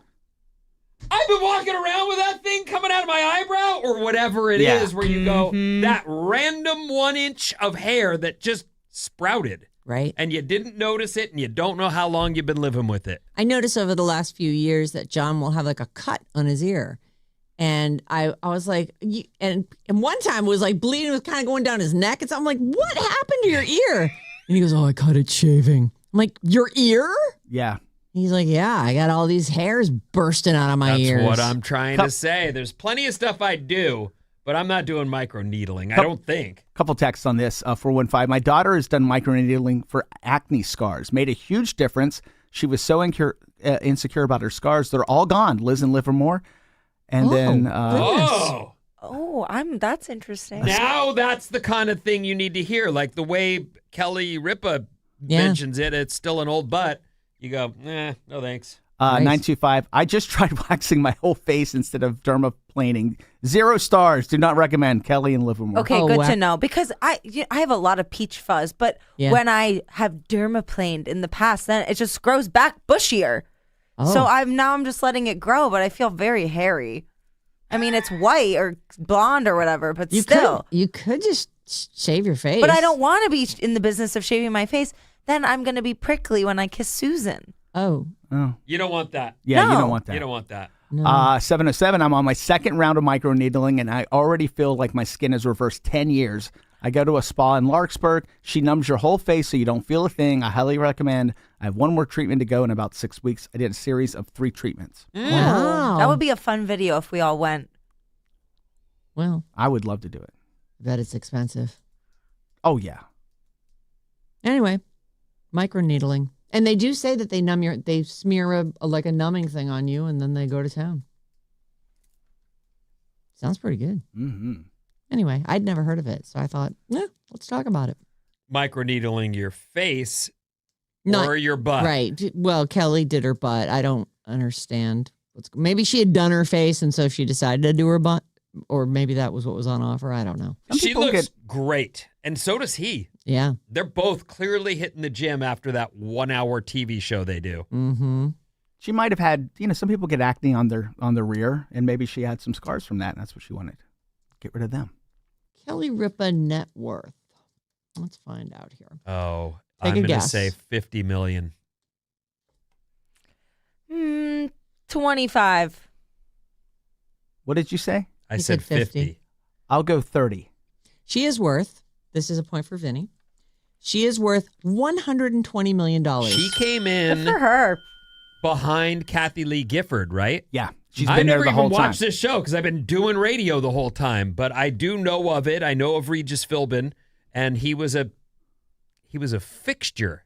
I've been walking around with that thing coming out of my eyebrow," or whatever it is, where you go, that random 1 inch of hair that just sprouted. Right. And you didn't notice it, and you don't know how long you've been living with it. I noticed over the last few years that John will have like a cut on his ear. And I was like, and one time it was like bleeding, was kind of going down his neck. And so I'm like, what happened to your ear? And he goes, oh, I cut it shaving. I'm like, your ear? Yeah. He's like, yeah, I got all these hairs bursting out of my ears. That's what I'm trying to say. There's plenty of stuff I do, but I'm not doing microneedling. I don't think. Couple texts on this, 415. My daughter has done microneedling for acne scars. Made a huge difference. She was so insecure about her scars. They're all gone. Lives in Livermore. And That's interesting. Now that's the kind of thing you need to hear. Like the way Kelly Ripa mentions it, it's still an old butt. You go, no thanks. 925. I just tried waxing my whole face instead of dermaplaning. 0 stars. Do not recommend. Kelly in Livermore. Okay, good to know. Because I have a lot of peach fuzz, but when I have dermaplaned in the past, then it just grows back bushier. Oh. So I'm just letting it grow, but I feel very hairy. I mean, it's white or blonde or whatever, but still. You could just shave your face. But I don't want to be in the business of shaving my face. Then I'm going to be prickly when I kiss Susan. Oh. You don't want that. Yeah, No. you don't want that. You don't want that. No. 707. I'm on my second round of microneedling, and I already feel like my skin has reversed 10 years. I go to a spa in Larkspur. She numbs your whole face so you don't feel a thing. I highly recommend. I have one more treatment to go in about 6 weeks. I did a series of 3 treatments. Wow. That would be a fun video if we all went. Well, I would love to do it. I bet it's expensive. Oh, yeah. Anyway, microneedling. And they do say that they smear a numbing thing on you and then they go to town. Sounds pretty good. Mm-hmm. Anyway, I'd never heard of it. So I thought, let's talk about it. Microneedling your face Not- or your butt. Right. Well, Kelly did her butt. I don't understand. Maybe she had done her face and so she decided to do her butt. Or maybe that was what was on offer. I don't know. She looks great. And so does he. Yeah. They're both clearly hitting the gym after that 1-hour TV show they do. Mm-hmm. She might have had, some people get acne on their rear, and maybe she had some scars from that, and that's what she wanted. Get rid of them. Kelly Ripa net worth. Let's find out here. Oh, Take I'm a going to guess. say $50 million. 25. What did you say? I He said said 50. I'll go 30. She is worth, this is a point for Vinny, she is worth $120 million. She came Good in for her. behind Kathy Lee Gifford, right? Yeah. She's I been there never the whole even time. watched this show because I've been doing radio the whole time, but I do know of it. I know of Regis Philbin, and he was a fixture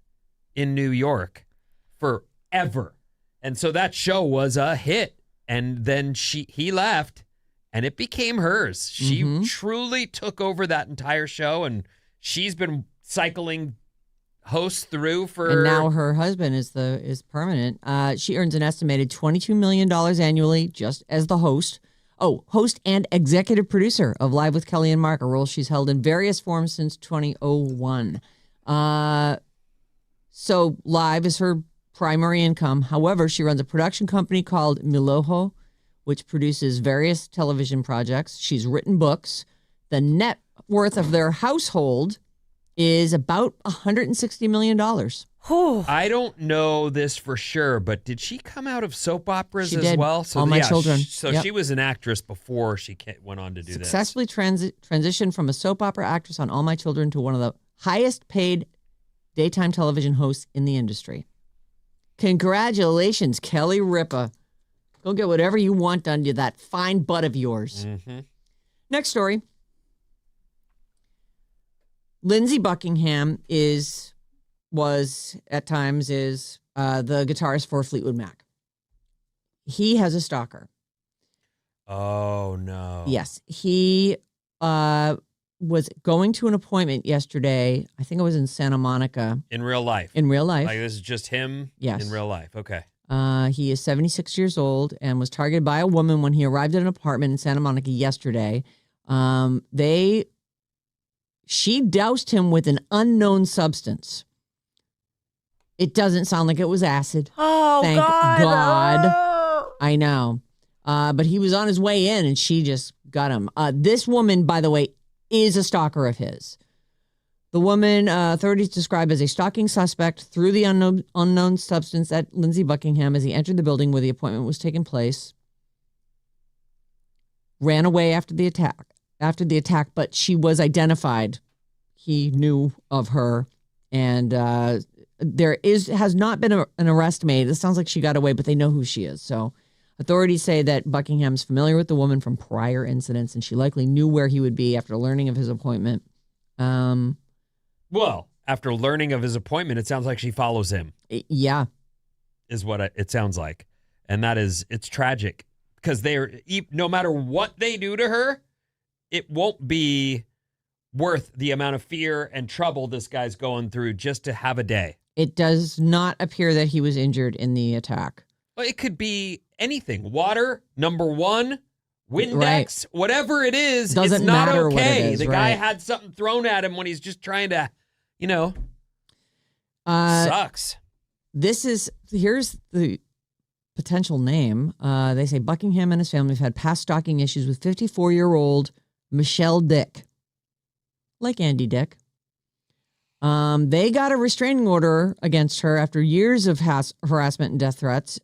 in New York forever. And so that show was a hit. And then he left and it became hers. She truly took over that entire show, and she's been cycling hosts through for. And now her husband is permanent. She earns an estimated $22 million annually just as the host. Oh, host and executive producer of Live with Kelly and Mark, a role she's held in various forms since 2001. So Live is her primary income. However, she runs a production company called Miloho, which produces various television projects. She's written books. The net worth of their household is about $160 million. I don't know this for sure, but did she come out of soap operas She as did. well? So All My Children. So Yep. she was an actress before she went on to do Successfully transitioned from a soap opera actress on All My Children to one of the highest paid daytime television hosts in the industry. Congratulations, Kelly Ripa. Go get whatever you want done to that fine butt of yours. Mm-hmm. Next story. Lindsey Buckingham was at times the guitarist for Fleetwood Mac. He has a stalker. Oh, no. Yes. He was going to an appointment yesterday. I think it was in Santa Monica. In real life. In real life. Like this is just him Yes. in real life. Okay. He is 76 years old and was targeted by a woman when he arrived at an apartment in Santa Monica yesterday. She doused him with an unknown substance. It doesn't sound like it was acid. Oh, Thank God. God. Oh. I know. But he was on his way in and she just got him. This woman, by the way, is a stalker of his. The woman, authorities describe as a stalking suspect through the unknown substance at Lindsey Buckingham as he entered the building where the appointment was taking place. ran away after the attack, but she was identified. He knew of her, and has not been an arrest made. It sounds like she got away, but they know who she is. So authorities say that Buckingham's familiar with the woman from prior incidents, and she likely knew where he would be after learning of his appointment. Well, after learning of his appointment, it sounds like she follows him. Yeah. Is what it sounds like. And it's tragic because no matter what they do to her, it won't be worth the amount of fear and trouble this guy's going through just to have a day. It does not appear that he was injured in the attack. Well, it could be anything. Water, number one, Windex, Right. Whatever it is, Doesn't it's not matter what okay. it is, The guy right. had something thrown at him when he's just trying to, sucks. Here's the potential name. They say Buckingham and his family have had past stalking issues with 54-year-old Michelle Dick. Like Andy Dick. They got a restraining order against her after years of harassment and death threats.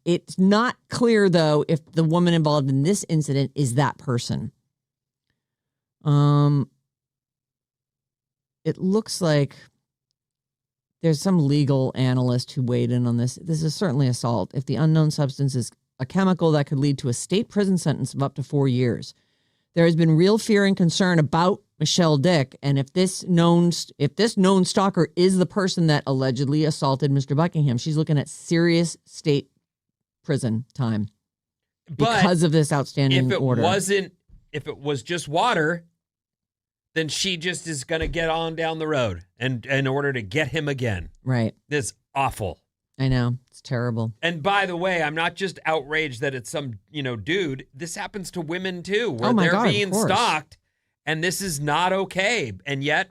It's not clear, though, if the woman involved in this incident is that person. It looks like there's some legal analyst who weighed in on this. This is certainly assault if the unknown substance is a chemical that could lead to a state prison sentence of up to 4 years. There has been real fear and concern about Michelle Dick, and if this known stalker is the person that allegedly assaulted Mr. Buckingham, she's looking at serious state prison time because of this outstanding order. If it was just water, then she just is going to get on down the road and in order to get him again. Right. This is awful. I know. It's terrible. And by the way, I'm not just outraged that it's some, dude. This happens to women too, where they're being stalked, and this is not okay. And yet,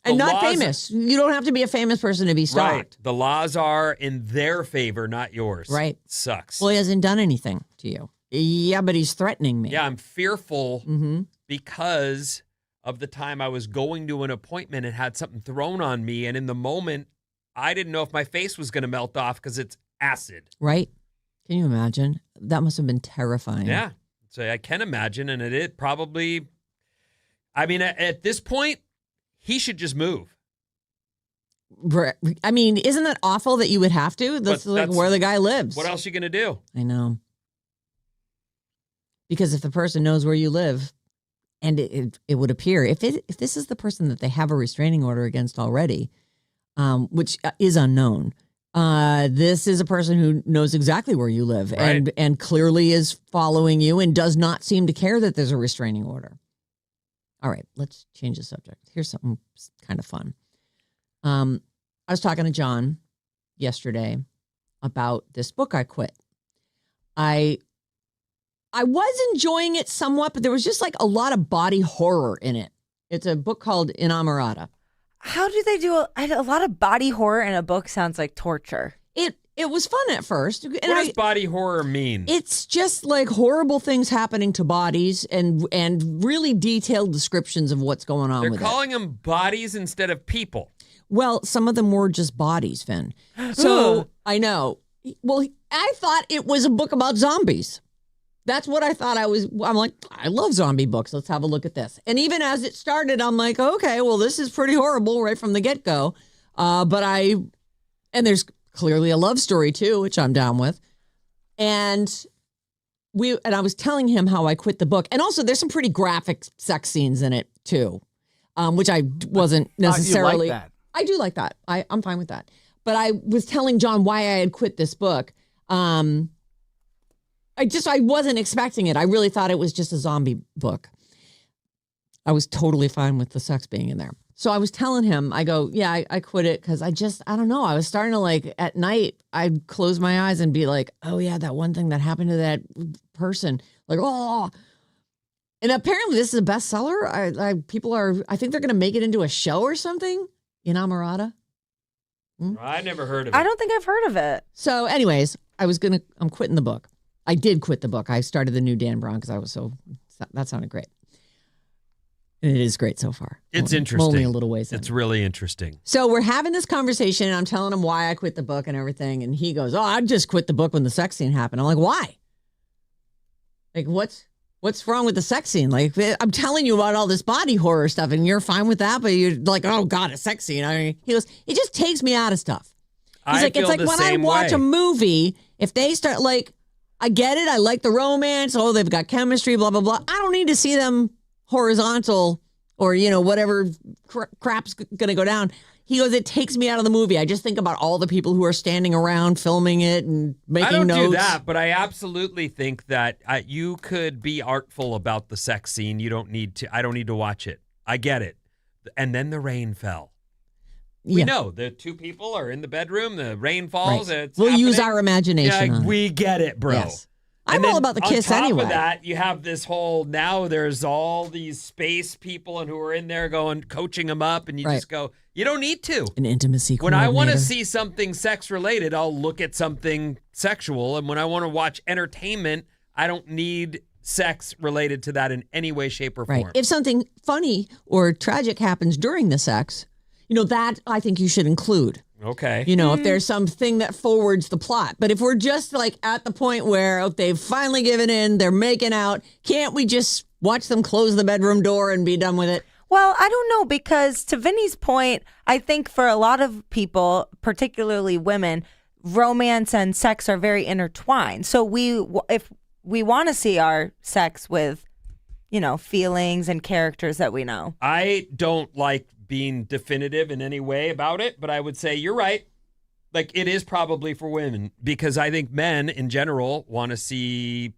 and not famous. You don't have to be a famous person to be stalked. Right. The laws are in their favor, not yours. Right. Sucks. Well, he hasn't done anything to you. Yeah, but he's threatening me. Yeah, I'm fearful Mm-hmm. because of the time I was going to an appointment and had something thrown on me, and in the moment, I didn't know if my face was going to melt off because it's acid. Right. Can you imagine? That must have been terrifying. Yeah. So I can imagine, and it probably, at this point, he should just move. I mean, isn't that awful that you would have to? That's where the guy lives. What else are you going to do? I know. Because if the person knows where you live, and it would appear, if this is the person that they have a restraining order against already, which is unknown, this is a person who knows exactly where you live, right, and clearly is following you and does not seem to care that there's a restraining order. All right, let's change the subject. Here's something kind of fun. I was talking to John yesterday about this book I quit. I was enjoying it somewhat, but there was just like a lot of body horror in it. It's a book called Inamorata. How do they do a lot of body horror in a book? Sounds like torture. It was fun at first. And what does body horror mean? It's just like horrible things happening to bodies and really detailed descriptions of what's going on with it. They're calling them bodies instead of people. Well, some of them were just bodies, Finn. So I know. Well, I thought it was a book about zombies. That's what I thought I'm like, I love zombie books. Let's have a look at this. And even as it started, I'm like, okay, well, this is pretty horrible right from the get-go. And there's clearly a love story too, which I'm down with. And I was telling him how I quit the book. And also there's some pretty graphic sex scenes in it too, which I wasn't necessarily. You like that. I do like that. I'm fine with that. But I was telling John why I had quit this book. I wasn't expecting it. I really thought it was just a zombie book. I was totally fine with the sex being in there. So I was telling him, I go, yeah, I quit it because I don't know. I was starting to like at night, I'd close my eyes and be like, oh yeah, that one thing that happened to that person. Like, oh. And apparently this is a bestseller. I think they're going to make it into a show or something. Inamorata. I never heard of it. I don't think I've heard of it. So anyways, I'm quitting the book. I did quit the book. I started the new Dan Brown because that sounded great. And it is great so far. It's interesting. Only a little ways in. It's really interesting. So we're having this conversation and I'm telling him why I quit the book and everything. And he goes, oh, I just quit the book when the sex scene happened. I'm like, why? Like, What's wrong with the sex scene? Like, I'm telling you about all this body horror stuff, and you're fine with that, but you're like, oh God, a sex scene. I mean, he goes, it just takes me out of stuff. He's like, it's like when I watch a movie, if they start like, I get it, I like the romance, oh, they've got chemistry, blah, blah, blah. I don't need to see them horizontal or, whatever crap's going to go down. He goes, it takes me out of the movie. I just think about all the people who are standing around filming it and making notes. I don't do that, but I absolutely think that you could be artful about the sex scene. I don't need to watch it. I get it. And then the rain fell. We know the two people are in the bedroom. The rain falls. Right. It's we'll happening. Use our imagination. Yeah, we get it, bro. Yes. I'm all about the kiss anyway. On top of that, you have this whole, now there's all these space people and who are in there coaching them up, and you just go, you don't need to. An intimacy When I want to see something sex related, I'll look at something sexual, and when I want to watch entertainment, I don't need sex related to that in any way, shape, or form. Right. If something funny or tragic happens during the sex, that I think you should include. Okay. If there's something that forwards the plot. But if we're just like at the point where they've finally given in, they're making out, can't we just watch them close the bedroom door and be done with it? Well, I don't know, because to Vinny's point, I think for a lot of people, particularly women, romance and sex are very intertwined. So if we want to see our sex with, feelings and characters that we know. I don't like being definitive in any way about it, but I would say you're right. Like, it is probably for women, because I think men in general want to see,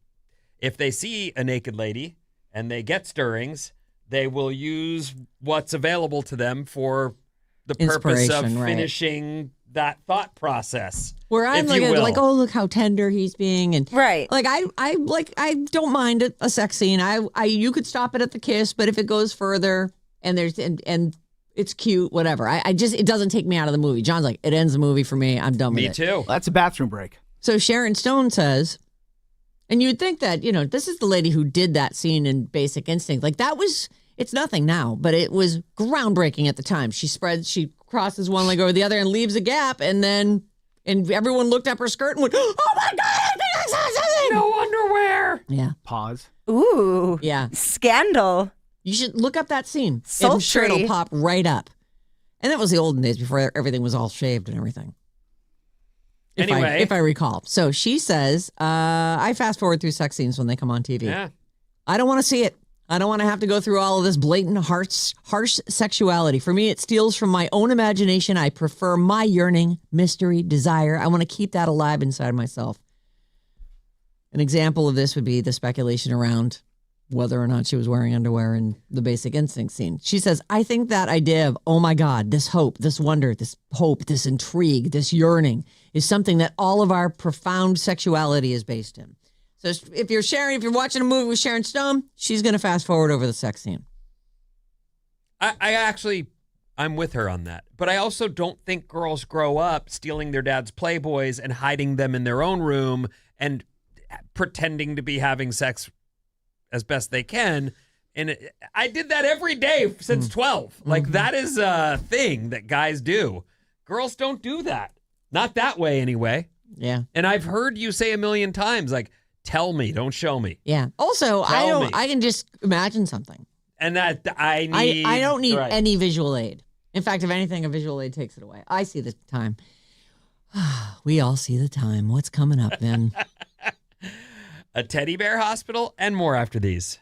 if they see a naked lady and they get stirrings, they will use what's available to them for the purpose of finishing that thought process. Where I'm like, oh, look how tender he's being, and right. Like I don't mind a sex scene. You could stop it at the kiss, but if it goes further and there's and it's cute, whatever. It doesn't take me out of the movie. John's like, it ends the movie for me. I'm done with it. Me too. That's a bathroom break. So Sharon Stone says, and you'd think that, this is the lady who did that scene in Basic Instinct. Like, it's nothing now, but it was groundbreaking at the time. She crosses one leg over the other and leaves a gap, and everyone looked up her skirt and went, oh my God, I think I saw something. No underwear. Yeah. Pause. Ooh. Yeah. Scandal. You should look up that scene. Sultry. I'm sure it'll pop right up. And that was the olden days before everything was all shaved and everything. If I recall. So she says, I fast forward through sex scenes when they come on TV. Yeah. I don't want to see it. I don't want to have to go through all of this blatant, harsh sexuality. For me, it steals from my own imagination. I prefer my yearning, mystery, desire. I want to keep that alive inside myself. An example of this would be the speculation around whether or not she was wearing underwear in the Basic Instinct scene. She says, I think that idea of, oh my God, this hope, this wonder, this hope, this intrigue, this yearning is something that all of our profound sexuality is based in. So if you're watching a movie with Sharon Stone, she's going to fast forward over the sex scene. I'm with her on that. But I also don't think girls grow up stealing their dad's Playboys and hiding them in their own room and pretending to be having sex as best they can. And I did that every day since 12. Like, that is a thing that guys do. Girls don't do that. Not that way anyway. Yeah. And I've heard you say a million times, like, tell me, don't show me. Yeah. Also, I can just imagine something. And that I don't need any visual aid. In fact, if anything, a visual aid takes it away. I see the time. We all see the time. What's coming up then? A teddy bear hospital and more after these.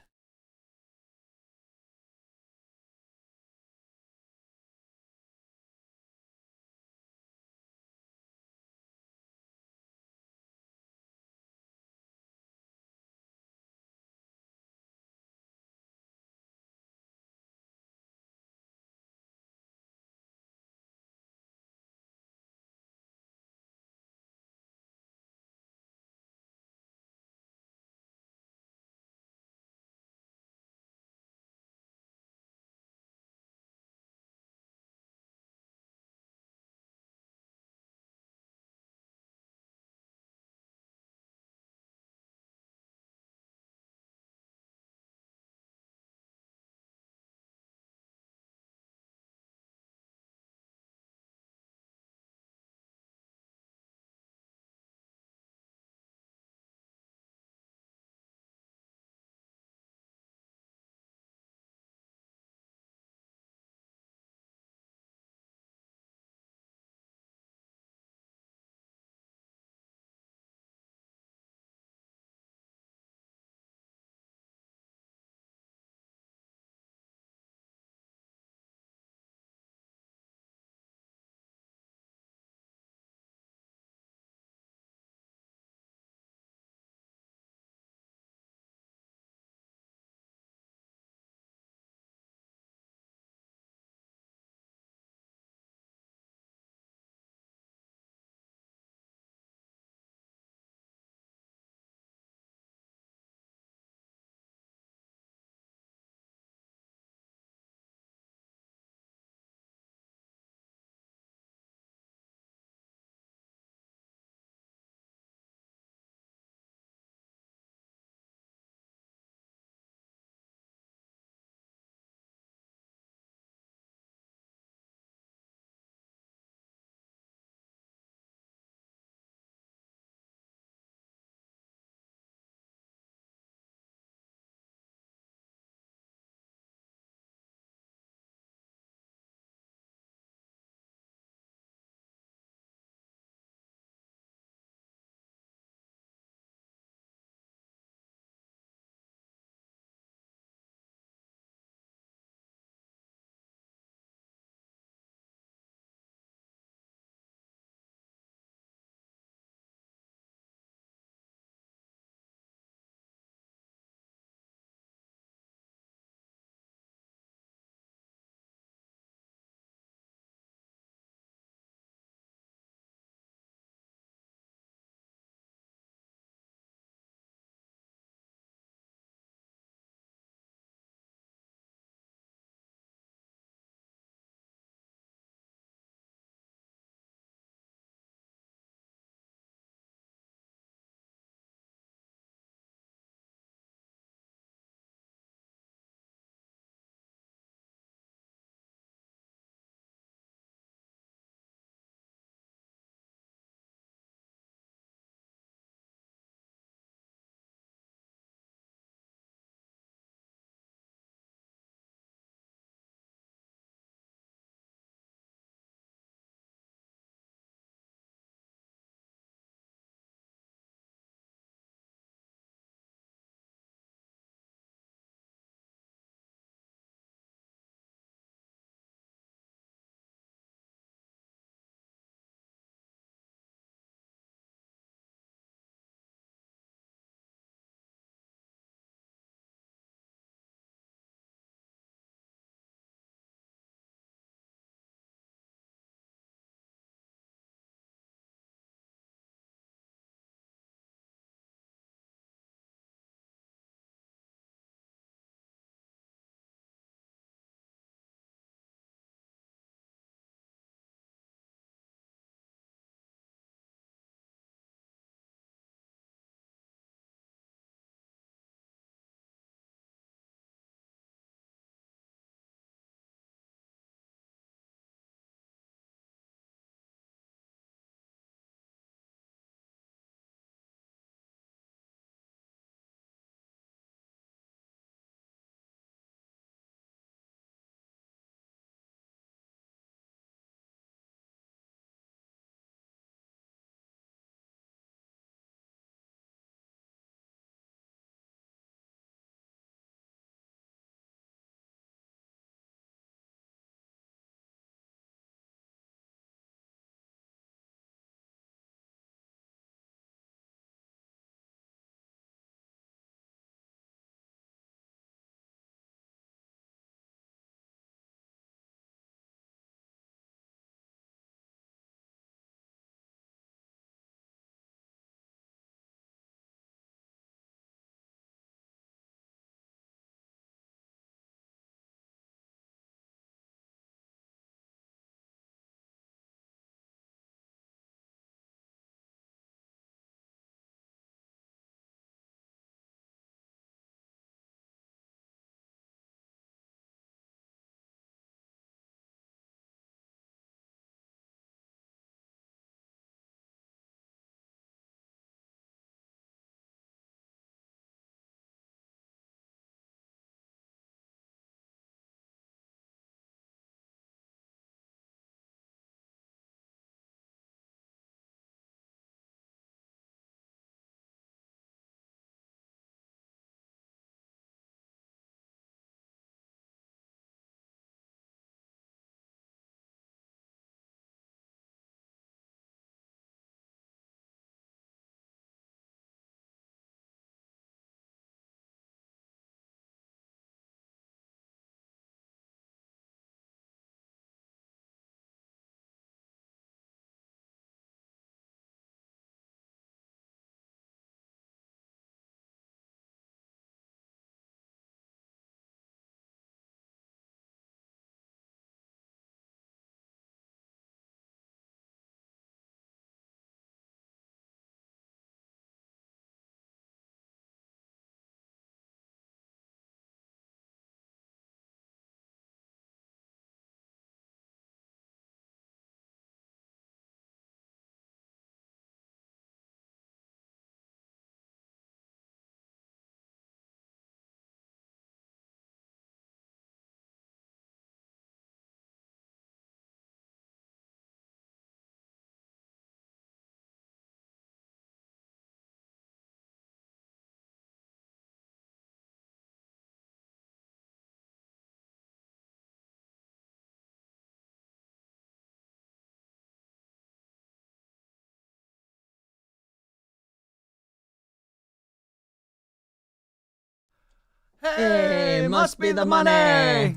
Hey, must be the money.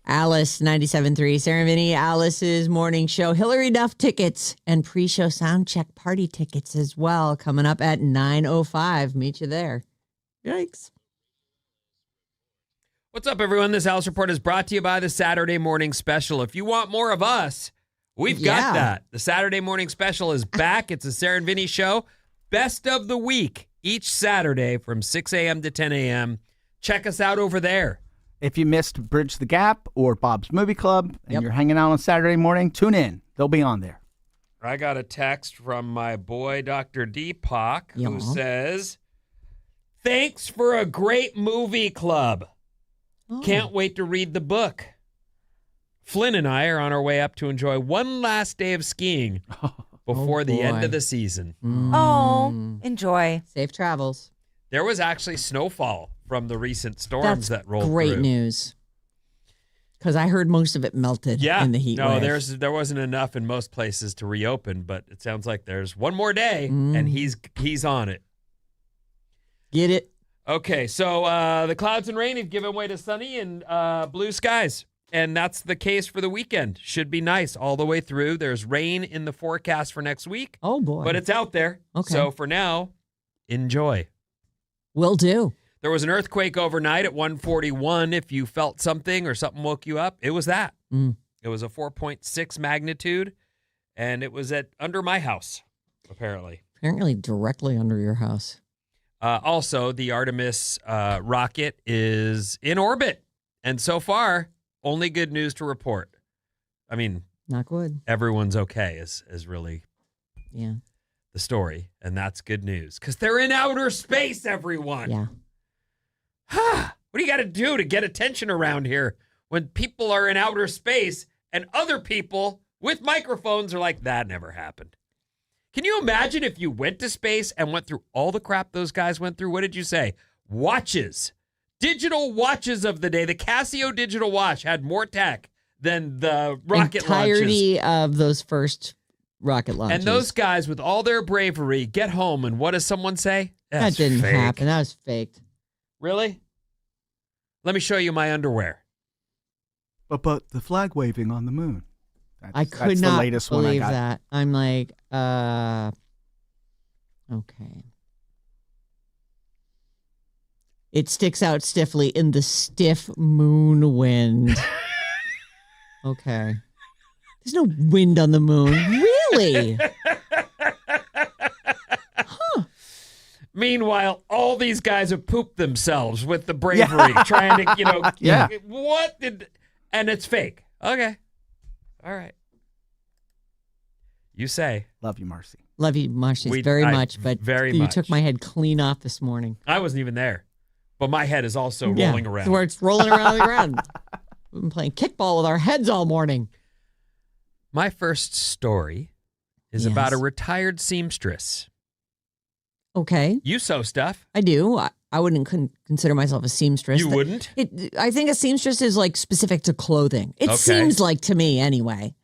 Alice 97.3, Sarah Vinnie, Alice's morning show. Hillary Duff tickets and pre-show sound check party tickets as well. Coming up at 9:05. Meet you there. Yikes. What's up, everyone? This Alice Report is brought to you by the Saturday Morning Special. If you want more of us, we've got that. The Saturday Morning Special is back. It's a Sarah and Vinnie show. Best of the week each Saturday from 6 a.m. to 10 a.m. Check us out over there. If you missed Bridge the Gap or Bob's Movie Club and you're hanging out on Saturday morning, tune in. They'll be on there. I got a text from my boy, Dr. Deepak, who says, thanks for a great movie club. Can't wait to read the book. Flynn and I are on our way up to enjoy one last day of skiing before the end of the season. Oh, enjoy. Safe travels. There was actually snowfall from the recent storms that rolled great through. News. Because I heard most of it melted in the heat wave. There wasn't enough in most places to reopen, but it sounds like there's one more day, and he's on it. Get it? Okay, so the clouds and rain have given way to sunny and blue skies, and that's the case for the weekend. Should be nice all the way through. There's rain in the forecast for next week. Oh, boy. But it's out there. Okay. So for now, enjoy. Will do. There was an earthquake overnight at 1:41. If you felt something or something woke you up, it was that. It was a 4.6 magnitude, and it was under my house, apparently. Apparently directly under your house. Also, the Artemis rocket is in orbit, and so far, only good news to report. I mean, not good. Everyone's okay is really the story, and that's good news because they're in outer space, everyone. Yeah. What do you got to do to get attention around here when people are in outer space and other people with microphones are like, that never happened? Can you imagine if you went to space and went through all the crap those guys went through? What did you say? Watches. Digital watches of the day. The Casio digital watch had more tech than the rocket entirety launches. Of those first rocket launches. And those guys, with all their bravery, get home, and what does someone say? That didn't happen. That was faked. Really? Let me show you my underwear. But the flag waving on the moon. I could that's not the latest believe one I got. that. I'm like, okay. It sticks out stiffly in the stiff moon wind. Okay. There's no wind on the moon. Really? Meanwhile, all these guys have pooped themselves with the bravery, trying to, what did, and it's fake. Okay. All right. You say. Love you, Marcy. Love you, Marcy, very much, but you took my head clean off this morning. I wasn't even there, but my head is also rolling around. So where it's rolling around on the ground. We've been playing kickball with our heads all morning. My first story is about a retired seamstress. Okay. You sew stuff. I do. I wouldn't consider myself a seamstress. You wouldn't? I think a seamstress is like specific to clothing. It seems like to me anyway.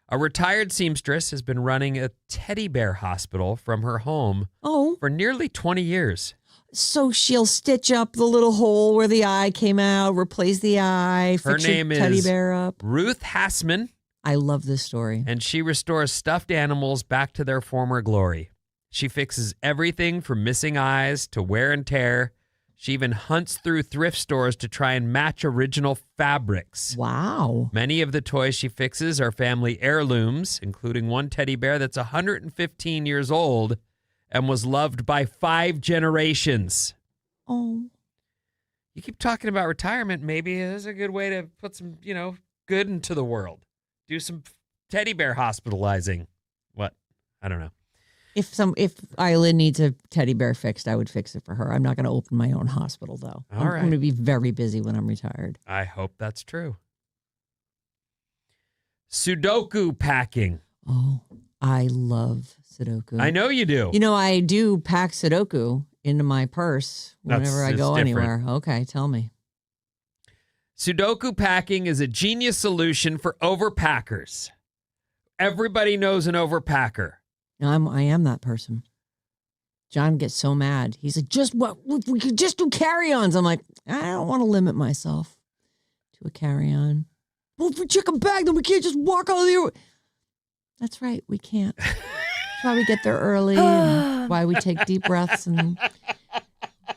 A retired seamstress has been running a teddy bear hospital from her home for nearly 20 years. So she'll stitch up the little hole where the eye came out, replace the eye, her fix name your teddy is bear up. Ruth Hassman. I love this story. And she restores stuffed animals back to their former glory. She fixes everything from missing eyes to wear and tear. She even hunts through thrift stores to try and match original fabrics. Wow. Many of the toys she fixes are family heirlooms, including one teddy bear that's 115 years old and was loved by 5 generations. Oh. You keep talking about retirement. Maybe it is a good way to put some, good into the world. Do some teddy bear hospitalizing. What? I don't know. If Isla needs a teddy bear fixed, I would fix it for her. I'm not going to open my own hospital, though. I'm going to be very busy when I'm retired. I hope that's true. Sudoku packing. Oh, I love Sudoku. I know you do. I do pack Sudoku into my purse whenever I go anywhere. Okay, tell me. Sudoku packing is a genius solution for overpackers. Everybody knows an overpacker. I am that person. John gets so mad. He's like, just what? We could just do carry-ons. I'm like, I don't want to limit myself to a carry-on. Well, if we check a bag, then we can't just walk out of the. That's right, we can't. That's why we get there early. And why we take deep breaths and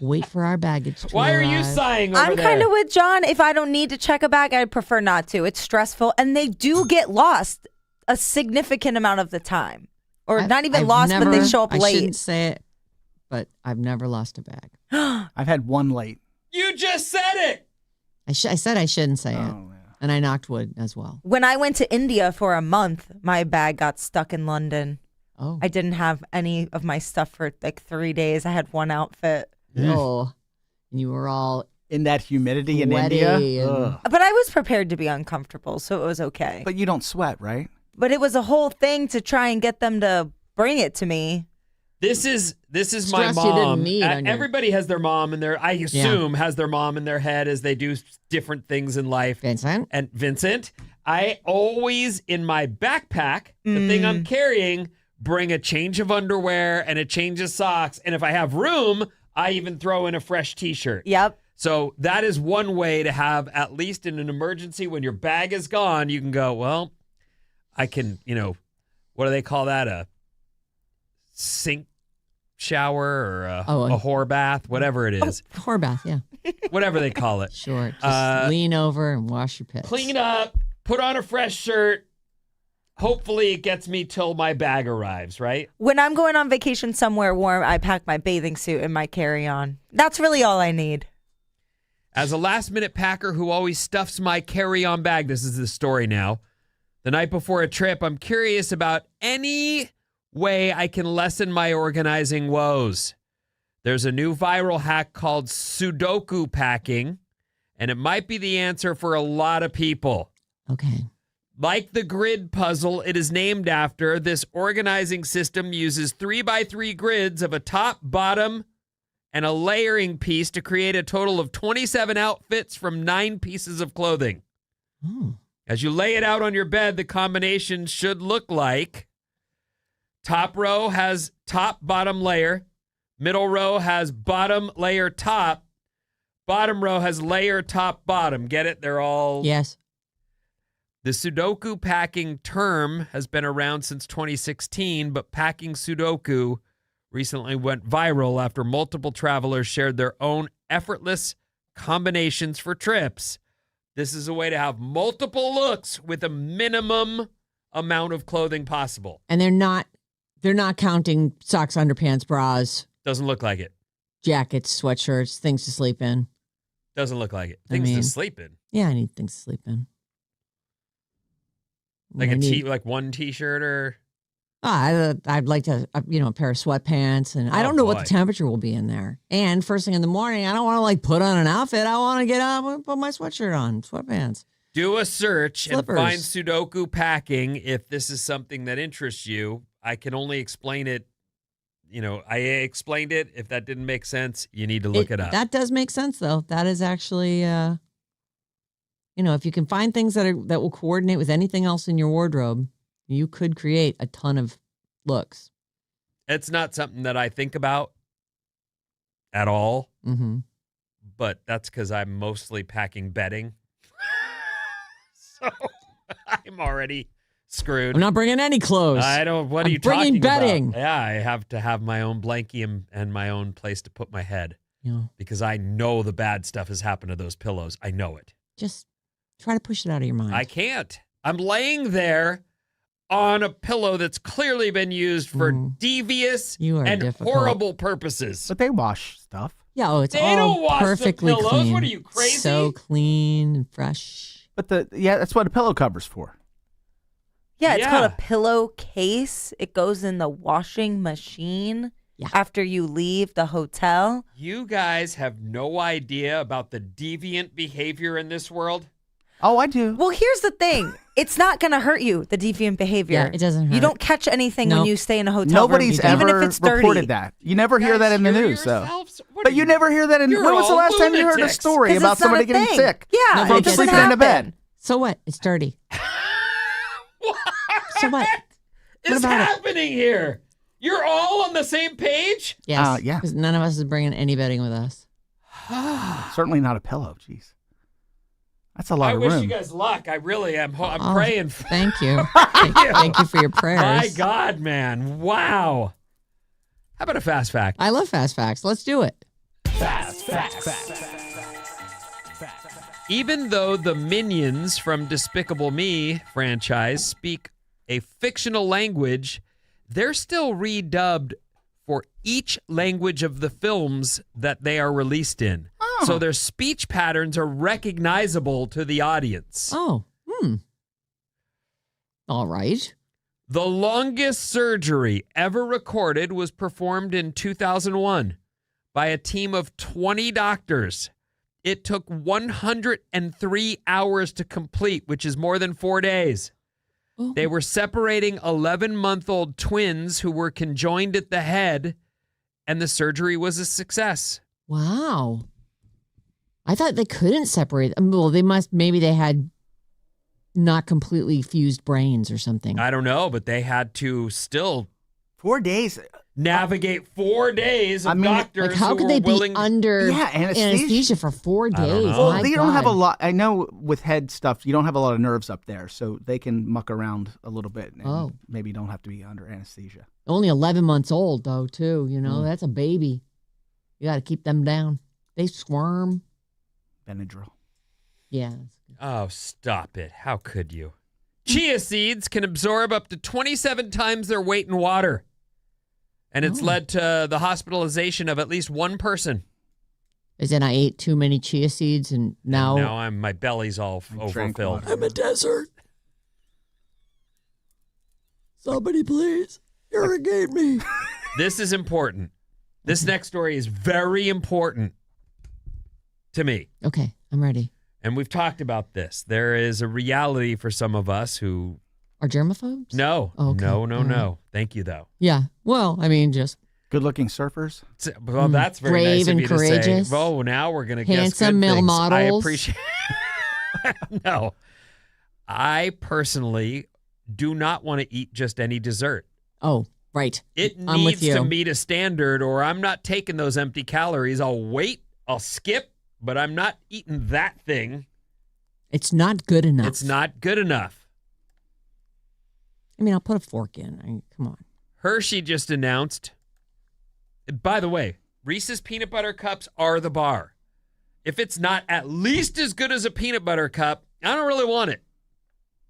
wait for our baggage to Why arrive. are you sighing over I'm there? kind of with John. If I don't need to check a bag, I'd prefer not to. It's stressful, and they do get lost a significant amount of the time. Or not even lost, but they show up I late. shouldn't say it, but I've never lost a bag. I've had one late. You just said it. I said I shouldn't say it. Oh, yeah. And I knocked wood as well. When I went to India for a month, my bag got stuck in London. Oh. I didn't have any of my stuff for like 3 days. I had one outfit. Oh. And you were all In that humidity in sweaty India. and- Ugh. But I was prepared to be uncomfortable, so it was okay. But you don't sweat, right? But it was a whole thing to try and get them to bring it to me. This is my Stress you didn't mom. need on your- Everybody has their mom in their. I assume has their mom in their head as they do different things in life. Vincent. And Vincent, I always in my backpack, the thing I'm carrying, bring a change of underwear and a change of socks. And if I have room, I even throw in a fresh T-shirt. Yep. So that is one way to have, at least in an emergency, when your bag is gone, you can go, well, I can, what do they call that? A sink shower or a whore bath, whatever it is. Whore bath, yeah. Whatever they call it. Sure. Just lean over and wash your pits. Clean up, put on a fresh shirt. Hopefully it gets me till my bag arrives, right? When I'm going on vacation somewhere warm, I pack my bathing suit and my carry-on. That's really all I need. As a last-minute packer who always stuffs my carry-on bag, this is the story now. The night before a trip, I'm curious about any way I can lessen my organizing woes. There's a new viral hack called Sudoku packing, and it might be the answer for a lot of people. Okay. Like the grid puzzle it is named after, this organizing system uses 3x3 grids of a top, bottom, and a layering piece to create a total of 27 outfits from 9 pieces of clothing. Oh. As you lay it out on your bed, the combination should look like top row has top, bottom layer. Middle row has bottom, layer, top. Bottom row has layer, top, bottom. Get it? They're all... Yes. The Sudoku packing term has been around since 2016, but packing Sudoku recently went viral after multiple travelers shared their own effortless combinations for trips. This is a way to have multiple looks with a minimum amount of clothing possible. And they're not counting socks, underpants, bras, Doesn't look like it. jackets, sweatshirts, things to sleep in. Doesn't look like it. Things to sleep in. Yeah, I need things to sleep in. Like I a need- like one T-shirt or... I'd like to, a pair of sweatpants, and I don't know what the boy. temperature will be in there. And first thing in the morning, I don't want to put on an outfit. I want to get up and put my sweatshirt on, sweatpants. Do a search Slippers. and find Sudoku packing if this is something that interests you. I can only explain it. I explained it. If that didn't make sense, you need to look it up. That does make sense, though. That is actually, if you can find things that will coordinate with anything else in your wardrobe, you could create a ton of looks. It's not something that I think about at all, Mm-hmm. but that's because I'm mostly packing bedding. So I'm already screwed. I'm not bringing any clothes. I don't. What are I'm you talking bringing bedding. about? Yeah, I have to have my own blankie and my own place to put my head because I know the bad stuff has happened to those pillows. I know it. Just try to push it out of your mind. I can't. I'm laying there on a pillow that's clearly been used for devious You are and difficult. horrible purposes. But they wash stuff. Yeah, it's They all don't wash the perfectly pillows. clean. What are you, crazy? So clean and fresh. But that's what a pillow cover's for. Yeah, it's called Yeah. a pillowcase. It goes in the washing machine after you leave the hotel. You guys have no idea about the deviant behavior in this world. Oh, I do. Well, here's the thing. It's not going to hurt you, the deviant behavior. Yeah, it doesn't hurt. You don't catch anything when Nope. you stay in a hotel Nobody's room, even ever if it's dirty. reported that. You never hear that in the Guys, news, you're though. yourselves- what But are you never hear that in. You're When was the all last time you heard a lunatics. story 'Cause about it's not somebody a getting thing. sick? Yeah, No, it from doesn't sleeping in a happen. bed? So what? It's dirty. So what? is about it? happening here? You're all on the same page? Yes. Yeah. Because none of us is bringing any bedding with us. Certainly not a pillow. Jeez. That's a lot I of wish room. you guys luck. I really am. I'm praying for Thank you. Thank you for your prayers. My God, man. Wow. How about a fast fact? I love fast facts. Let's do it. Even though the Minions from Despicable Me franchise speak a fictional language, they're still redubbed for each language of the films that they are released in. Oh. So their speech patterns are recognizable to the audience. Oh, all right. The longest surgery ever recorded was performed in 2001 by a team of 20 doctors. It took 103 hours to complete, which is more than 4 days. Oh. They were separating 11-month-old twins who were conjoined at the head, and the surgery was a success. Wow. I thought they couldn't separate them. Well, maybe they had not completely fused brains or something. I don't know, but they had to still 4 days. navigate 4 days of I mean, doctors Like, how who could were they be willing. under Yeah, anesthesia for 4 days? don't know. Well, My they don't have a God. lot. I know with head stuff, you don't have a lot of nerves up there, so they can muck around a little bit and maybe don't have to be under anesthesia. Only 11 months old, though, too. You know, that's a baby. You got to keep them down. They squirm. Benadryl. Yeah. Oh, stop it. How could you? Chia seeds can absorb up to 27 times their weight in water. And it's led to the hospitalization of at least one person. Is then I ate too many chia seeds and now Now my belly's all drank overfilled. water. I'm a desert. Somebody please irrigate me. This is important. This next story is very important to me. Okay, I'm ready. And we've talked about this. There is a reality for some of us who... Are germaphobes? No. Okay. No. Thank you, though. Yeah. Well, I mean, just Good-looking surfers. Well, that's very Brave nice of and you courageous. to say. Oh, now we're going to guess Handsome good male things. I models. appreciate. No, I personally do not want to eat just any dessert. oh, right. It I'm with needs to you. meet a standard, or I'm not taking those empty calories. I'll wait. I'll skip, but I'm not eating that thing. It's not good enough. It's not good enough. I mean, I'll put a fork in. Come on. Hershey just announced. By the way, Reese's peanut butter cups are the bar. If it's not at least as good as a peanut butter cup, I don't really want it.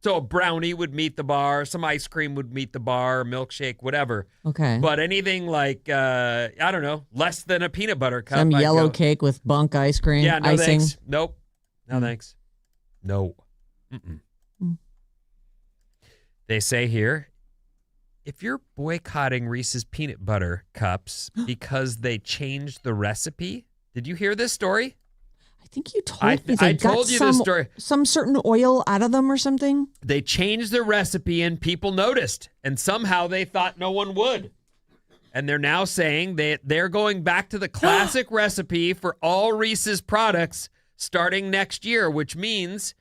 So a brownie would meet the bar, some ice cream would meet the bar, milkshake, whatever. Okay. But anything like, I don't know, less than a peanut butter cup. Some I'd yellow go, cake with bunk ice cream. Yeah, no icing. thanks. Nope. No thanks. No. Mm-mm. Mm. They say here, if you're boycotting Reese's peanut butter cups because they changed the recipe, did you hear this story? I think you told I me they got told you this story. some certain oil out of them or something. They changed the recipe and people noticed, and somehow they thought no one would. And they're now saying that they're going back to the classic recipe for all Reese's products starting next year, which means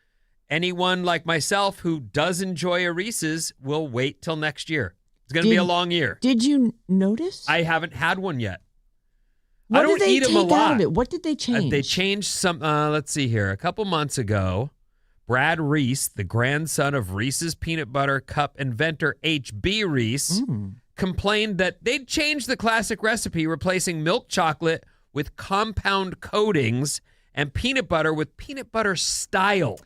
anyone like myself who does enjoy a Reese's will wait till next year. It's going to be a long year. Did you notice? I haven't had one yet. What I don't did they eat them take a lot. out of it? What did they change? They changed some, let's see here. A couple months ago, Brad Reese, the grandson of Reese's peanut butter cup inventor H.B. Reese, complained that they'd changed the classic recipe, replacing milk chocolate with compound coatings and peanut butter with peanut butter style.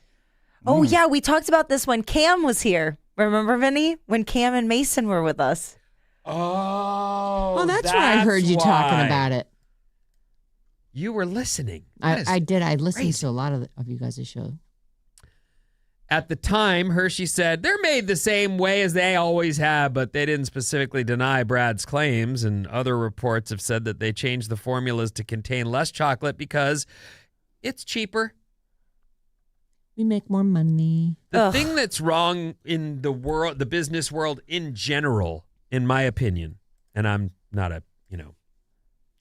Oh, yeah. We talked about this when Cam was here. Remember, Vinny? When Cam and Mason were with us. Oh, that's where I heard you talking about it. You were listening. That is I did. I listened crazy. to a lot of you guys' show. At the time, Hershey said they're made the same way as they always have, but they didn't specifically deny Brad's claims. And other reports have said that they changed the formulas to contain less chocolate because it's cheaper. We make more money. The thing that's wrong in the world, the business world in general, in my opinion, and I'm not a,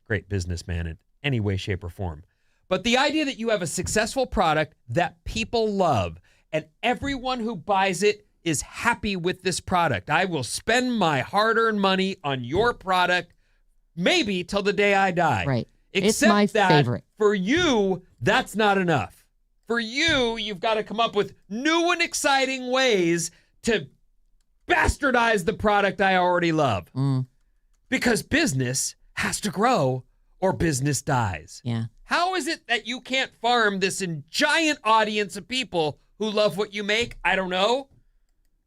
great businessman in any way, shape, or form, but the idea that you have a successful product that people love and everyone who buys it is happy with this product. I will spend my hard-earned money on your product maybe till the day I die. Right. Except It's my that favorite. for you, that's not enough. For you, you've got to come up with new and exciting ways to bastardize the product I already love. Because business has to grow or business dies. Yeah. How is it that you can't farm this giant audience of people who love what you make? I don't know.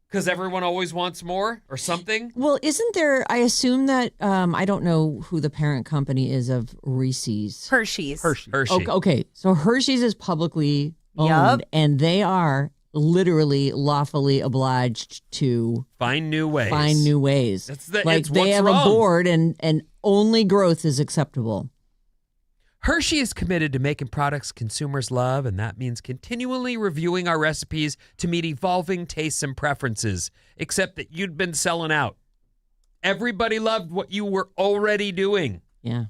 Because everyone always wants more or something? Well, isn't there, I assume that, I don't know who the parent company is of Reese's. Hershey's. Hershey. Okay. So Hershey's is publicly owned, Yup. and they are literally lawfully obliged to Find new ways. find new ways. Like they what's have wrong. a board, and only growth is acceptable. Hershey is committed to making products consumers love, and that means continually reviewing our recipes to meet evolving tastes and preferences, except that you'd been selling out. Everybody loved what you were already doing. Yeah.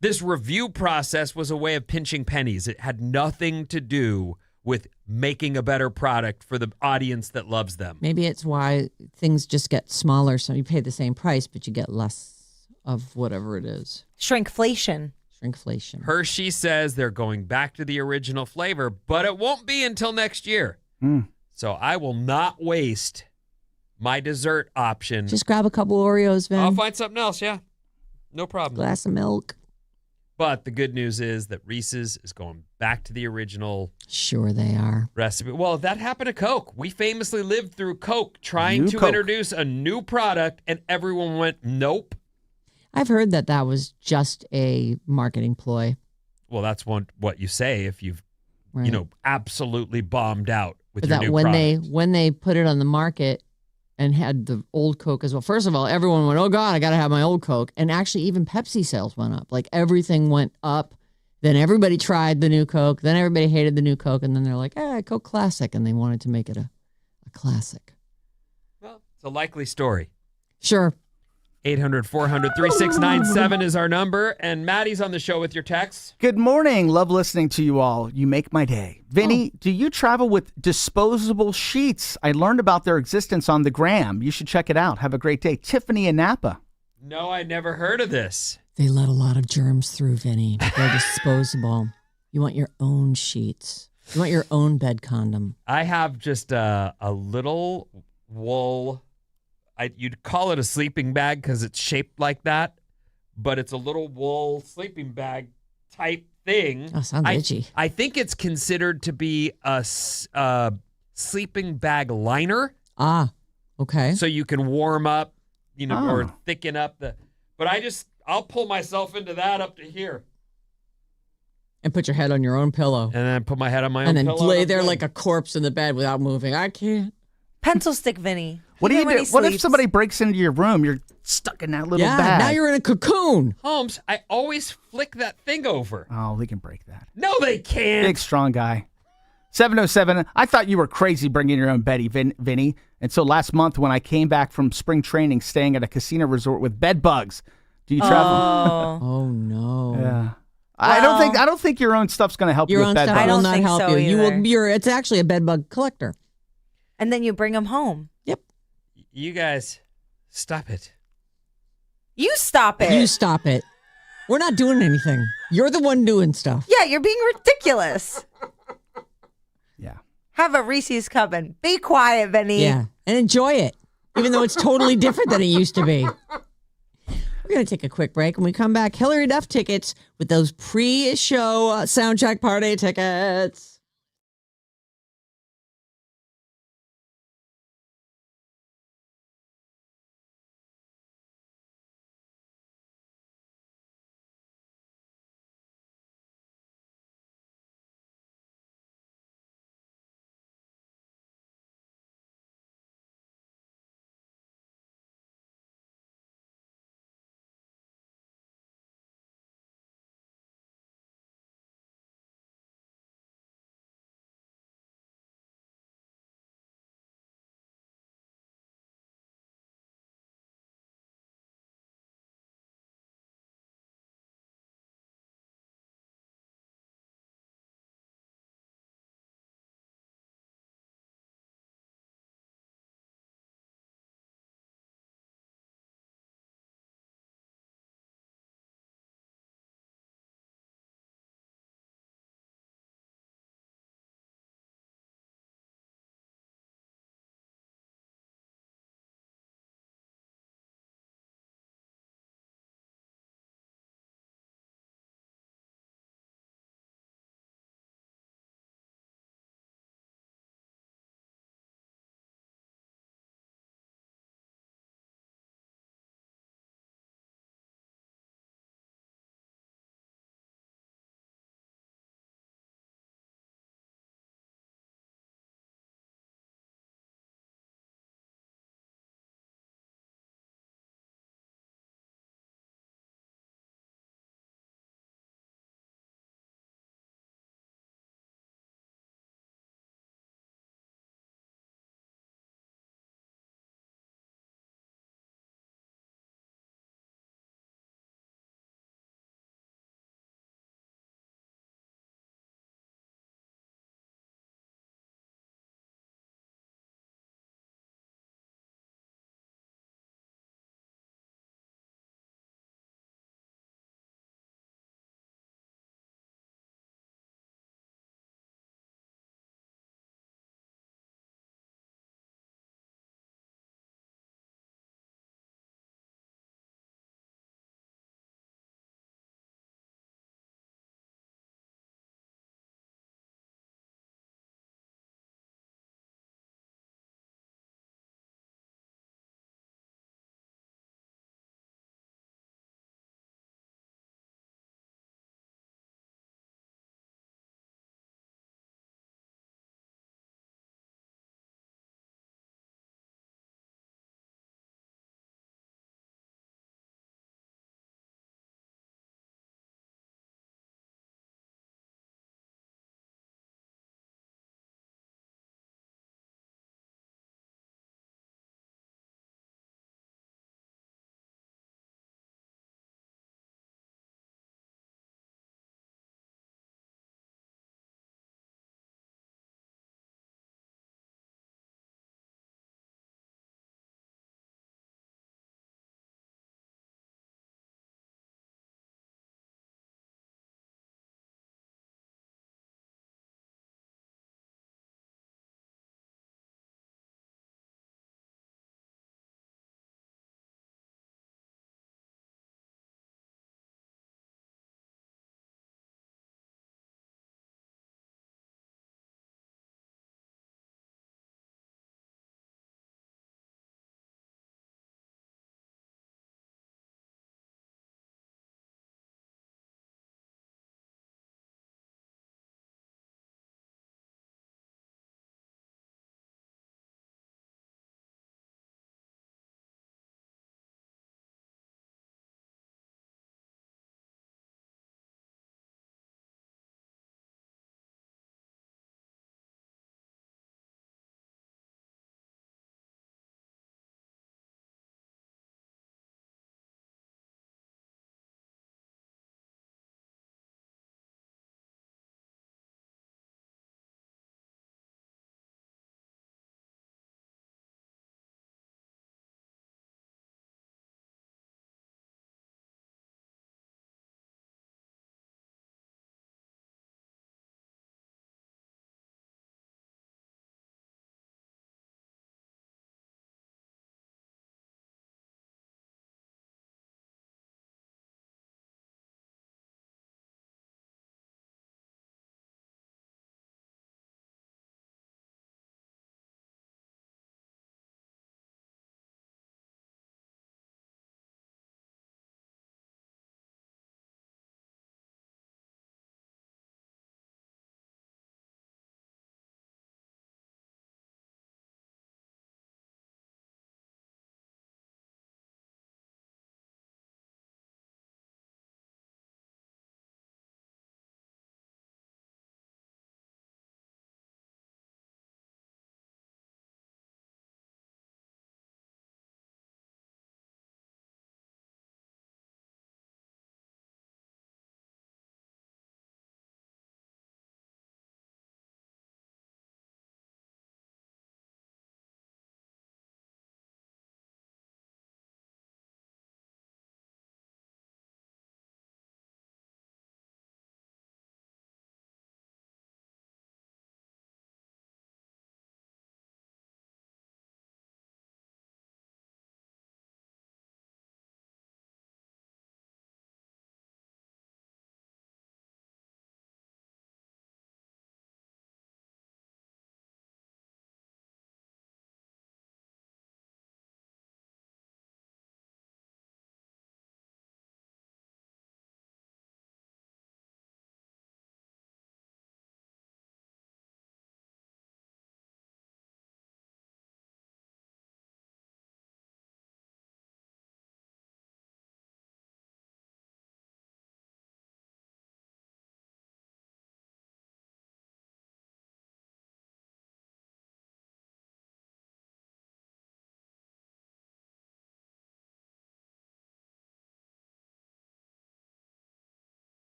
This review process was a way of pinching pennies. It had nothing to do with making a better product for the audience that loves them. Maybe it's why things just get smaller, so you pay the same price, but you get less of whatever it is. Shrinkflation. Shrinkflation. Hershey says they're going back to the original flavor, but it won't be until next year. So I will not waste my dessert option. Just grab a couple Oreos, Vin. I'll find something else, yeah. No problem. Glass of milk. But the good news is that Reese's is going back to the original Sure they are. recipe. Well, that happened to Coke. We famously lived through Coke trying New to Coke. introduce a new product, and everyone went, nope. I've heard that was just a marketing ploy. Well, that's what you say if you've, Right. absolutely bombed out with But your that new when product. when they put it on the market and had the old Coke as well. First of all, everyone went, "Oh God, I got to have my old Coke." And actually, even Pepsi sales went up. Like everything went up. Then everybody tried the new Coke. Then everybody hated the new Coke. And then they're like, Coke Classic. And they wanted to make it a classic. Well, it's a likely story. Sure. 800-400-3697 is our number. And Maddie's on the show with your texts. Good morning. Love listening to you all. You make my day. Vinny, do you travel with disposable sheets? I learned about their existence on the gram. You should check it out. Have a great day. Tiffany in Napa. No, I never heard of this. They let a lot of germs through, Vinny. They're disposable. You want your own sheets. You want your own bed condom. I have just a little wool. You'd call it a sleeping bag because it's shaped like that, but it's a little wool sleeping bag type thing. Oh, sounds itchy. I think it's considered to be a sleeping bag liner, Ah, okay. so you can warm up, or Oh. thicken up the. But I'll pull myself into that up to here, And put your head on your own pillow. and then put my head on my own And then pillow. lay and I'm there good. like a corpse in the bed without moving. I can't. Pencil stick Vinny. What do you Even when do? he What if sleeps. somebody breaks into your room? You're stuck in that little bag. Now you're in a cocoon. Holmes, I always flick that thing over. Oh, they can break that. No, they can't. Big, strong guy. 707. I thought you were crazy bringing your own Betty, Vinny. Until last month when I came back from spring training staying at a casino resort with bed bugs. Do you travel? Oh. Oh no. Yeah. I don't think your own stuff's going to help Your you with own bed stuff bugs. I will don't not think help so you. You will. either. It's actually a bed bug collector. And then you bring them home. Yep. You guys, stop it. You stop it. You stop it. We're not doing anything. You're the one doing stuff. Yeah, you're being ridiculous. Yeah. Have a Reese's cup and be quiet, Vinny. Yeah, and enjoy it, even though it's totally different than it used to be. We're going to take a quick break. When we come back, Hillary Duff tickets with those pre-show soundcheck party tickets.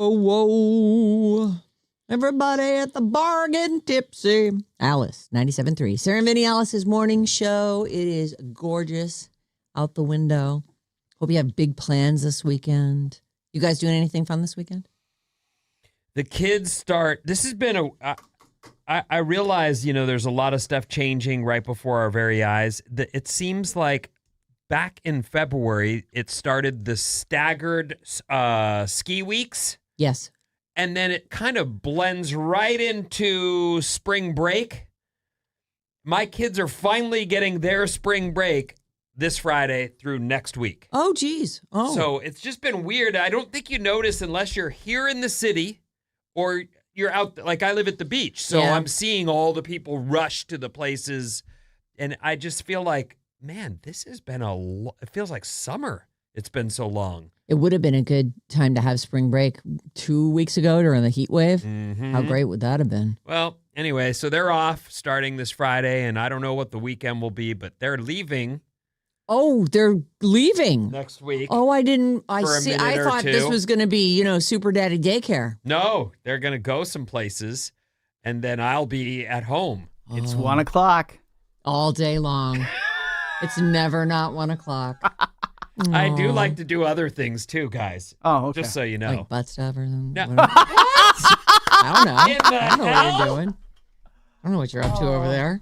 Oh, whoa. Everybody at the bar getting tipsy. Alice, 97.3. Sarah Vinnie, Alice's morning show. It is gorgeous out the window. Hope you have big plans this weekend. You guys doing anything fun this weekend? The kids start. This has been I realize, there's a lot of stuff changing right before our very eyes. It seems like back in February, it started the staggered ski weeks. Yes. And then it kind of blends right into spring break. My kids are finally getting their spring break this Friday through next week. Oh, geez. Oh. So it's just been weird. I don't think you notice unless you're here in the city or you're out. Like I live at the beach. So Yeah. I'm seeing all the people rush to the places. And I just feel like, man, this has been it feels like summer. It's been so long. It would have been a good time to have spring break 2 weeks ago during the heat wave. Mm-hmm. How great would that have been? Well, anyway, so they're off starting this Friday, and I don't know what the weekend will be, but they're leaving Oh, they're leaving. next week. Oh, I didn't. I For a see. minute I or thought this two. was going to be, Super Daddy Daycare. No, they're going to go some places, and then I'll be at home. It's Oh, 1 o'clock. all day long. It's never not 1 o'clock. I do Aw. like to do other things too, guys. Oh, okay. Just so you know. Like butt stuff or something. No. What? I don't know. In the I don't know what hell? you're doing. I don't know what you're up to over there.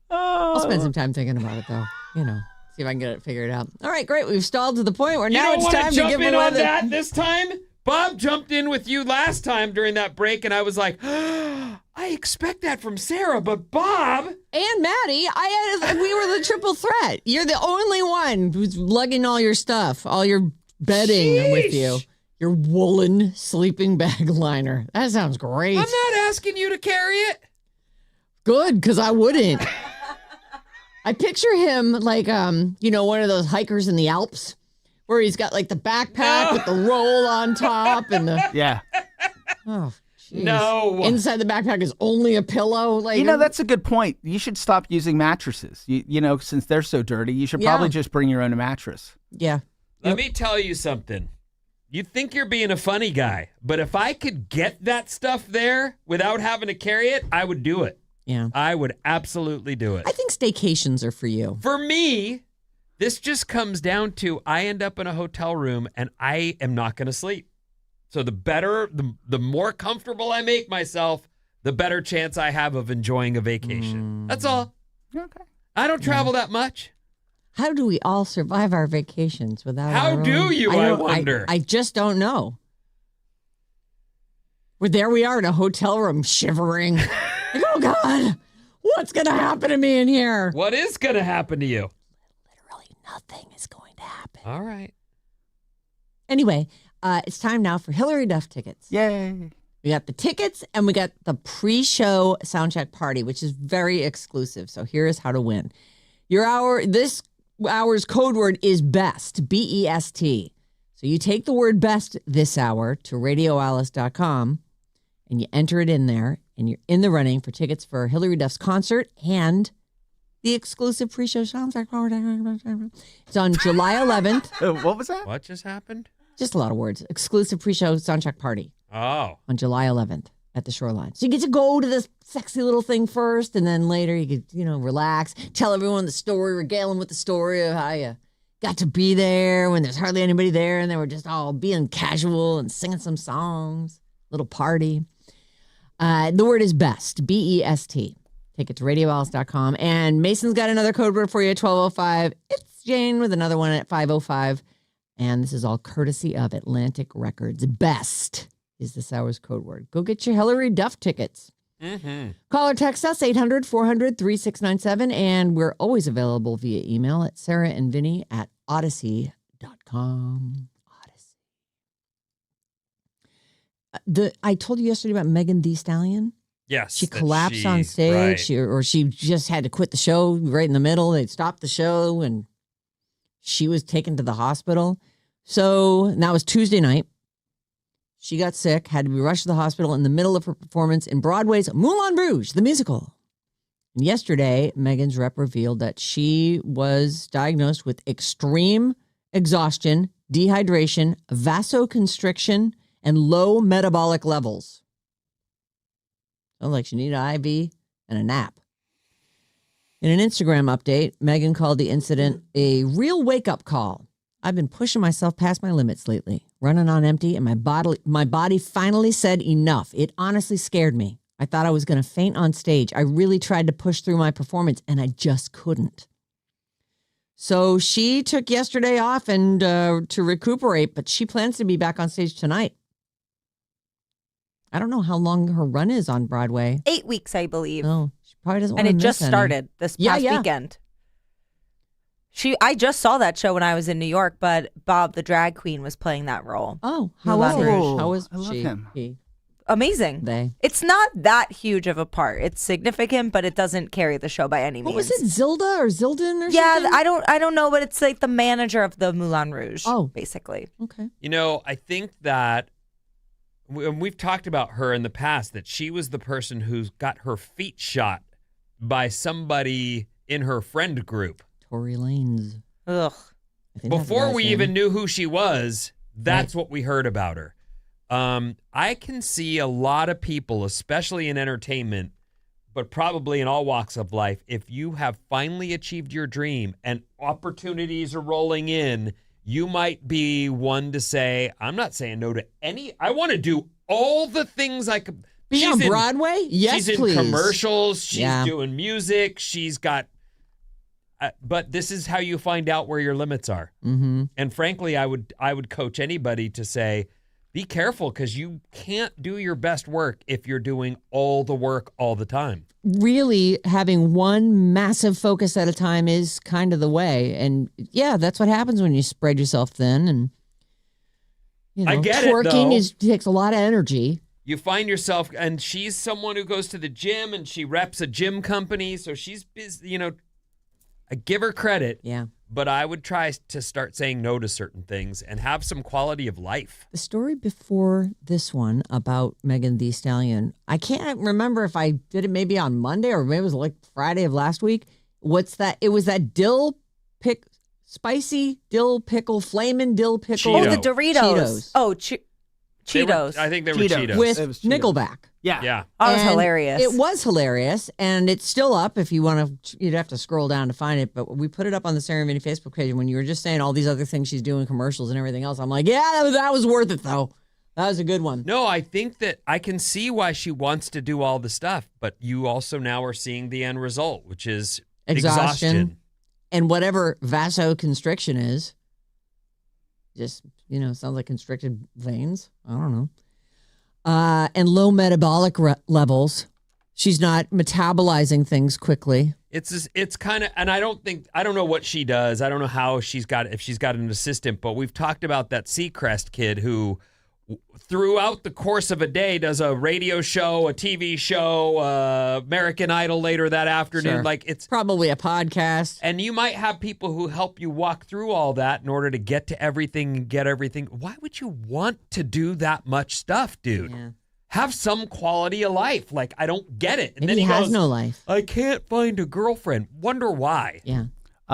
I'll spend some time thinking about it, though. See if I can get it figured out. All right, great. We've stalled to the point where You now don't it's want time to to jump give in away on the... that this time? Bob jumped in with you last time during that break, and I was like, I expect that from Sarah, but Bob... And Maddie, we were the triple threat. You're the only one who's lugging all your stuff, all your bedding with you. Sheesh. Your woolen sleeping bag liner. That sounds great. I'm not asking you to carry it. Good, because I wouldn't. I picture him like, one of those hikers in the Alps where he's got like the backpack with the roll on top and the... Yeah. Oh, jeez. No. Inside the backpack is only a pillow. Like, That's a good point. You should stop using mattresses. Since they're so dirty, you should probably just bring your own mattress. Yeah. Let me tell you something. You think you're being a funny guy, but if I could get that stuff there without having to carry it, I would do it. Yeah. I would absolutely do it. I think staycations are for you. For me, this just comes down to I end up in a hotel room and I am not going to sleep. So the more comfortable I make myself, the better chance I have of enjoying a vacation. That's all. Okay. I don't travel that much. How do we all survive our vacations without How our own- do you, I don't- wonder? I just don't know. There we are in a hotel room shivering. Like, oh, God, what's going to happen to me in here? What is going to happen to you? Literally nothing is going to happen. All right. Anyway, it's time now for Hillary Duff tickets. Yay. We got the tickets and we got the pre-show soundcheck party, which is very exclusive. So here is how to win. This hour's code word is BEST, B-E-S-T. So you take the word BEST this hour to radioalice.com and you enter it in there and you're in the running for tickets for Hillary Duff's concert and the exclusive pre-show soundcheck party. It's on July 11th. What was that? What just happened? Just a lot of words. Exclusive pre-show soundcheck party. Oh. On July 11th at the Shoreline. So you get to go to this sexy little thing first, and then later you could, relax, tell everyone the story, regale them with the story of how you got to be there when there's hardly anybody there, and they were just all being casual and singing some songs. Little party. The word is BEST, B-E-S-T. Take it to radioalice.com. And Mason's got another code word for you at 1205. It's Jane with another one at 505. And this is all courtesy of Atlantic Records. BEST is this hour's code word. Go get your Hillary Duff tickets. Mm-hmm. Call or text us 800-400-3697. And we're always available via email at sarahandvinny@odyssey.com. Odyssey. I told you yesterday about Megan Thee Stallion. Yes. She that collapsed on stage, right. she just had to quit the show right in the middle. They stopped the show, and she was taken to the hospital. So and that was Tuesday night. She got sick, had to be rushed to the hospital in the middle of her performance in Broadway's Moulin Rouge, the musical. And yesterday, Megan's rep revealed that she was diagnosed with extreme exhaustion, dehydration, vasoconstriction, and low metabolic levels. Sounds like she needed an IV and a nap. In an Instagram update, Megan called the incident a real wake-up call. I've been pushing myself past my limits lately, running on empty, and my body finally said enough. It honestly scared me. I thought I was going to faint on stage. I really tried to push through my performance, and I just couldn't. So she took yesterday off and to recuperate, but she plans to be back on stage tonight. I don't know how long her run is on Broadway. 8 weeks, I believe. No, she probably doesn't want And to it miss just any. started this past weekend. I just saw that show when I was in New York, but Bob the drag queen was playing that role. Oh, how was Moulin it? Rouge. How was I love she? him. He, Amazing. they. It's not that huge of a part. It's significant, but it doesn't carry the show by any means. What was it? Zilda or Zildin or Yeah, something? I don't know, but it's like the manager of the Moulin Rouge. Oh. Basically. Okay. You know, I think that we've talked about her in the past, that she was the person who's got her feet shot by somebody in her friend group. Tory Lanez. Ugh. I think that's the Before guy's we name. even knew who she was, that's what we heard about her. I can see a lot of people, especially in entertainment, but probably in all walks of life, if you have finally achieved your dream and opportunities are rolling in, you might be one to say, I'm not saying no to any. I want to do all the things I could. Be on in Broadway? Yes, she's please. in commercials. She's Yeah. doing music. She's got. But this is how you find out where your limits are. Mm-hmm. And frankly, I would coach anybody to say, be careful, because you can't do your best work if you're doing all the work all the time. Really, having one massive focus at a time is kind of the way. And yeah, that's what happens when you spread yourself thin. And you know, I get it, twerking though. takes a lot of energy. You find yourself, and she's someone who goes to the gym and she reps a gym company, so she's busy, you know. I give her credit, Yeah. but I would try to start saying no to certain things and have some quality of life. The story before this one about Megan Thee Stallion, I can't remember if I did it maybe on Monday or maybe it was like Friday of last week. What's that? It was that spicy dill pickle, flamin' dill pickle. Cheeto. Oh, the Doritos. Cheetos. Oh, They were- Cheetos. I think they were Cheetos. Cheetos. With It was Cheetos. Nickelback. Yeah. Yeah. that was And hilarious. It was hilarious, and it's still up if you want to. You'd have to scroll down to find it, but we put it up on the Sarah Vinnie Facebook page. And when you were just saying all these other things she's doing, commercials and everything else, I'm like, yeah, that was worth it, though. That was a good one. No, I think that I can see why she wants to do all the stuff, but you also now are seeing the end result, which is exhaustion. And whatever vasoconstriction is, just, sounds like constricted veins. I don't know. And low metabolic levels. She's not metabolizing things quickly. It's kind of, and I don't know what she does. I don't know how if she's got an assistant, but we've talked about that Seacrest kid who throughout the course of a day does a radio show, a TV show, American Idol later that afternoon. Sure. Like it's Probably a podcast. and you might have people who help you walk through all that in order to get to everything and get everything. Why would you want to do that much stuff, dude? Yeah. Have some quality of life. Like, I don't get it. And Maybe then he has goes, no life. I can't find a girlfriend. Wonder why. Yeah.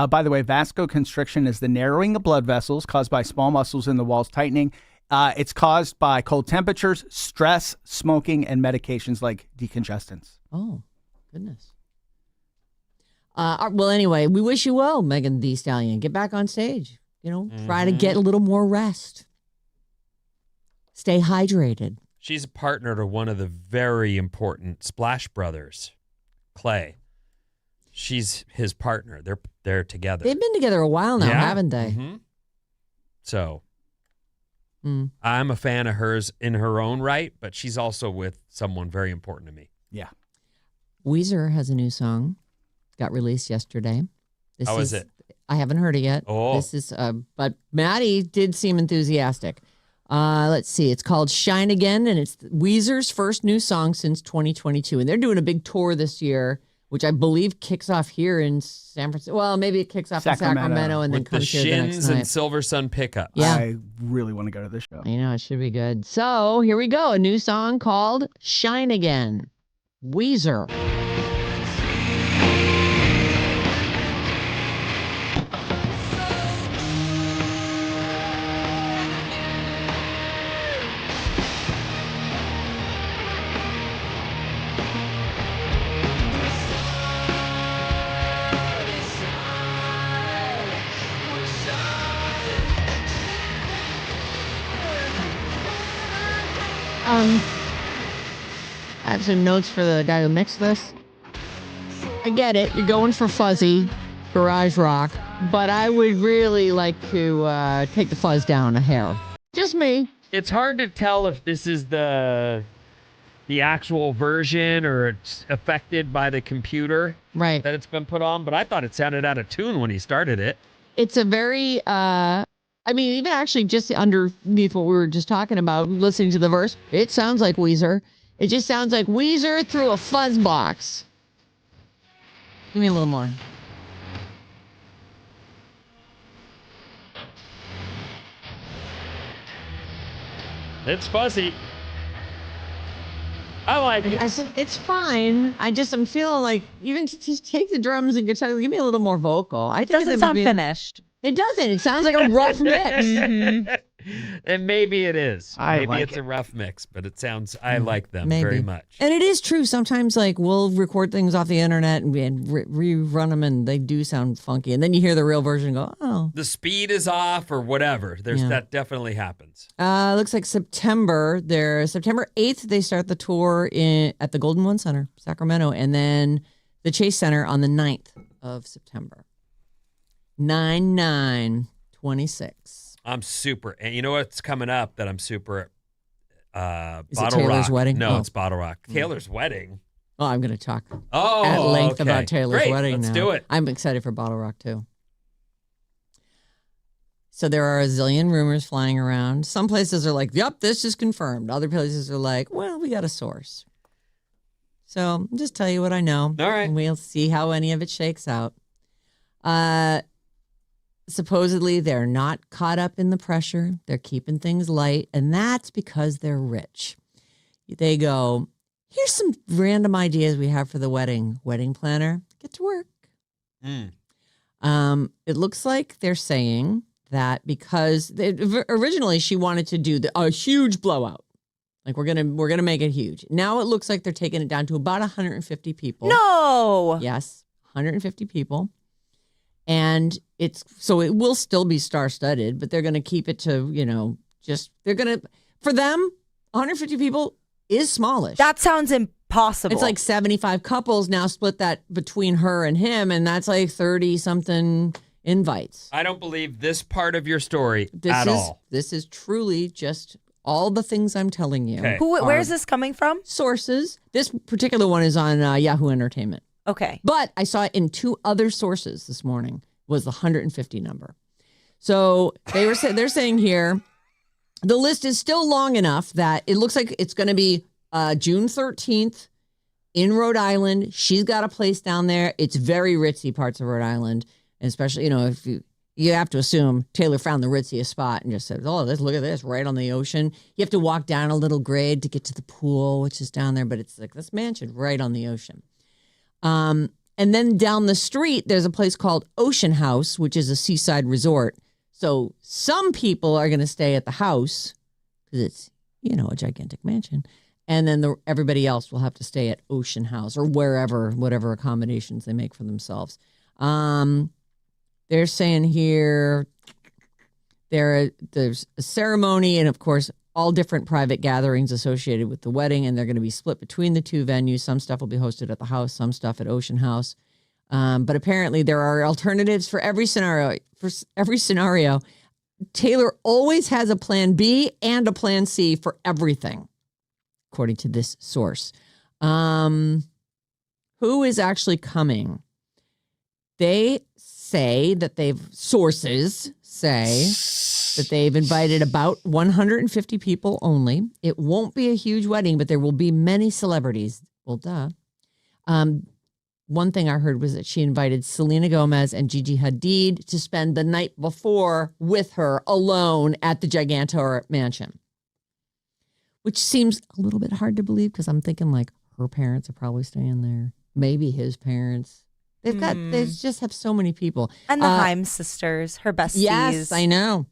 By the way, vasoconstriction is the narrowing of blood vessels caused by small muscles in the walls tightening. It's caused by cold temperatures, stress, smoking, and medications like decongestants. Oh, goodness. Well, anyway, we wish you well, Megan Thee Stallion. Get back on stage. Try to get a little more rest. Stay hydrated. She's a partner to one of the very important Splash Brothers, Clay. She's his partner. They're together. They've been together a while now, Yeah. haven't they? Mhm. So Mm. I'm a fan of hers in her own right, but she's also with someone very important to me. Yeah. Weezer has a new song. Got released yesterday. How is it? I haven't heard it yet. Oh. This is, but Maddie did seem enthusiastic. Let's see. It's called Shine Again, and it's Weezer's first new song since 2022. And they're doing a big tour this year, which I believe kicks off here in San Francisco. Well, maybe it kicks off in Sacramento and then With the comes here the next Shins night. and Silver Sun pickup. Yeah. I really want to go to this show. It should be good. So here we go. A new song called Shine Again. Weezer. I have some notes for the guy who mixed this. I get it. You're going for fuzzy, garage rock, but I would really like to take the fuzz down a hair. Just me. It's hard to tell if this is the actual version or it's affected by the computer Right. that it's been put on, but I thought it sounded out of tune when he started it. It's a very, even actually just underneath what we were just talking about, listening to the verse, it sounds like Weezer. It just sounds like Weezer through a fuzz box. Give me a little more. It's fuzzy. I like it. I said, it's fine. I'm feeling like, even just take the drums and guitar, give me a little more vocal. It doesn't sound finished. It doesn't. It sounds like a rough mix. And maybe it is. Maybe like it's it. a rough mix, but it sounds, I like them Maybe. very much. And it is true. Sometimes, like, we'll record things off the internet and rerun them, and they do sound funky. And then you hear the real version and go, oh. The speed is off or whatever. That definitely happens. Looks like September 8th, they start the tour at the Golden One Center, Sacramento, and then the Chase Center on the 9th of September. 9/9/26. I'm super. And you know what's coming up that I'm super? Is it Bottle Taylor's Rock. wedding? No, Oh. it's Bottle Rock. Taylor's wedding. Oh, I'm going to talk At length about Taylor's Great. wedding Let's now. do it. I'm excited for Bottle Rock, too. So there are a zillion rumors flying around. Some places are like, yep, this is confirmed. Other places are like, well, we got a source. So I'll just tell you what I know. All right. And we'll see how any of it shakes out. Supposedly, they're not caught up in the pressure. They're keeping things light, and that's because they're rich. They go, here's some random ideas we have for the wedding. Wedding planner, get to work. It looks like they're saying that because originally she wanted to do a huge blowout. Like we're gonna make it huge. Now it looks like they're taking it down to about 150 people. No. Yes, 150 people. And it will still be star-studded, but they're going to keep it to, for them, 150 people is smallish. That sounds impossible. It's like 75 couples. Now split that between her and him, and that's like 30-something invites. I don't believe this part of your story at all. This is truly just all the things I'm telling you. Okay. Where is this coming from? Sources. This particular one is on Yahoo Entertainment. Okay. But I saw it in two other sources this morning, was the 150 number. So they're saying here, the list is still long enough that it looks like it's going to be June 13th in Rhode Island. She's got a place down there. It's very ritzy parts of Rhode Island. And especially, if you have to assume Taylor found the ritziest spot and just said, oh, look at this, right on the ocean. You have to walk down a little grade to get to the pool, which is down there. But it's like this mansion right on the ocean. And then down the street, there's a place called Ocean House, which is a seaside resort. So some people are going to stay at the house because it's, a gigantic mansion. And then everybody else will have to stay at Ocean House or whatever accommodations they make for themselves. They're saying here there's a ceremony and, of course, all different private gatherings associated with the wedding, and they're going to be split between the two venues. Some stuff will be hosted at the house, some stuff at Ocean House. But apparently there are alternatives for every scenario. Taylor always has a plan B and a plan C for everything, according to this source. Who is actually coming? Sources say that they've invited about 150 people only. It won't be a huge wedding, but there will be many celebrities. Well, duh. One thing I heard was that she invited Selena Gomez and Gigi Hadid to spend the night before with her alone at the Gigantor Mansion, which seems a little bit hard to believe because I'm thinking like her parents are probably staying there. Maybe his parents. They just have so many people. And the Himes sisters, her besties. Yes, I know.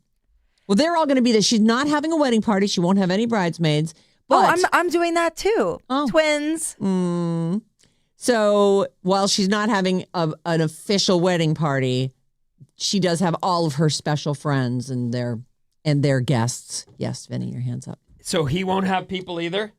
Well, they're all going to be there. She's not having a wedding party. She won't have any bridesmaids. But, I'm doing that too. Oh. Twins. So while she's not having an official wedding party, she does have all of her special friends and their guests. Yes, Vinny, your hands up. So he won't have people either?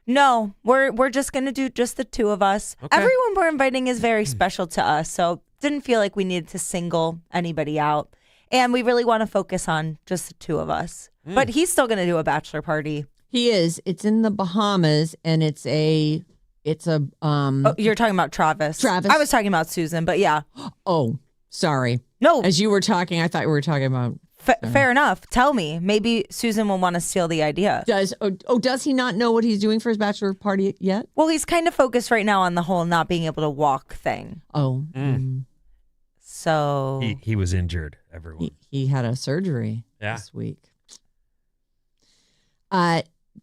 No, we're just gonna do just the two of us. Okay. Everyone we're inviting is very special to us, so didn't feel like we needed to single anybody out. And we really want to focus on just the two of us. But he's still gonna do a bachelor party. He is. It's in the Bahamas, and it's a Oh, you're talking about Travis. Travis. I was talking about Susan, but yeah. Oh, sorry. No, As you were talking, I thought we were talking about. fair enough. Tell me. Maybe Susan will want to steal the idea. Does he not know what he's doing for his bachelor party yet? Well, he's kind of focused right now on the whole not being able to walk thing. Oh, So He was injured, everyone. he had a surgery Yeah. this week.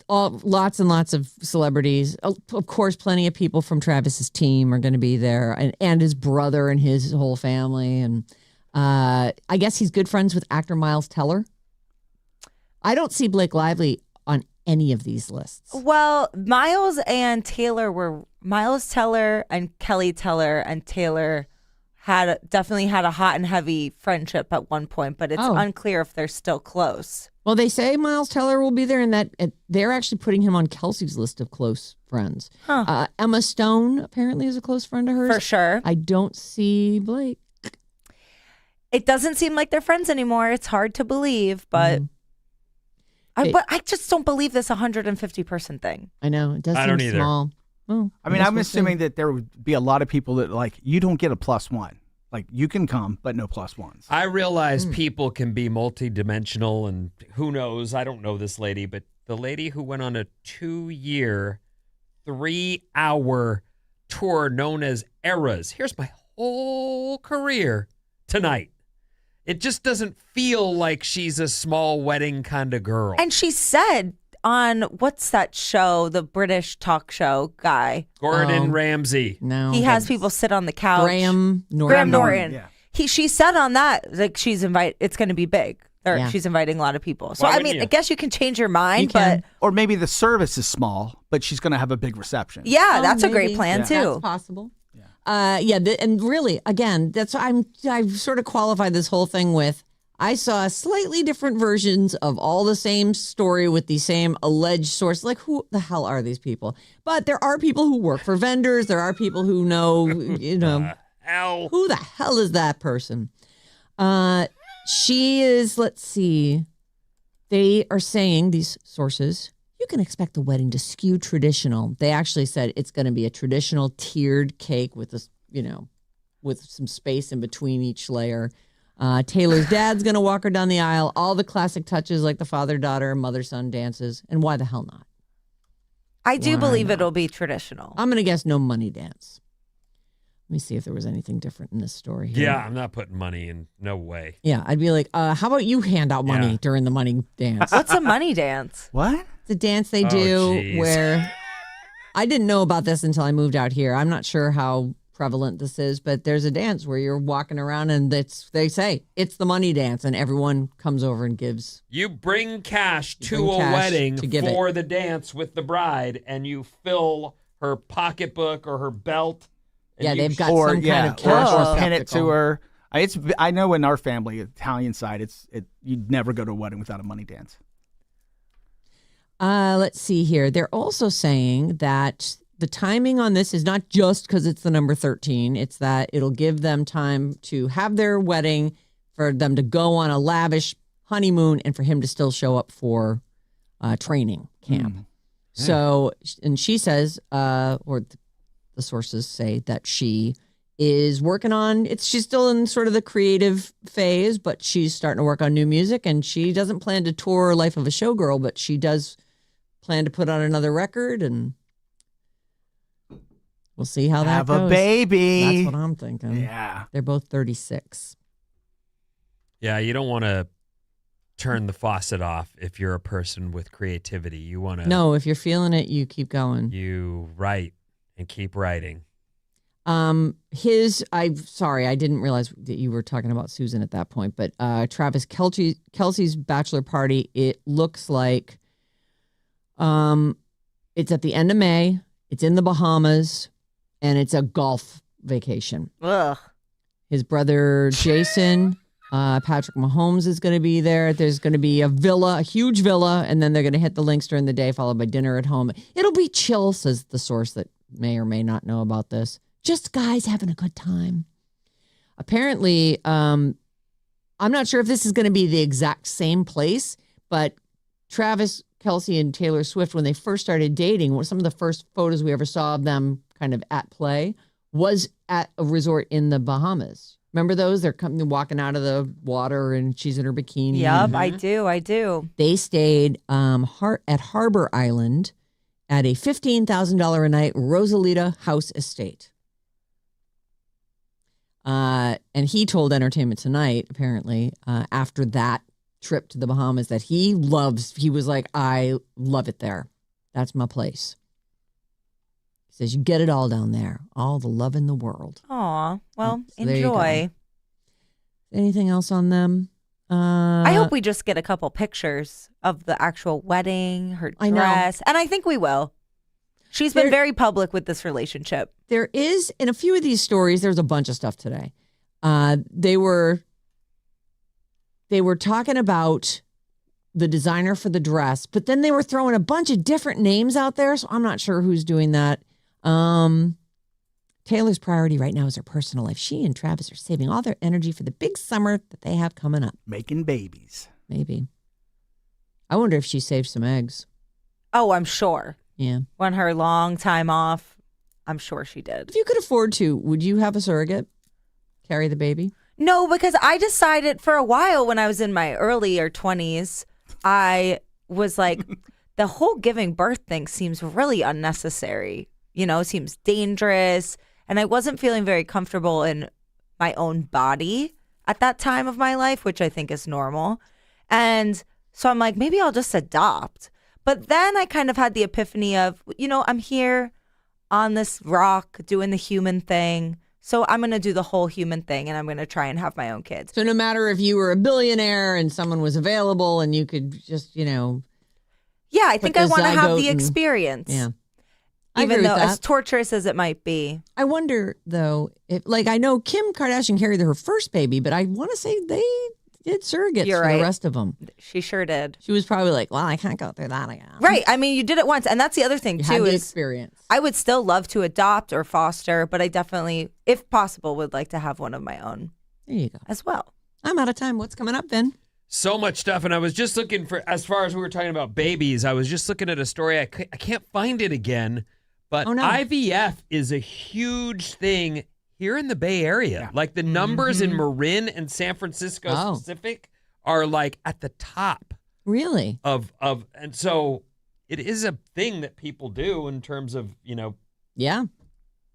Lots and lots of celebrities. Of course, plenty of people from Travis's team are going to be there, and his brother and his whole family. And I guess he's good friends with actor Miles Teller. I don't see Blake Lively on any of these lists. Well, Miles Teller and Kelly Teller and Taylor definitely had a hot and heavy friendship at one point, but it's unclear if they're still close. Well, they say Miles Teller will be there, and that they're actually putting him on Kelsey's list of close friends. Huh. Emma Stone apparently is a close friend of hers. For sure. I don't see Blake. It doesn't seem like they're friends anymore. It's hard to believe, but but I just don't believe this 150 person thing. I know. It does I seem don't either. small. Well, I mean, guess I'm we'll assuming see. that there would be a lot of people that like you don't get a +1. Like you can come, but no +1s. I realize people can be multidimensional, and who knows? I don't know this lady, but the lady who went on a 2-year, 3-hour tour known as Eras. Here's my whole career tonight. It just doesn't feel like she's a small wedding kind of girl. And she said on what's that show, the British talk show guy, Gordon Ramsay. No. he has people sit on the couch. Graham Norton. Graham Norton. Yeah. She said on that like it's going to be big. Or Yeah. she's inviting a lot of people. So Why I wouldn't mean, you? I guess you can change your mind, You can. but Or maybe the service is small, but she's going to have a big reception. yeah, Oh, that's a maybe. great plan Yeah. too. That's possible. And really, again, that's I sort of qualified this whole thing with. I saw slightly different versions of all the same story with the same alleged source. Like, who the hell are these people? But there are people who work for vendors. There are people who know, Hell. who the hell is that person? She is, let's see. They are saying, these sources, you can expect the wedding to skew traditional. They actually said it's going to be a traditional tiered cake with this, with some space in between each layer. Taylor's dad's going to walk her down the aisle. All the classic touches like the father-daughter, mother-son dances. And why the hell not? I do Why believe not? it'll be traditional. I'm going to guess no money dance. Let me see if there was anything different in this story here. Yeah, I'm not putting money in. No way. Yeah, I'd be like, how about you hand out money Yeah. during the money dance? What's a money dance? What? It's a dance they Oh, do geez. where I didn't know about this until I moved out here. I'm not sure how prevalent this is, but there's a dance where you're walking around and they say it's the money dance, and everyone comes over and gives. You bring cash You to bring a cash wedding to give for the dance with the bride, and you fill her pocketbook or her belt. and Yeah, you they've got Or some kind of or, cash or pin it to receptacle. her. I know in our family, Italian side, you'd never go to a wedding without a money dance. Let's see here. They're also saying that the timing on this is not just because it's the number 13. It's that it'll give them time to have their wedding, for them to go on a lavish honeymoon, and for him to still show up for training camp. So, and she says, or the sources say that she is working on she's still in sort of the creative phase, but she's starting to work on new music, and she doesn't plan to tour Life of a Showgirl, but she does plan to put on another record, and we'll see how that Have goes. a baby. That's what I'm thinking. Yeah. They're both 36. Yeah, you don't want to turn the faucet off if you're a person with creativity. You want to No, if you're feeling it, you keep going. you write and keep writing. I'm sorry, I didn't realize that you were talking about Susan at that point, but Travis Kelsey's bachelor party, it looks like it's at the end of May, it's in the Bahamas, and it's a golf vacation. Ugh. His brother Jason Patrick Mahomes is going to be there. There's going to be a villa, a huge villa, and then they're going to hit the links during the day, followed by dinner at home. It'll be chill, says the source that may or may not know about this. Just guys having a good time. Apparently, I'm not sure if this is going to be the exact same place, but Travis Kelce and Taylor Swift, when they first started dating, some of the first photos we ever saw of them kind of at play was at a resort in the Bahamas. Remember those? They're walking out of the water and she's in her bikini. Yep, I do. They stayed at Harbor Island at a $15,000 a night Rosalita house estate. And he told Entertainment Tonight, apparently, after that trip to the Bahamas that he was like, I love it there. That's my place. He says, you get it all down there. All the love in the world. Aw, well, So there you go. enjoy. Anything else on them? I hope we just get a couple pictures of the actual wedding, her I know. dress, and I think we will. She's been very public with this relationship. There is, in a few of these stories, there's a bunch of stuff today. They were talking about the designer for the dress, but then they were throwing a bunch of different names out there, so I'm not sure who's doing that. Taylor's priority right now is her personal life. She and Travis are saving all their energy for the big summer that they have coming up. Making babies. Maybe. I wonder if she saved some eggs. Oh, I'm sure. Yeah. When her long time off, I'm sure she did. If you could afford to, would you have a surrogate carry the baby? No, because I decided for a while when I was in my earlier 20s, I was like, the whole giving birth thing seems really unnecessary. Seems dangerous. And I wasn't feeling very comfortable in my own body at that time of my life, which I think is normal. And so I'm like, maybe I'll just adopt. But then I kind of had the epiphany of, I'm here on this rock doing the human thing. So I'm going to do the whole human thing and I'm going to try and have my own kids. So no matter if you were a billionaire and someone was available and you could just, Yeah, I think I want to have the experience. Yeah. Even though as torturous as it might be. I wonder, though, if, I know Kim Kardashian carried her first baby, but I want to say they did surrogates for the rest of them. She sure did. She was probably like, well, I can't go through that again. Right. I mean, you did it once. And that's the other thing, You too, had the is experience. I would still love to adopt or foster, but I definitely, if possible, would like to have one of my own. There you go. As well. I'm out of time. What's coming up, Ben? So much stuff. And I was just looking for, as far as we were talking about babies, I was just looking at a story. I can't find it again. But IVF is a huge thing here in the Bay Area. Yeah. Like the numbers in Marin and San Francisco specific are like at the top. Really? And so it is a thing that people do in terms of,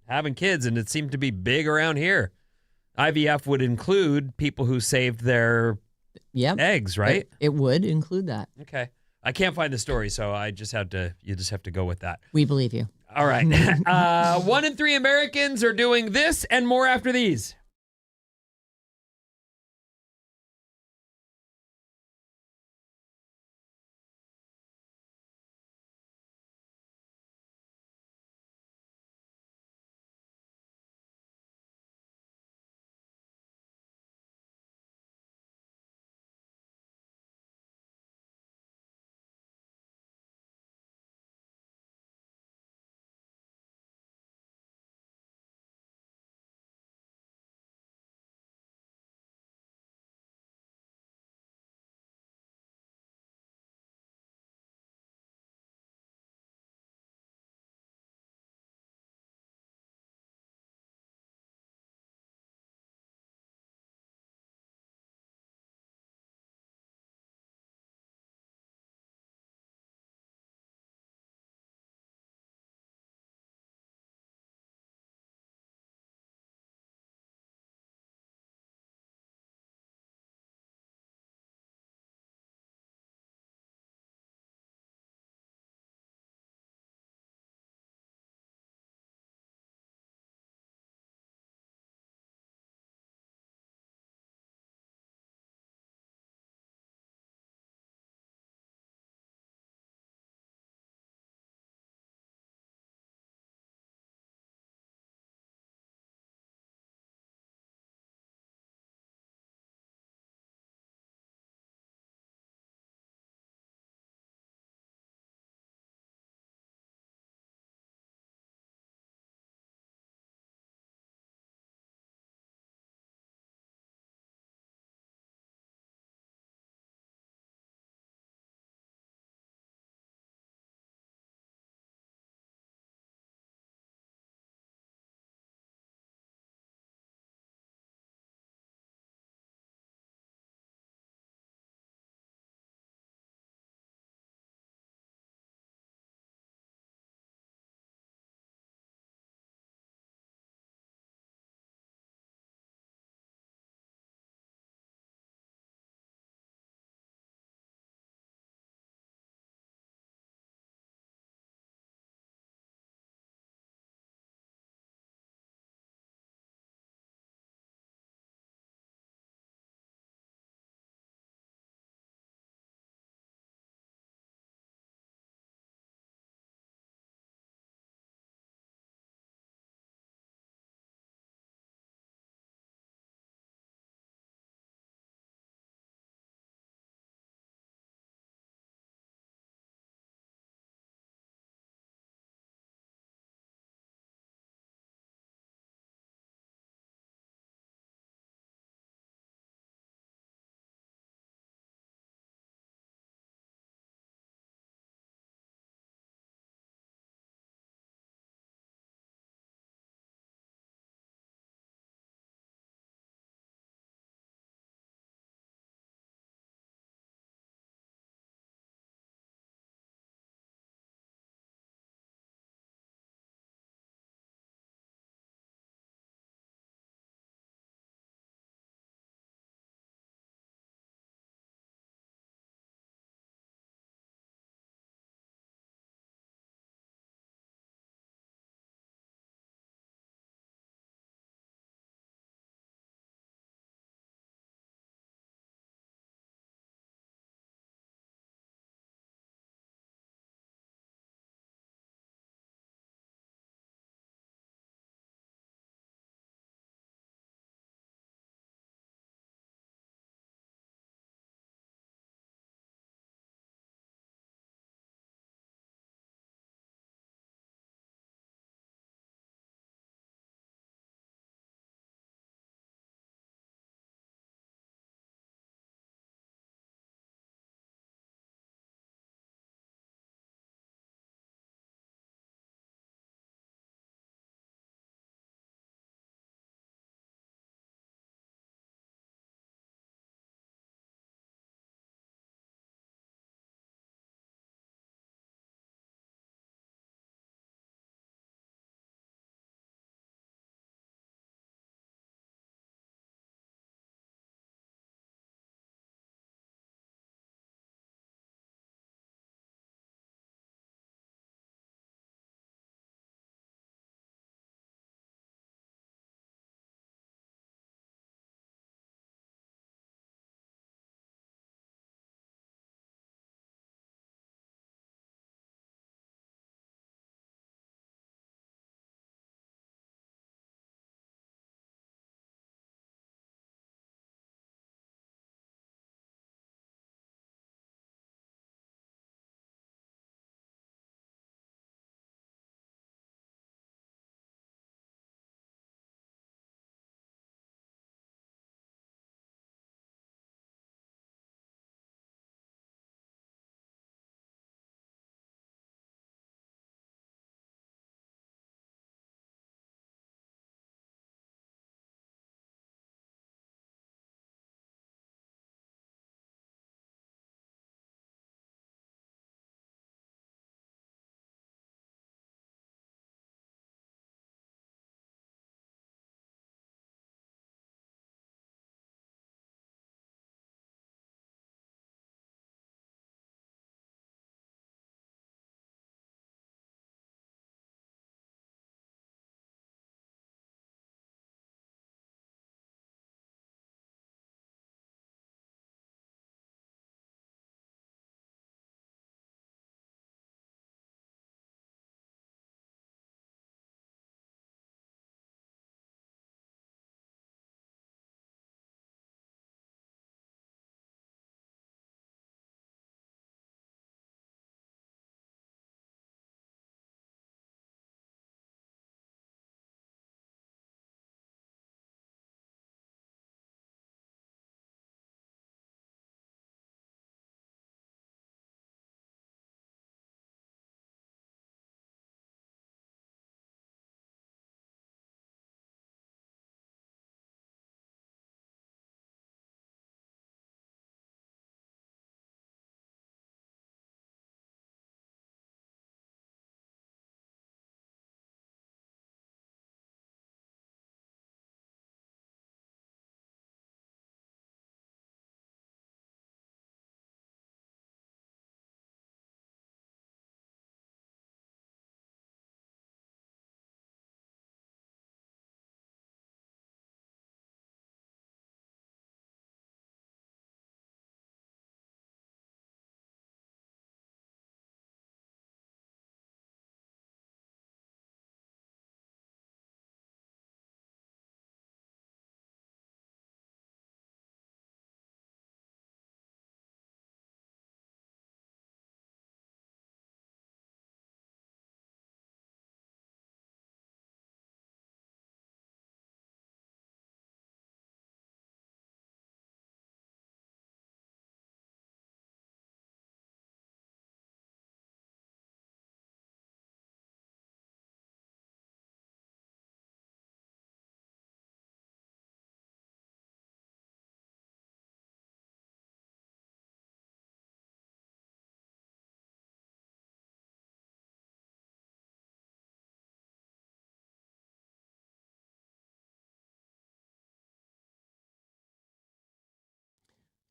having kids, and it seemed to be big around here. IVF would include people who saved their eggs, right? It would include that. Okay. I can't find the story, so you just have to go with that. We believe you. All right. 1 in 3 Americans are doing this and more after these.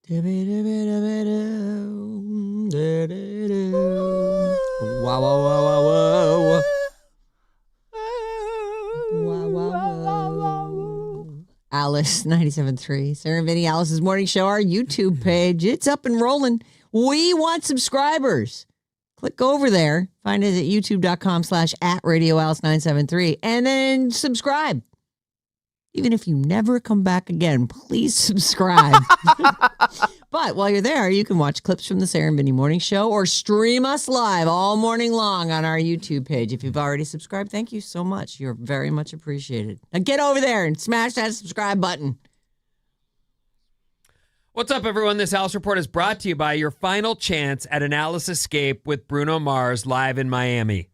Wow, wow, wow, wow, wow. Wow, wow, wow. Alice 97.3. Sarah Vinnie, Alice's Morning Show, our YouTube page. It's up and rolling. We want subscribers. Click over there. Find us at youtube.com/@RadioAlice973 and then subscribe. Even if you never come back again, please subscribe. But while you're there, you can watch clips from the Sarah and Vinnie Morning Show or stream us live all morning long on our YouTube page. If you've already subscribed, thank you so much. You're very much appreciated. Now get over there and smash that subscribe button. What's up, everyone? This Alice Report is brought to you by your final chance at an Alice Escape with Bruno Mars live in Miami.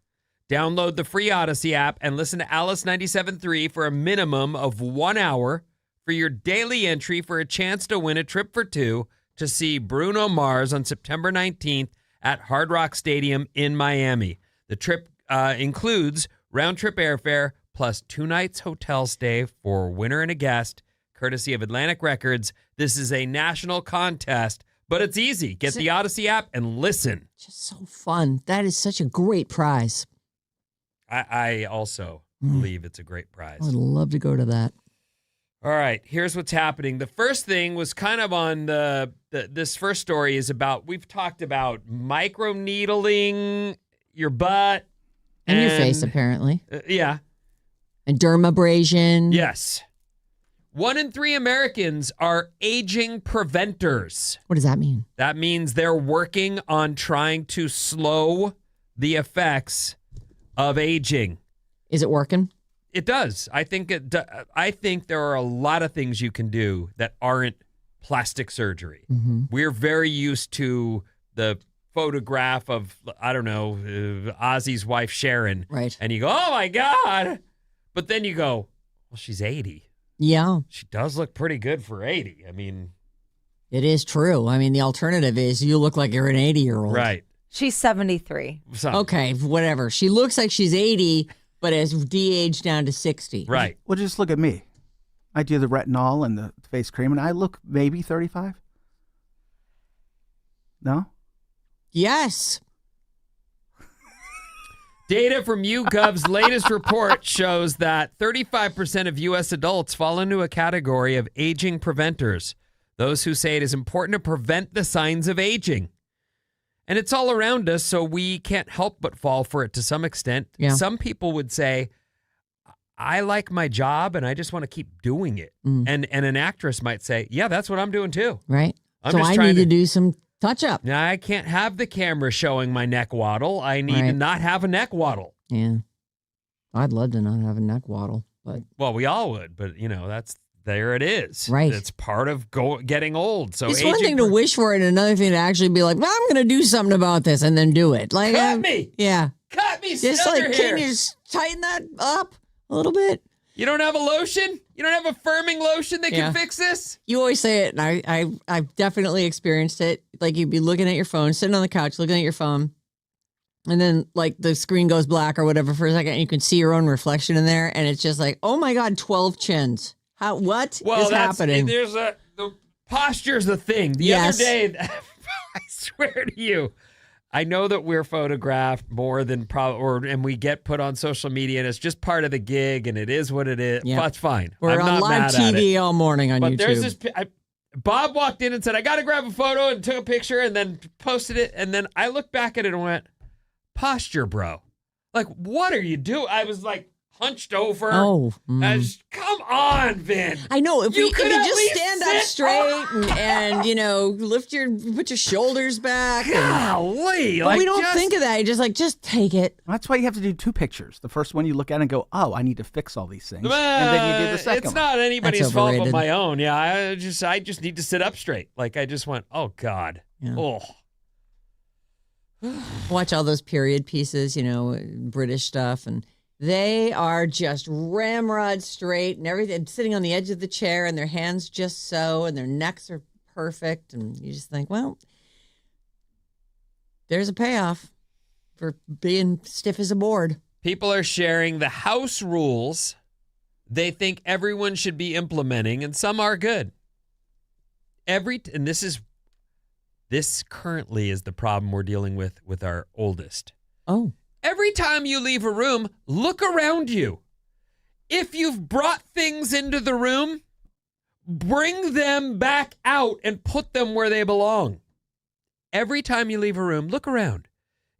Download the free Odyssey app and listen to Alice 97.3 for a minimum of 1 hour for your daily entry for a chance to win a trip for two to see Bruno Mars on September 19th at Hard Rock Stadium in Miami. The trip includes round-trip airfare plus 2 nights hotel stay for winner and a guest, courtesy of Atlantic Records. This is a national contest, but it's easy. Get the Odyssey app and listen. Just so fun. That is such a great prize. I also believe it's a great prize. I would love to go to that. All right, here's what's happening. The first thing was kind of on this first story is about, we've talked about microneedling your butt. And your face, apparently. Yeah. And dermabrasion. Yes. 1 in 3 Americans are aging preventers. What does that mean? That means they're working on trying to slow the effects of aging. Is it working? It does. I think there are a lot of things you can do that aren't plastic surgery. Mm-hmm. We're very used to the photograph of, I don't know, Ozzy's wife Sharon. Right. And you go, oh my God. But then you go, well, she's 80. Yeah. She does look pretty good for 80. I mean, it is true. I mean, the alternative is you look like you're an 80-year-old. right. She's 73. Okay, whatever. She looks like she's 80, but has de-aged down to 60. Right. Well, just look at me. I do the retinol and the face cream, and I look maybe 35. No? Yes. Data from YouGov's latest report shows that 35% of U.S. adults fall into a category of aging preventers, those who say it is important to prevent the signs of aging. And it's all around us, so we can't help but fall for it to some extent. Yeah. Some people would say, I like my job and I just want to keep doing it. And an actress might say, yeah, that's what I'm doing too. Right. I'm so just I trying need to do some touch-up. Now, I can't have the camera showing my neck waddle. I need to Right. not have a neck waddle. Yeah. I'd love to not have a neck waddle, but Well, we all would, but there it is. Right. It's part of getting old. So it's one thing to wish for it and another thing to actually be like, well, I'm going to do something about this and then do it. Like, Cut me! Yeah. Cut me, Just under like, here. can you just tighten that up a little bit? You don't have a lotion? You don't have a firming lotion that Yeah. can fix this? You always say it, and I've definitely experienced it. Like, you'd be looking at your phone, sitting on the couch, looking at your phone, and then, like, the screen goes black or whatever for a second, and you can see your own reflection in there, and it's just like, oh my God, 12 chins. What is happening? The posture's the thing. The Yes. other day, I swear to you, I know that we're photographed more than and we get put on social media, and it's just part of the gig, and it is what it is. Yep. That's fine. We're I'm on not live mad at it. TV all morning on But YouTube. there's this. Bob walked in and said, I got to grab a photo, and took a picture and then posted it. And then I looked back at it and went, posture, bro. Like, what are you doing? I was like hunched over. Oh, Come on, Vin. I know. If you could at just least stand up sit straight and put your shoulders back. Golly. But we don't think of that. You're just take it. That's why you have to do 2 pictures. The first one you look at and go, oh, I need to fix all these things. and then you do the second It's one. not anybody's That's fault but overrated. my own. Yeah, I just need to sit up straight. Like, I just went, oh, God. Yeah. Oh. Watch all those period pieces, British stuff, and they are just ramrod straight and everything, sitting on the edge of the chair, and their hands just so, and their necks are perfect, and you just think, well, there's a payoff for being stiff as a board. People are sharing the house rules they think everyone should be implementing, and some are good. And this currently is the problem we're dealing with our oldest. Oh. Every time you leave a room, look around you. If you've brought things into the room, bring them back out and put them where they belong. Every time you leave a room, look around.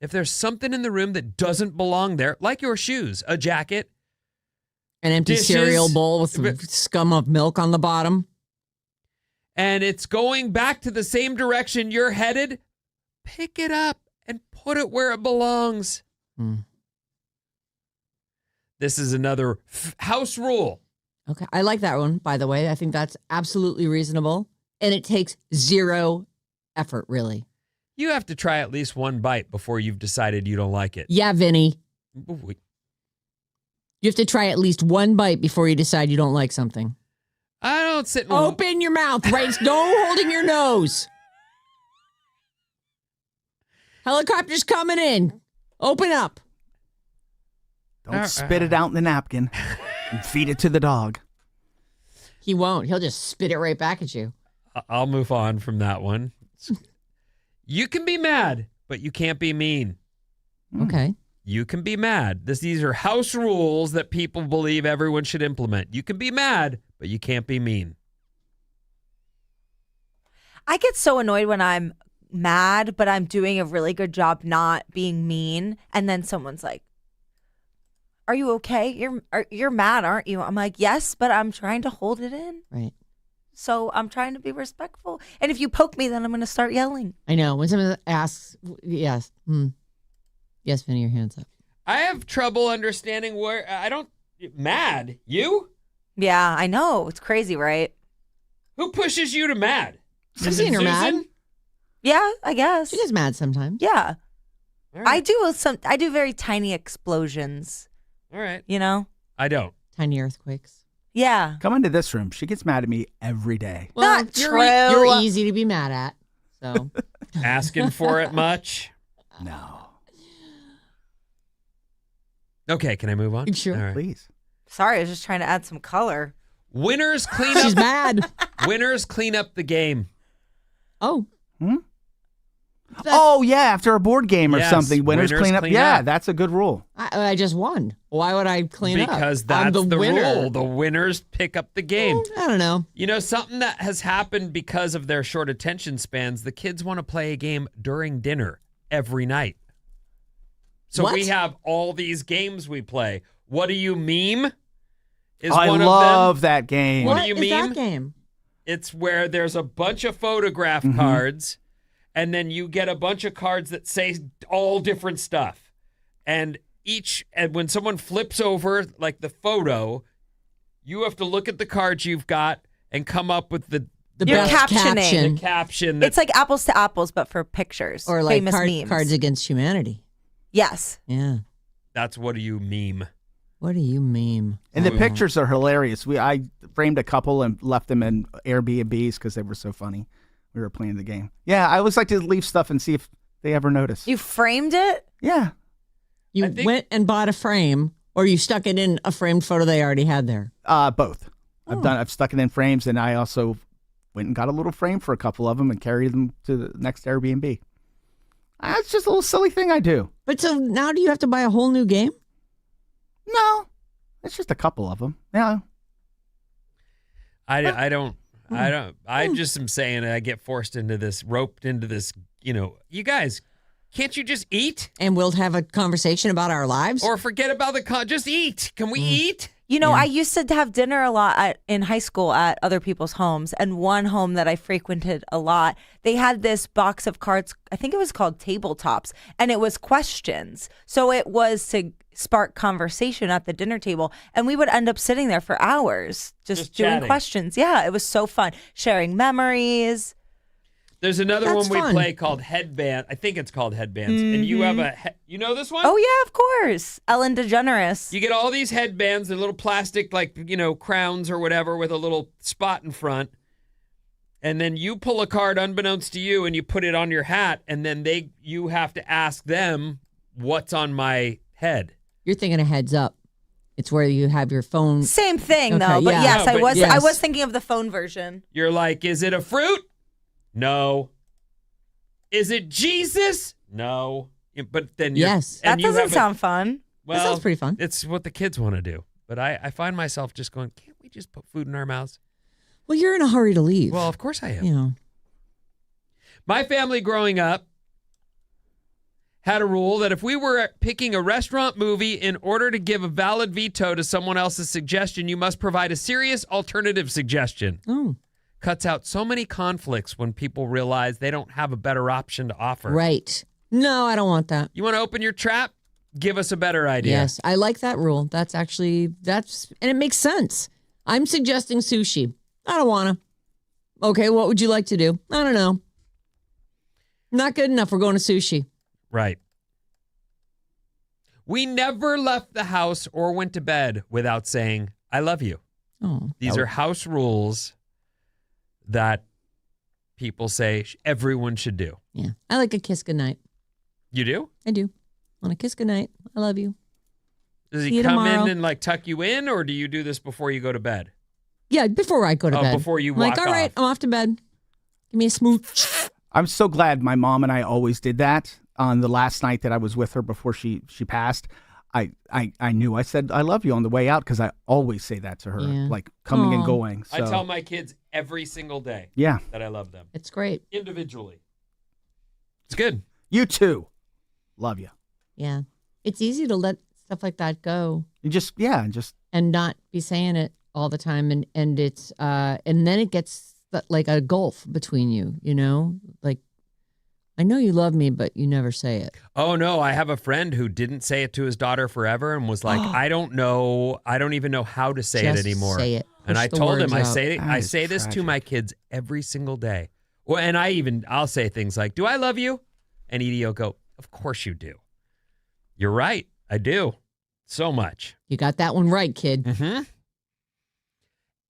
If there's something in the room that doesn't belong there, like your shoes, a jacket, An empty dishes, cereal bowl with scum of milk on the bottom. and it's going back to the same direction you're headed, pick it up and put it where it belongs. This is another house rule. Okay. I like that one, by the way. I think that's absolutely reasonable. And it takes zero effort, really. You have to try at least one bite before you've decided you don't like it. Yeah, Vinny. Ooh, You have to try at least one bite before you decide you don't like something. I don't sit and Open your mouth, right? No holding your nose. Helicopter's coming in. Open up. Don't spit it out in the napkin and feed it to the dog. He won't. He'll just spit it right back at you. I'll move on from that one. You can be mad, but you can't be mean. Okay. You can be mad. These are house rules that people believe everyone should implement. You can be mad, but you can't be mean. I get so annoyed when I'm mad, but I'm doing a really good job not being mean. And then someone's like, "Are you okay? You're mad, aren't you?" I'm like, "Yes, but I'm trying to hold it in. Right. So I'm trying to be respectful. And if you poke me, then I'm going to start yelling." I know. When someone asks, yes. Yes, Vinny, your hand's up. I have trouble understanding mad. You? Yeah, I know. It's crazy, right? Who pushes you to mad? I've Is it seen her mad. Susan? Yeah, I guess. She gets mad sometimes. Yeah. All right. I do very tiny explosions, All right. you know? I don't. Tiny earthquakes. Yeah. Come into this room. She gets mad at me every day. Well, Not you're, true. you're easy to be mad at. So Asking for it much? No. Okay, can I move on? Sure. All right. Please. Sorry, I was just trying to add some color. Winners clean she's up. mad. Winners clean up the game. Oh. Oh, yeah. After a board game or Yes, something, winners clean up. Yeah, up. that's a good rule. I just won. Why would I clean up? Because I'm that's the winner. rule. The winners pick up the game. I don't know. You know, something that has happened because of their short attention spans, the kids want to play a game during dinner every night. So What? we have all these games we play. What do you meme? Is I one love of them. that game. What What do you is meme? that game? It's where there's a bunch of photograph cards, and then you get a bunch of cards that say all different stuff. And when someone flips over like the photo, you have to look at the cards you've got and come up with the You're best captioning. caption. It's like apples to apples, but for pictures. Or like famous memes. Cards Against Humanity. Yes. Yeah. That's what do you meme? What do you meme? And the pictures are hilarious. I framed a couple and left them in Airbnbs because they were so funny. We were playing the game. Yeah, I always like to leave stuff and see if they ever notice. You framed it? Yeah. You I think- went and bought a frame, or you stuck it in a framed photo they already had there. Both. I've stuck it in frames, and I also went and got a little frame for a couple of them and carried them to the next Airbnb. It's just a little silly thing I do. But so now do you have to buy a whole new game? No, it's just a couple of them. Yeah. I don't. I just am saying I get roped into this, you guys, can't you just eat? And we'll have a conversation about our lives? Or forget about just eat. Can we eat? You know, I used to have dinner a lot in high school at other people's homes, and one home that I frequented a lot, they had this box of cards, I think it was called tabletops, and it was questions. So it was to spark conversation at the dinner table, and we would end up sitting there for hours just doing chatting. questions. Yeah, it was so fun. Sharing memories. There's another That's one we fun. play called Headband. I think it's called Headbands. And you have you know this one? Oh, yeah, of course. Ellen DeGeneres. You get all these headbands, they're little plastic, crowns or whatever with a little spot in front. And then you pull a card unbeknownst to you and you put it on your hat. And then you have to ask them, what's on my head? You're thinking of Heads Up. It's where you have your phone. Same thing, Okay, though. But yeah. yes, No, I but was yes. I was thinking of the phone version. You're like, is it a fruit? No. Is it Jesus? No. But then Yes. That doesn't sound fun. Well, That sounds pretty fun. It's what the kids want to do. But I find myself just going, can't we just put food in our mouths? Well, you're in a hurry to leave. Well, of course I am. you know. My family growing up had a rule that if we were picking a restaurant movie, in order to give a valid veto to someone else's suggestion, you must provide a serious alternative suggestion. Oh, Cuts out so many conflicts when people realize they don't have a better option to offer. right. No, I don't want that. You want to open your trap? Give us a better idea. Yes, I like that rule. That's and it makes sense. I'm suggesting sushi. I don't want to. Okay, what would you like to do? I don't know. Not good enough. We're going to sushi. Right. We never left the house or went to bed without saying, I love you. Oh, These are house rules that people say everyone should do. yeah. I like a kiss goodnight. You do? I do. Want a kiss goodnight. I love you. Does See he you come tomorrow. in and like tuck you in, or do you do this before you go to bed? Yeah, before I go to bed. Before you I'm like, walk all right, off. I'm off to bed. Give me a smooch. I'm so glad my mom and I always did that. On the last night that I was with her before she passed, I knew I said I love you on the way out because I always say that to her, Yeah. like coming and Aw. going. So, I tell my kids every single day yeah, that I love them It's great. individually. It's good. you too, love you. Yeah. It's easy to let stuff like that go You just and not be saying it all the time. And it's, and then it gets like a gulf between you, you know? Like, I know you love me, but you never say it. Oh, no. I have a friend who didn't say it to his daughter forever and was like, I don't know. I don't even know how to say Just it anymore. say it. And Push I the told him, words I out. say That is this to tragic. my kids every single day. Well, and I'll say things like, do I love you? And Edie will go, of course you do. You're right. I do. So much. You got that one right, kid. Mm-hmm.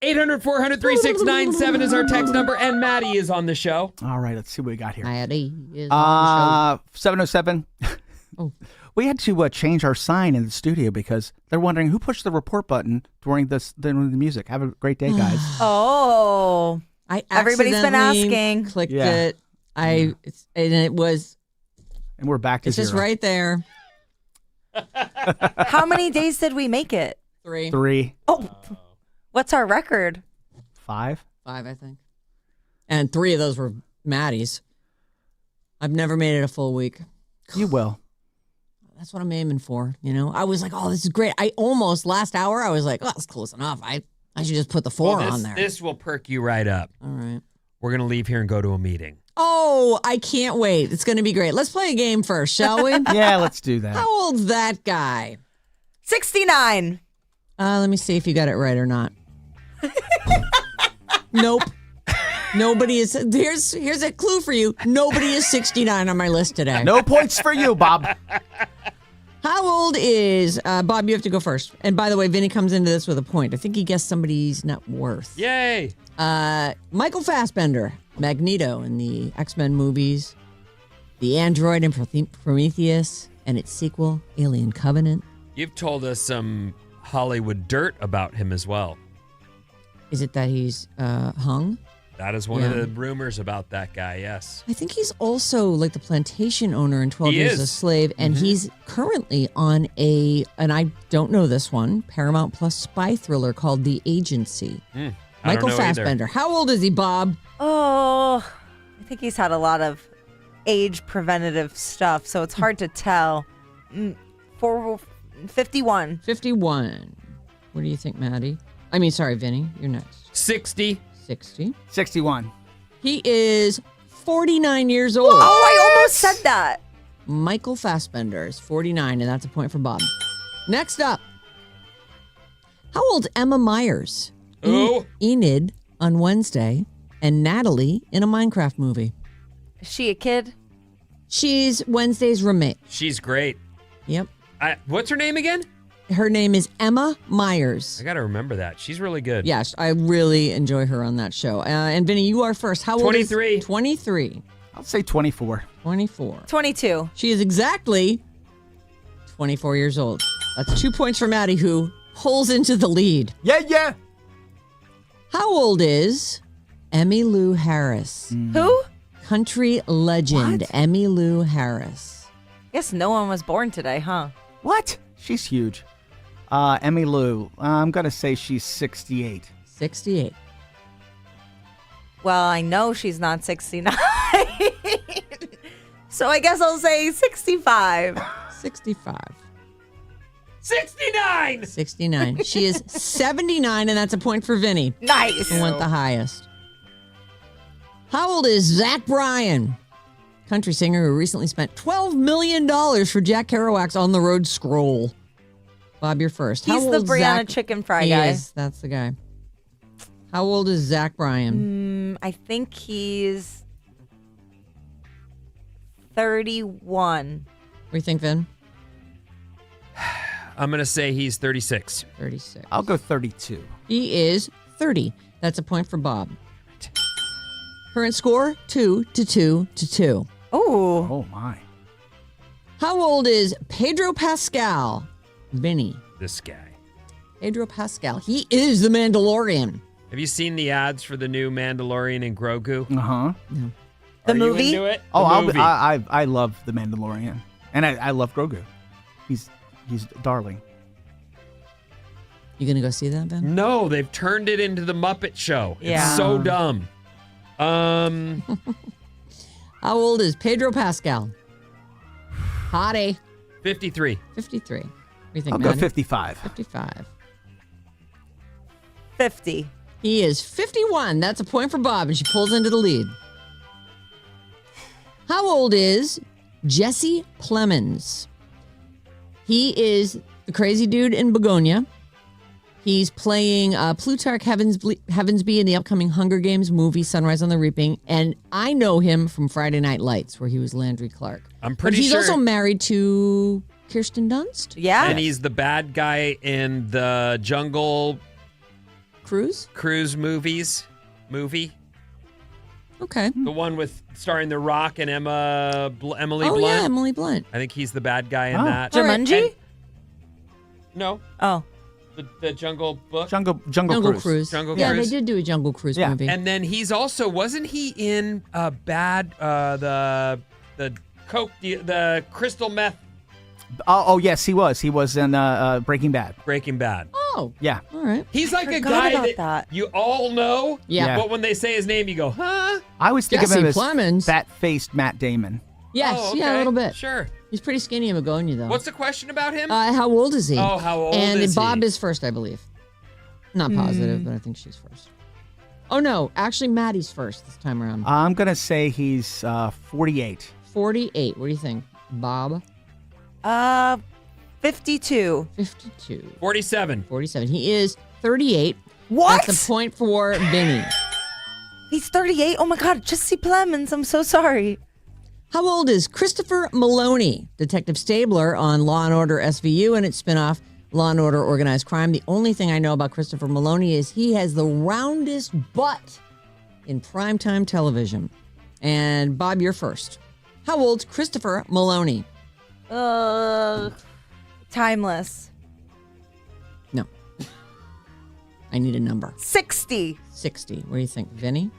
800-400-3697 is our text number, and Maddie is on the show. all right. Let's see what we got here. Maddie is on 707. Oh. We had to change our sign in the studio because they're wondering who pushed the report button during the music. Have a great day, guys. Oh. I Everybody's been accidentally asking. Clicked Yeah. it. And it was, And we're back to it's zero. just right there. How many days did we make it? 3. 3, Oh. What's our record? 5. 5, I think. And 3 of those were Maddie's. I've never made it a full week. You will. That's what I'm aiming for. You know, I was like, oh, this is great. I almost last hour, I was like, oh, that's close enough. I should just put the 4 Well, on there. This will perk you right up. All right. We're going to leave here and go to a meeting. Oh, I can't wait. It's going to be great. Let's play a game first, shall we? Yeah, let's do that. How old's that guy? 69. Let me see if you got it right or not. Nope. Nobody is. Here's a clue for you. Nobody is 69 on my list today. No points for you, Bob. How old is Bob? You have to go first. And by the way, Vinny comes into this with a point. I think he guessed somebody's net worth. Yay. Michael Fassbender, Magneto in the X-Men movies, the android in Prometheus, and its sequel, Alien Covenant. You've told us some Hollywood dirt about him as well. Is it that he's hung? That is one Yeah. of the rumors about that guy, yes. I think he's also like the plantation owner in 12 He Years is. a Slave, and he's currently on and I don't know this one, Paramount Plus spy thriller called The Agency. I don't Michael know either. Fassbender. How old is he, Bob? Oh, I think he's had a lot of age preventative stuff, so it's hard to tell. 51. 51. What do you think, Maddie? I mean, sorry, Vinny. You're next. 60. 60. 61. He is 49 years old. Oh, I almost said that. Michael Fassbender is 49, and that's a point for Bob. Next up. How old's Emma Myers? Ooh. Enid on Wednesday, and Natalie in a Minecraft movie. Is she a kid? She's Wednesday's roommate. She's great. Yep. What's her name again? Her name is Emma Myers. I got to remember that. She's really good. Yes, I really enjoy her on that show. And Vinny, you are first. How old 23. is 23. I'll say 24. 24. 22. She is exactly 24 years old. That's 2 points for Maddie, who pulls into the lead. Yeah. How old is Emmylou Harris? Who? Country legend What? Emmylou Harris. Guess no one was born today, huh? What? She's huge. Emmylou, I'm going to say she's 68. 68. Well, I know she's not 69. So I guess I'll say 65. 65. 69. 69. She is 79, and that's a point for Vinny, Nice. who went the highest. How old is Zach Bryan? Country singer who recently spent $12 million for Jack Kerouac's On the Road Scroll. Bob, you're first. He's How the old's Brianna Zach? chicken fry He guy. is. That's the guy. How old is Zach Bryan? I think he's 31. What do you think, Vin? I'm going to say he's 36. 36. I'll go 32. He is 30. That's a point for Bob. Current score, 2-2-2. Oh. Oh, my. How old is Pedro Pascal? Vinny. This guy. Pedro Pascal. He is the Mandalorian. Have you seen the ads for the new Mandalorian and Grogu? Uh-huh. The Are movie? You into it? Oh, The movie. I love The Mandalorian. And I love Grogu. He's darling. You gonna go see that, Ben? No, they've turned it into the Muppet Show. Yeah. It's so dumb. How old is Pedro Pascal? Hottie. 53. 53. What do you think, I'll go man? 55. 55. 50. He is 51. That's a point for Bob, and she pulls into the lead. How old is Jesse Plemons? He is the crazy dude in Begonia. He's playing Plutarch Heavensby in the upcoming Hunger Games movie, Sunrise on the Reaping. And I know him from Friday Night Lights, where he was Landry Clark. I'm pretty but he's sure. also married to Kirsten Dunst. Yeah. And he's the bad guy in the Jungle Cruise? Cruise movie. Okay. The one with starring The Rock and Emily Oh, Blunt. yeah, Emily Blunt. I think he's the bad guy in Oh. that. All right. Jumanji? No, Oh. the Jungle Book. Jungle Jungle Cruise. Cruise. Jungle yeah, Cruise. they did do a Jungle Cruise Yeah. movie. And then he's also wasn't he in the coke the crystal meth Oh, yes, he was. He was in Breaking Bad. Breaking Bad. Oh, Yeah. all right. He's like a forgot guy about that, that. you all know. Yeah. But when they say his name, you go, huh? I always think Jesse of him as Plemons. fat-faced Matt Damon. Yes, Oh, yeah, a okay. little bit. Sure. He's pretty skinny in Begonia, though. What's the question about him? How old is he? Oh, how old and is Bob he? is first, I believe. Not positive, but I think she's first. Oh, no. Actually, Maddie's first this time around. I'm going to say he's 48. 48. What do you think? Bob? 52. 52. 47. 47. He is 38. What? That's a point for Vinny. He's 38? Oh my God, Jesse Plemons. I'm so sorry. How old is Christopher Maloney, Detective Stabler on Law & Order SVU and its spinoff, Law & Order Organized Crime? The only thing I know about Christopher Maloney is he has the roundest butt in primetime television. And Bob, you're first. How old's Christopher Maloney? Timeless. No. I need a number. 60. 60. What do you think, Vinny?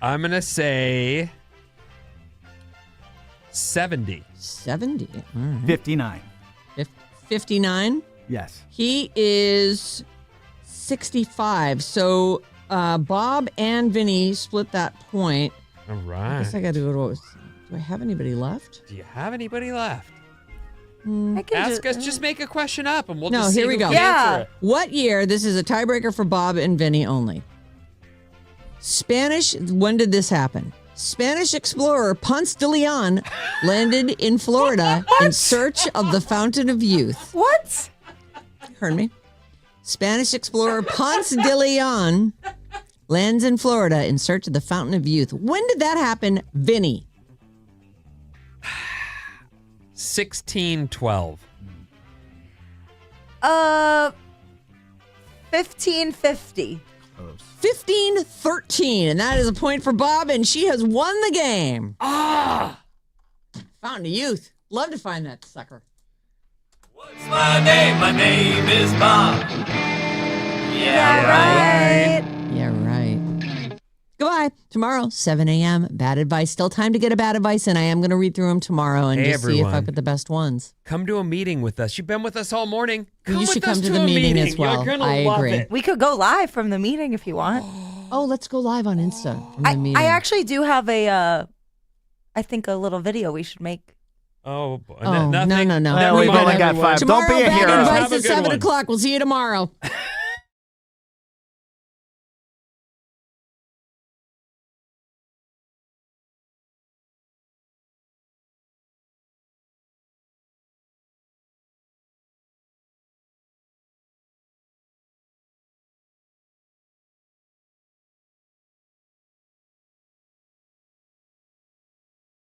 I'm going to say 70. 70. All right. 59. 59. Yes. He is 65. So Bob and Vinny split that point. All I right. guess I got to go to. Do I have anybody left? Do you have anybody left? I can Ask us, just make a question up and we'll No, just see here we who go. can Yeah. answer it. What year? This is a tiebreaker for Bob and Vinny only. Spanish. When did this happen? Spanish explorer Ponce de Leon landed in Florida in search of the Fountain of Youth. What? Heard me? Spanish explorer Ponce de Leon lands in Florida in search of the Fountain of Youth. When did that happen, Vinny? 1612. 1550. 1513, and that is a point for Bob, and she has won the game. Fountain of Youth. Love to find that sucker. What's my name? My name is Bob. Yeah, right. Yeah, right. Goodbye. Tomorrow, 7 a.m. Bad advice. Still time to get a bad advice, and I am going to read through them tomorrow and Hey, just see if I everyone. put the best ones. Come to a meeting with us. You've been with us all morning. You Come should with come us to the a meeting as well. You're gonna I love agree. it. We could go live from the meeting if you want. Oh, let's go live on Insta from the meeting. I actually do have I think a little video we should make. Oh, boy. Oh, nothing. No. Well, we've Never only mind. got 5. Tomorrow, Don't be a bad hero. advice Have a at good 7 one. o'clock. We'll see you tomorrow.